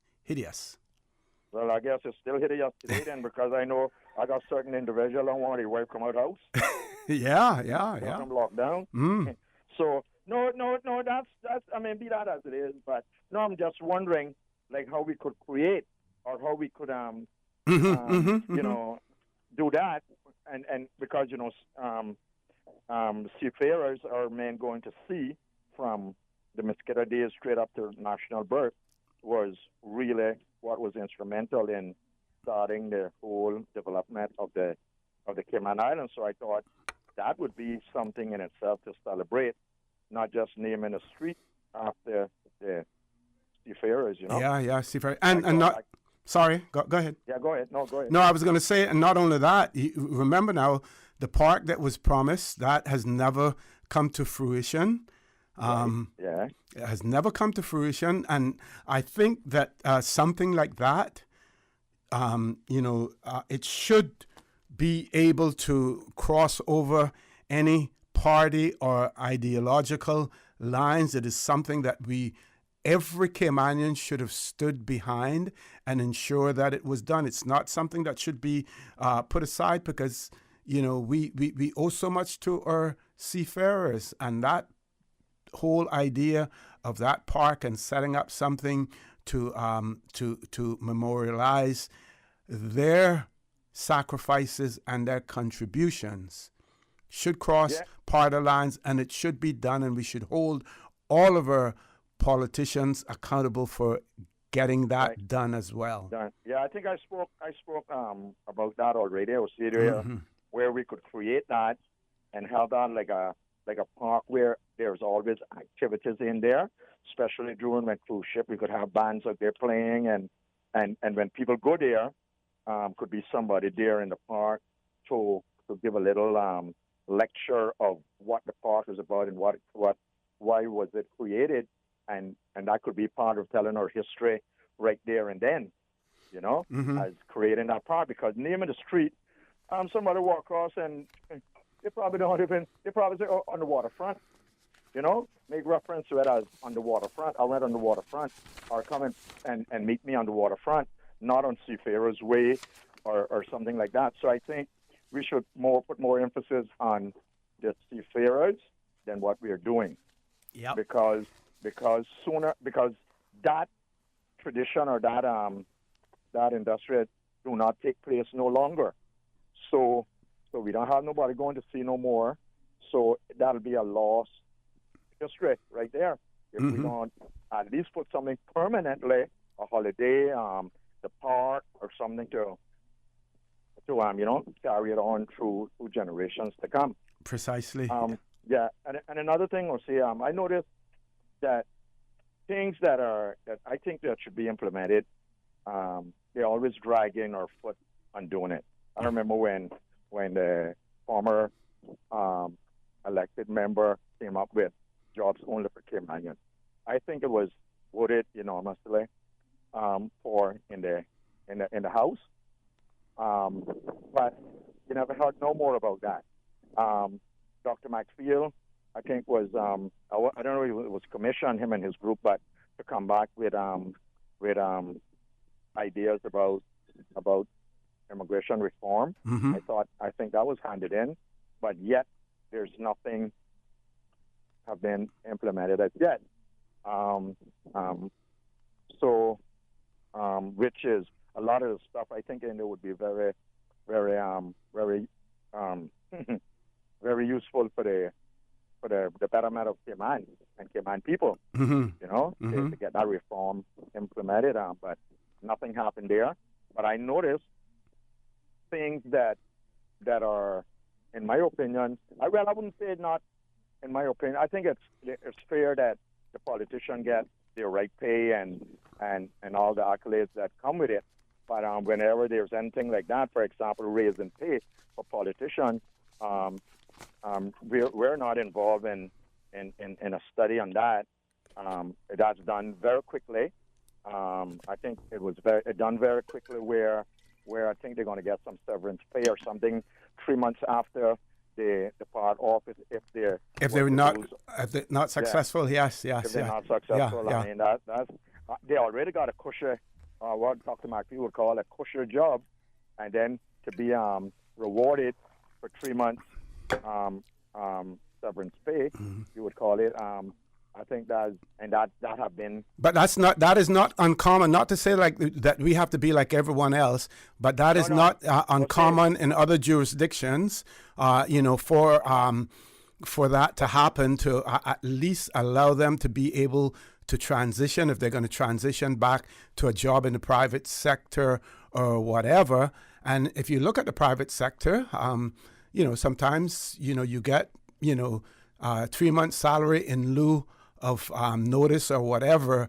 Well, I guess it's still hideous today then, because I know I got certain individuals don't want their wife come out of the house. Yeah. I'm locked down. So no, that's I mean, be that as it is, but no, I'm just wondering like how we could create or how we could you know, do that, and because seafarers are men going to sea from the Mosquito days straight up to national birth was really what was instrumental in starting the whole development of the Cayman Islands. So I thought that would be something in itself to celebrate, not just naming a street after the seafarers, you know. Yeah, seafarers. And not... Sorry, go ahead. Yeah, go ahead. No, go ahead. No, I was going to say, and not only that, remember now, the park that was promised, that has never come to fruition. Yeah. It has never come to fruition. And I think that something like that, it should be able to cross over any party or ideological lines. It is something that every Caymanian should have stood behind and ensure that it was done. It's not something that should be put aside because, we owe so much to our seafarers, and that whole idea of that park and setting up something to memorialize their sacrifices and their contributions should cross party lines, and it should be done, and we should hold all of our politicians accountable for getting that done as well. Done. Yeah, I think I spoke about that already. I was saying where we could create that and have that like a park where there's always activities in there, especially during when cruise ship. We could have bands out there playing, and when people go there, could be somebody there in the park to give a little lecture of what the park is about and why was it created, and that could be part of telling our history right there and then, as creating that park. Because naming the street, somebody walk across and they probably say, oh, on the waterfront, make reference to it as on the waterfront. I went on the waterfront, or come and meet me on the waterfront, not on Seafarers Way or something like that. So I think we should put more emphasis on the seafarers than what we are doing. Yeah. Because that tradition or that industry do not take place no longer. So we don't have nobody going to sea no more. So that'll be a lost history right there. If we don't at least put something permanently, a holiday, the park or something to carry it on through generations to come. Precisely. Yeah, and another thing I'll say, I noticed that things that I think that should be implemented, they're always dragging our foot on doing it. I remember when the former elected member came up with jobs only for Caymanians. I think it was voted enormously for in the House. But you never heard no more about that. Dr. McField, I think was I don't know if it was commissioned, him and his group, but to come back with ideas about immigration reform. I think that was handed in, but yet there's nothing have been implemented as yet. Which is a lot of the stuff I think it would be very, very, very, very useful for the betterment of Cayman and Cayman people. To get that reform implemented. But nothing happened there. But I noticed things that are, in my opinion, I wouldn't say not. In my opinion, I think it's fair that the politician get their right pay and all the accolades that come with it. But whenever there's anything like that, for example, raise in pay for politicians, we're not involved in a study on that. That's done very quickly. I think it was done very quickly where I think they're going to get some severance pay or something 3 months after they depart office if they're not successful. Yes. If they're not successful, I mean that's they already got a cushion, what Dr. McPhee would call a cushion job, and then to be rewarded for 3 months severance pay, you would call it. I think that have been. But that is not uncommon. Not to say like that we have to be like everyone else, but that is not uncommon in other jurisdictions. For that to happen, to at least allow them to be able to transition if they're going to transition back to a job in the private sector or whatever. And if you look at the private sector, sometimes you get 3 months salary in lieu of notice or whatever,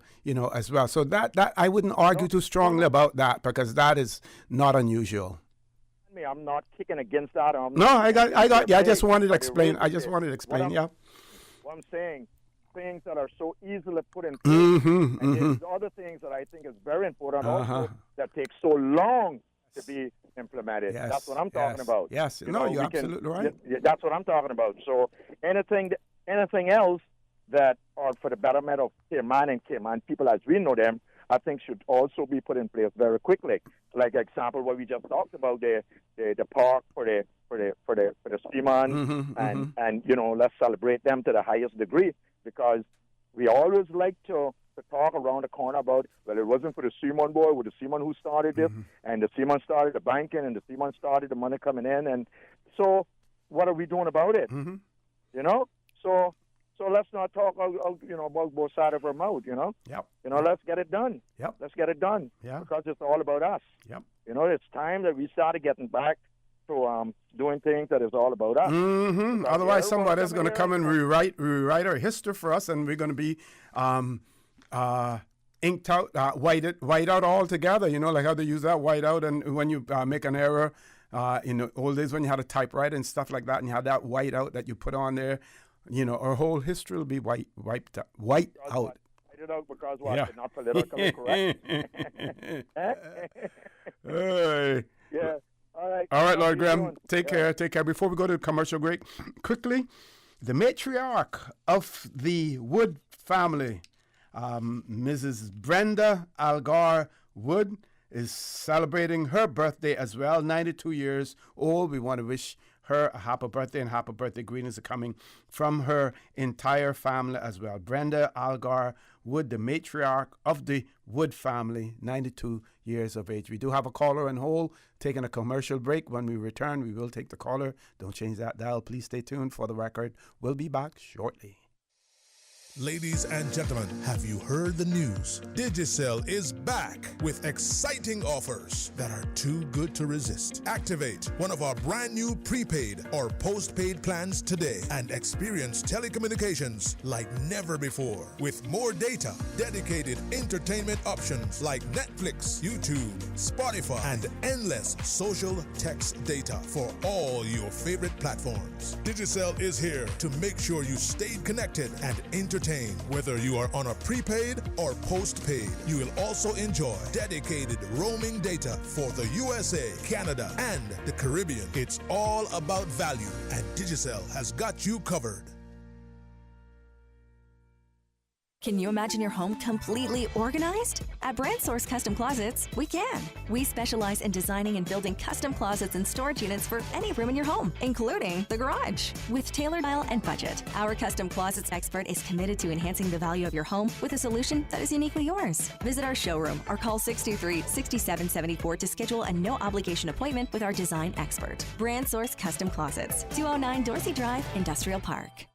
as well. So that I wouldn't argue too strongly about that, because that is not unusual. I'm not kicking against that. I got. Yeah, I just wanted to explain. Yeah. What I'm saying, things that are so easily put in place, and there's other things that I think is very important also that take so long to be implemented. Yes. That's what I'm talking about. Yes. You're absolutely right. That's what I'm talking about. So anything else that are for the betterment of Cayman and Cayman people as we know them, I think should also be put in place very quickly. Like example, what we just talked about, the park for the seamen, and let's celebrate them to the highest degree, because we always like to talk around the corner about, well, it wasn't for the seaman boy, with the seaman who started this, and the seaman started the banking, and the seaman started the money coming in, and so what are we doing about it? So let's not talk about both sides of our mouth, let's get it done. Let's get it done. Because it's all about us. It's time that we started getting back to doing things that is all about us. Otherwise, somebody's going to come and rewrite our history for us, and we're going to be inked out, white out altogether. Like how they use that white out, and when you make an error, In the old days when you had a typewriter and stuff like that, and you had that white out that you put on there, our whole history will be wiped out. Write it out because what? Yeah. They're not politically correct. Hey. Yeah. All right. All right, How Lord you Graham. doing? Take care. Take care. Before we go to commercial break, quickly, the matriarch of the Wood family, Mrs. Brenda Algar Wood, is celebrating her birthday as well, 92 years old. We want to wish her a happy birthday, and happy birthday greetings are coming from her entire family as well. Brenda Algar Wood, the matriarch of the Wood family, 92 years of age. We do have a caller on hold, taking a commercial break. When we return, we will take the caller. Don't change that dial. Please stay tuned for the record. We'll be back shortly. Ladies and gentlemen, have you heard the news? Digicel is back with exciting offers that are too good to resist. Activate one of our brand new prepaid or postpaid plans today and experience telecommunications like never before. With more data, dedicated entertainment options like Netflix, YouTube, Spotify, and endless social text data for all your favorite platforms. Digicel is here to make sure you stay connected and entertained. Whether you are on a prepaid or postpaid, you will also enjoy dedicated roaming data for the USA, Canada, and the Caribbean. It's all about value, and Digicel has got you covered. Can you imagine your home completely organized? At BrandSource Custom Closets, we can. We specialize in designing and building custom closets and storage units for any room in your home, including the garage. With tailored style and budget, our custom closets expert is committed to enhancing the value of your home with a solution that is uniquely yours. Visit our showroom or call 623-6774 to schedule a no-obligation appointment with our design expert. BrandSource Custom Closets, 209 Dorsey Drive, Industrial Park.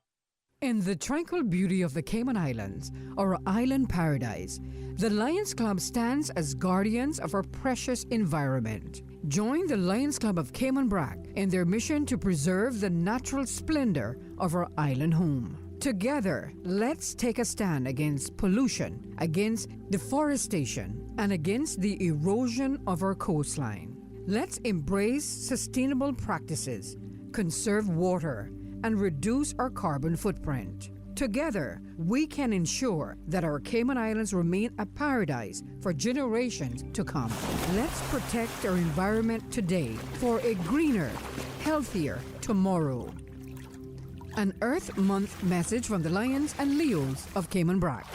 In the tranquil beauty of the Cayman Islands, our island paradise, the Lions Club stands as guardians of our precious environment. Join the Lions Club of Cayman Brac in their mission to preserve the natural splendor of our island home. Together, let's take a stand against pollution, against deforestation, and against the erosion of our coastline. Let's embrace sustainable practices, conserve water, and reduce our carbon footprint. Together, we can ensure that our Cayman Islands remain a paradise for generations to come. Let's protect our environment today for a greener, healthier tomorrow. An Earth Month message from the Lions and Leos of Cayman Brac.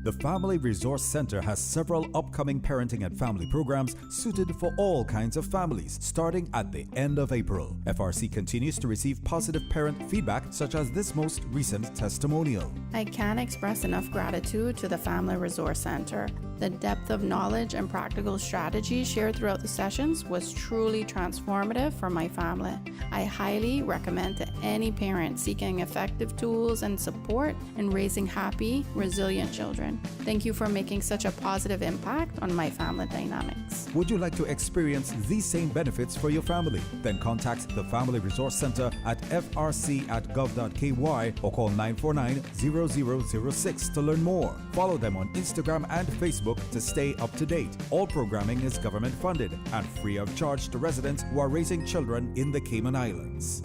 The Family Resource Center has several upcoming parenting and family programs suited for all kinds of families, starting at the end of April. FRC continues to receive positive parent feedback, such as this most recent testimonial. I can't express enough gratitude to the Family Resource Center. The depth of knowledge and practical strategies shared throughout the sessions was truly transformative for my family. I highly recommend to any parent seeking effective tools and support in raising happy, resilient children. Thank you for making such a positive impact on my family dynamics. Would you like to experience these same benefits for your family? Then contact the Family Resource Center at frc@gov.ky or call 949-0006 to learn more. Follow them on Instagram and Facebook to stay up to date. All programming is government funded and free of charge to residents who are raising children in the Cayman Islands.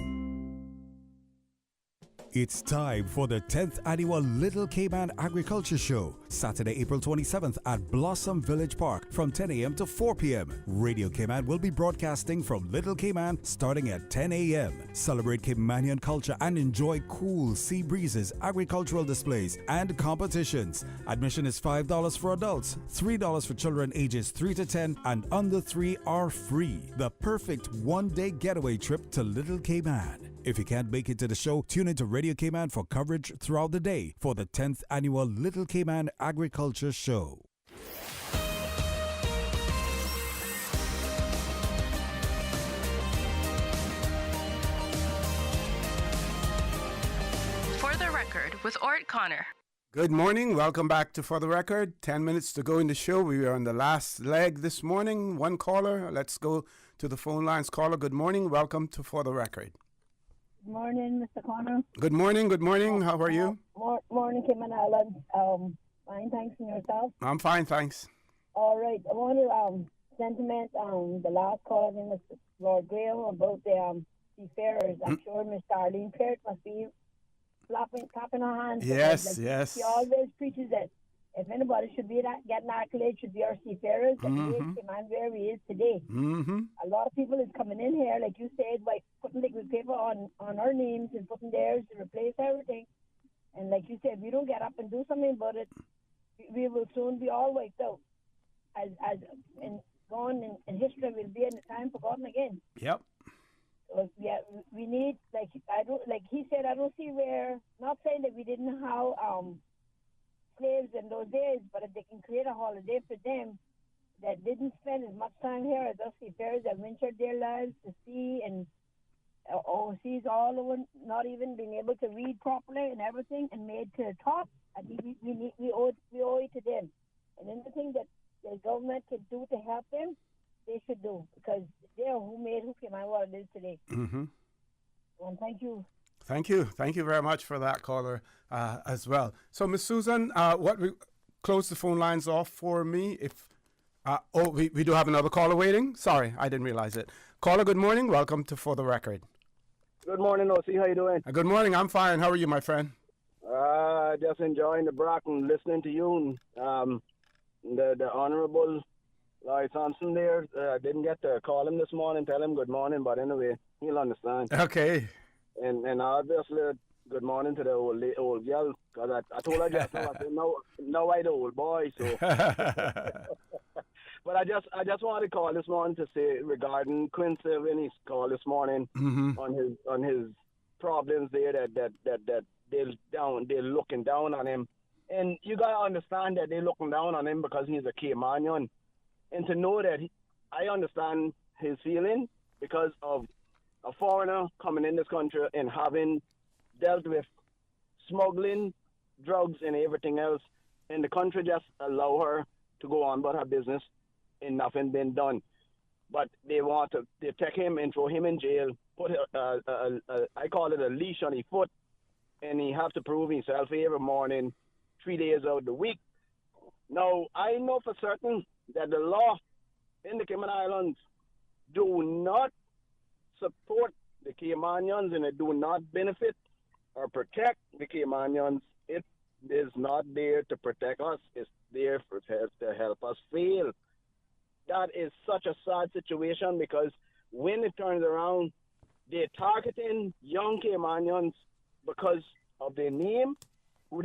It's time for the 10th annual Little Cayman Agriculture Show, Saturday, April 27th at Blossom Village Park from 10 a.m. to 4 p.m. Radio Cayman will be broadcasting from Little Cayman starting at 10 a.m. Celebrate Caymanian culture and enjoy cool sea breezes, agricultural displays, and competitions. Admission is $5 for adults, $3 for children ages 3 to 10, and under 3 are free. The perfect one-day getaway trip to Little Cayman. If you can't make it to the show, tune into Radio Cayman for coverage throughout the day for the 10th annual Little Cayman Agriculture Show. For the Record with Orrett Connor. Good morning. Welcome back to For the Record. 10 minutes to go in the show. We are on the last leg this morning. One caller. Let's go to the phone lines. Caller, good morning. Welcome to For the Record. Good morning, Mr. Connor. Good morning. Good morning. How are you? Morning, Cayman Islands. Fine, thanks, and yourself? I'm fine, thanks. All right. I want to sentiment. The last call, I think, was Lord Graham about the seafarers. I'm sure Miss Darlene Peart must be clapping her hands. Yes, because, yes. She always preaches that if anybody should be getting accolades, should be our seafarers. And today came on where he is today. A lot of people is coming in here, like you said, by putting liquid paper on our names and putting theirs to replace everything. And like you said, if we don't get up and do something about it, we will soon be all wiped out. As in gone in history, will be in the time forgotten again. Yep. So, yeah, we need, like he said, I don't see where, not saying that we didn't have slaves in those days, but if they can create a holiday for them that didn't spend as much time here as us seafarers that ventured their lives to sea and overseas all over, not even being able to read properly and everything, and made to the top, I think we owe it to them. And anything that the government can do to help them, they should do, because they're who came out what it is today. And thank you. Thank you very much for that, caller, as well. So, Miss Susan, close the phone lines off for me. If we do have another caller waiting. Sorry, I didn't realize it. Caller, good morning. Welcome to For the Record. Good morning, O.C. How you doing? Good morning. I'm fine. How are you, my friend? Just enjoying the break and listening to you. The Honorable Larry Thompson there, didn't get to call him this morning, tell him good morning, but anyway, he'll understand. Okay. And obviously, good morning to the old girl, because I told her just now, I said, no, I the old boy, so. But I just wanted to call this morning to say regarding Quincy when he called this morning on his problems there that they're looking down on him. And you got to understand that they're looking down on him because he's a Caymanian. And to know that I understand his feeling because of a foreigner coming in this country and having dealt with smuggling, drugs, and everything else. And the country just allow her to go on about her business and nothing been done. But they take him and throw him in jail, put I call it a leash on his foot, and he have to prove himself every morning, 3 days out of the week. Now, I know for certain that the law in the Cayman Islands do not support the Caymanians and it do not benefit or protect the Caymanians. It is not there to protect us. It's there to help us fail. That is such a sad situation because when it turns around, they're targeting young Caymanians because of their name, who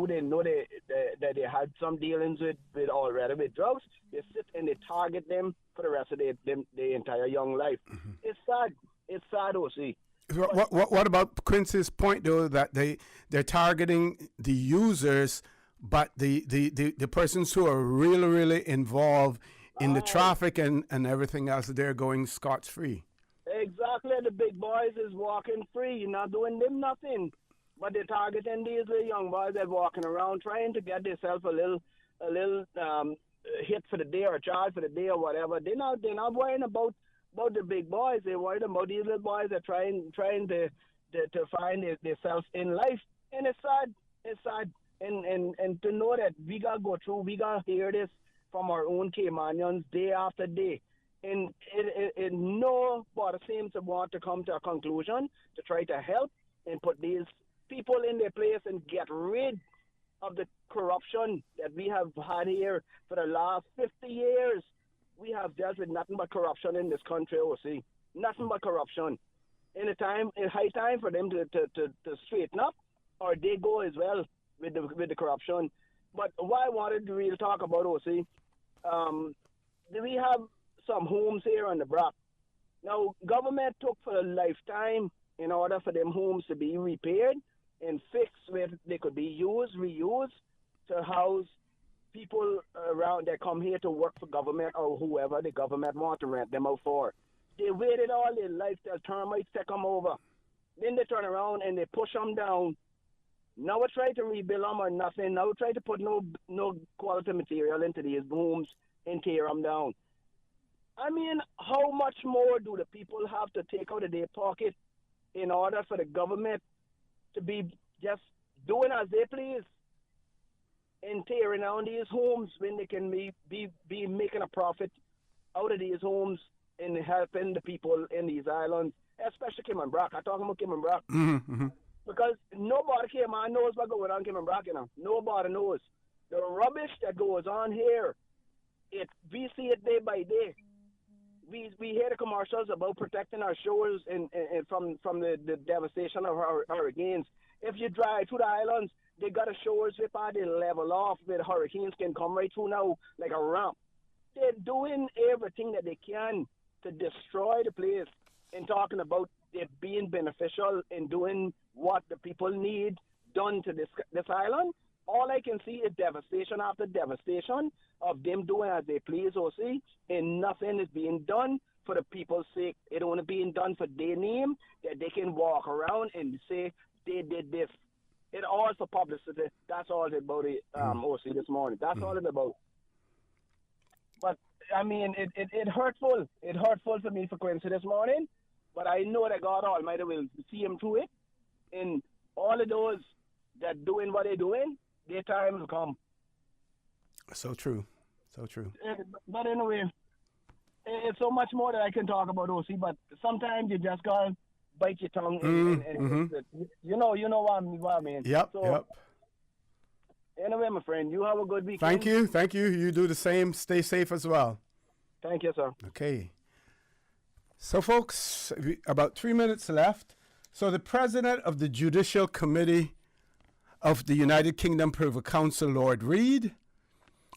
they know that they had some dealings with already with drugs. They sit and they target them for the rest of their entire young life. It's sad. It's sad, O.C. What about Quincy's point, though, that they're targeting the users, but the persons who are really involved in the traffic and everything else, they're going scot-free? Exactly. The big boys is walking free. You're not doing them nothing. But they're targeting these little young boys that are walking around trying to get themselves a little hit for the day or charge for the day or whatever. They're not worrying about the big boys. They're worried about these little boys that are trying to find themselves in life. And it's sad. It's sad. And to know that we got to go through, we got to hear this from our own Caymanians day after day. And it nobody seems to want to come to a conclusion to try to help and put these people in their place and get rid of the corruption that we have had here for the last 50 years. We have dealt with nothing but corruption in this country, O.C. Nothing but corruption. It's high time for them to straighten up, or they go as well with the corruption. But what I wanted to really talk about, O.C., we have some homes here on the block. Now, government took for a lifetime in order for them homes to be repaired and fixed where they could be reused to house people around that come here to work for government or whoever the government want to rent them out for. They waited all their life till termites take them over. Then they turn around and they push them down. Now we try to rebuild them or nothing. Now we try to put no quality material into these homes and tear them down. I mean, how much more do the people have to take out of their pocket in order for the government to be just doing as they please and tearing down these homes when they can be making a profit out of these homes in helping the people in these islands, especially Kim Brock. I'm talking about Kim Brock. Mm-hmm. Because nobody knows what's going on in Kim Brock, you know. Nobody knows. The rubbish that goes on here, we see it day by day. We hear the commercials about protecting our shores and from the devastation of hurricanes. If you drive through the islands, they got a shores where they level off where the hurricanes can come right through now like a ramp. They're doing everything that they can to destroy the place and talking about it being beneficial and doing what the people need done to this island. All I can see is devastation after devastation of them doing as they please, OC, and nothing is being done for the people's sake. It only being done for their name, that they can walk around and say they did this. It all for publicity. That's all it's about it, OC, this morning. That's all it's about. But, I mean, it hurtful. It hurtful for me for Quincy this morning, but I know that God Almighty will see him through it. And all of those that doing what they're doing, their time will come. So true. So true. But anyway, it's so much more that I can talk about, OC, but sometimes you just gotta bite your tongue and you know what I mean. Yep, yep. Anyway, my friend, you have a good weekend. Thank you. You do the same. Stay safe as well. Thank you, sir. Okay. So, folks, about 3 minutes left. So the president of the Judicial Committee of the United Kingdom Privy Council, Lord Reid,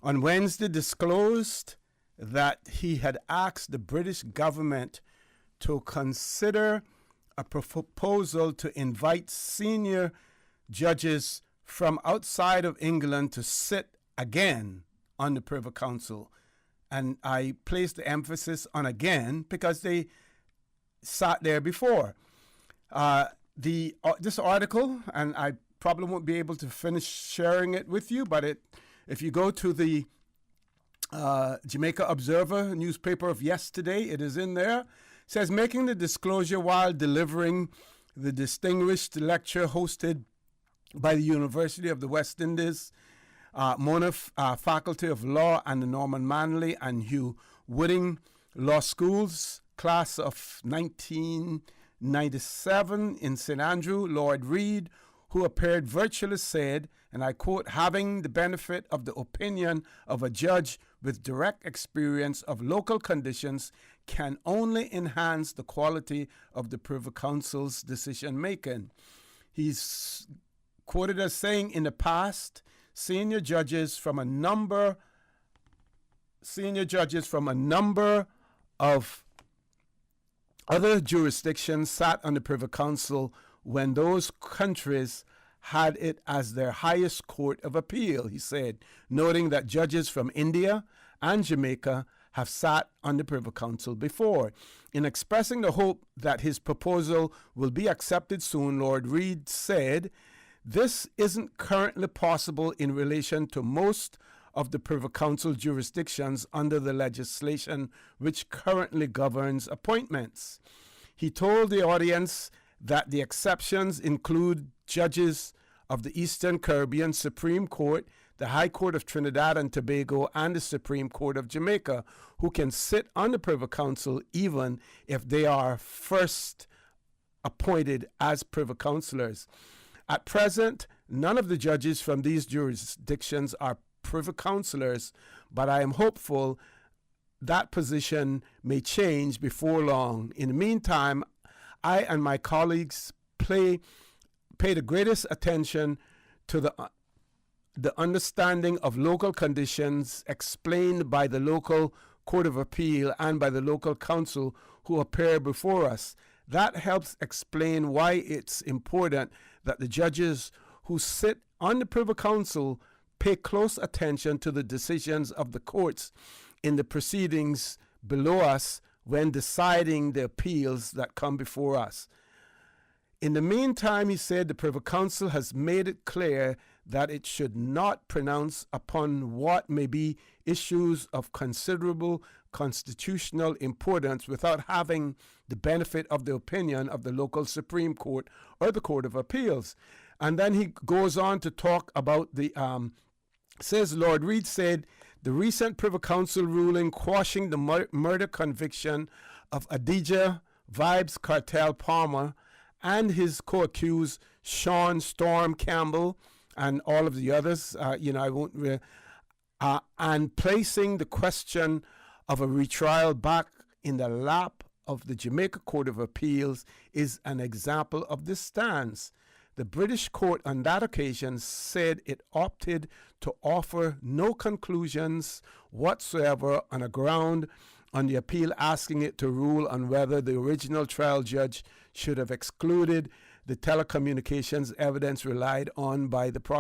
on Wednesday disclosed that he had asked the British government to consider a proposal to invite senior judges from outside of England to sit again on the Privy Council. And I place the emphasis on again because they sat there before. This article, and I probably won't be able to finish sharing it with you, but if you go to the Jamaica Observer newspaper of yesterday, it is in there. It says, making the disclosure while delivering the distinguished lecture hosted by the University of the West Indies, Mona Faculty of Law, and the Norman Manley and Hugh Wooding Law Schools, class of 1997 in St. Andrew, Lord Reid, who appeared virtually, said, and I quote, having the benefit of the opinion of a judge with direct experience of local conditions can only enhance the quality of the Privy Council's decision making. He's quoted as saying, in the past, senior judges from a number of other jurisdictions sat on the Privy Council when those countries had it as their highest court of appeal, he said, noting that judges from India and Jamaica have sat on the Privy Council before. In expressing the hope that his proposal will be accepted soon, Lord Reid said, this isn't currently possible in relation to most of the Privy Council jurisdictions under the legislation which currently governs appointments. He told the audience that the exceptions include judges of the Eastern Caribbean Supreme Court, the High Court of Trinidad and Tobago, and the Supreme Court of Jamaica, who can sit on the Privy Council even if they are first appointed as Privy Councillors. At present, none of the judges from these jurisdictions are Privy Councillors, but I am hopeful that position may change before long. In the meantime, I and my colleagues pay the greatest attention to the understanding of local conditions explained by the local Court of Appeal and by the local council who appear before us. That helps explain why it's important that the judges who sit on the Privy Council pay close attention to the decisions of the courts in the proceedings below us when deciding the appeals that come before us. In the meantime, he said, the Privy Council has made it clear that it should not pronounce upon what may be issues of considerable constitutional importance without having the benefit of the opinion of the local Supreme Court or the Court of Appeals. And then he goes on to talk about says Lord Reid said The recent Privy Council ruling quashing the murder conviction of Adidja Vibes Cartel Palmer and his co-accused Sean Storm Campbell and all of the others, I won't, and placing the question of a retrial back in the lap of the Jamaica Court of Appeals is an example of this stance. The British court on that occasion said it opted to offer no conclusions whatsoever on a ground on the appeal, asking it to rule on whether the original trial judge should have excluded the telecommunications evidence relied on by the prosecution.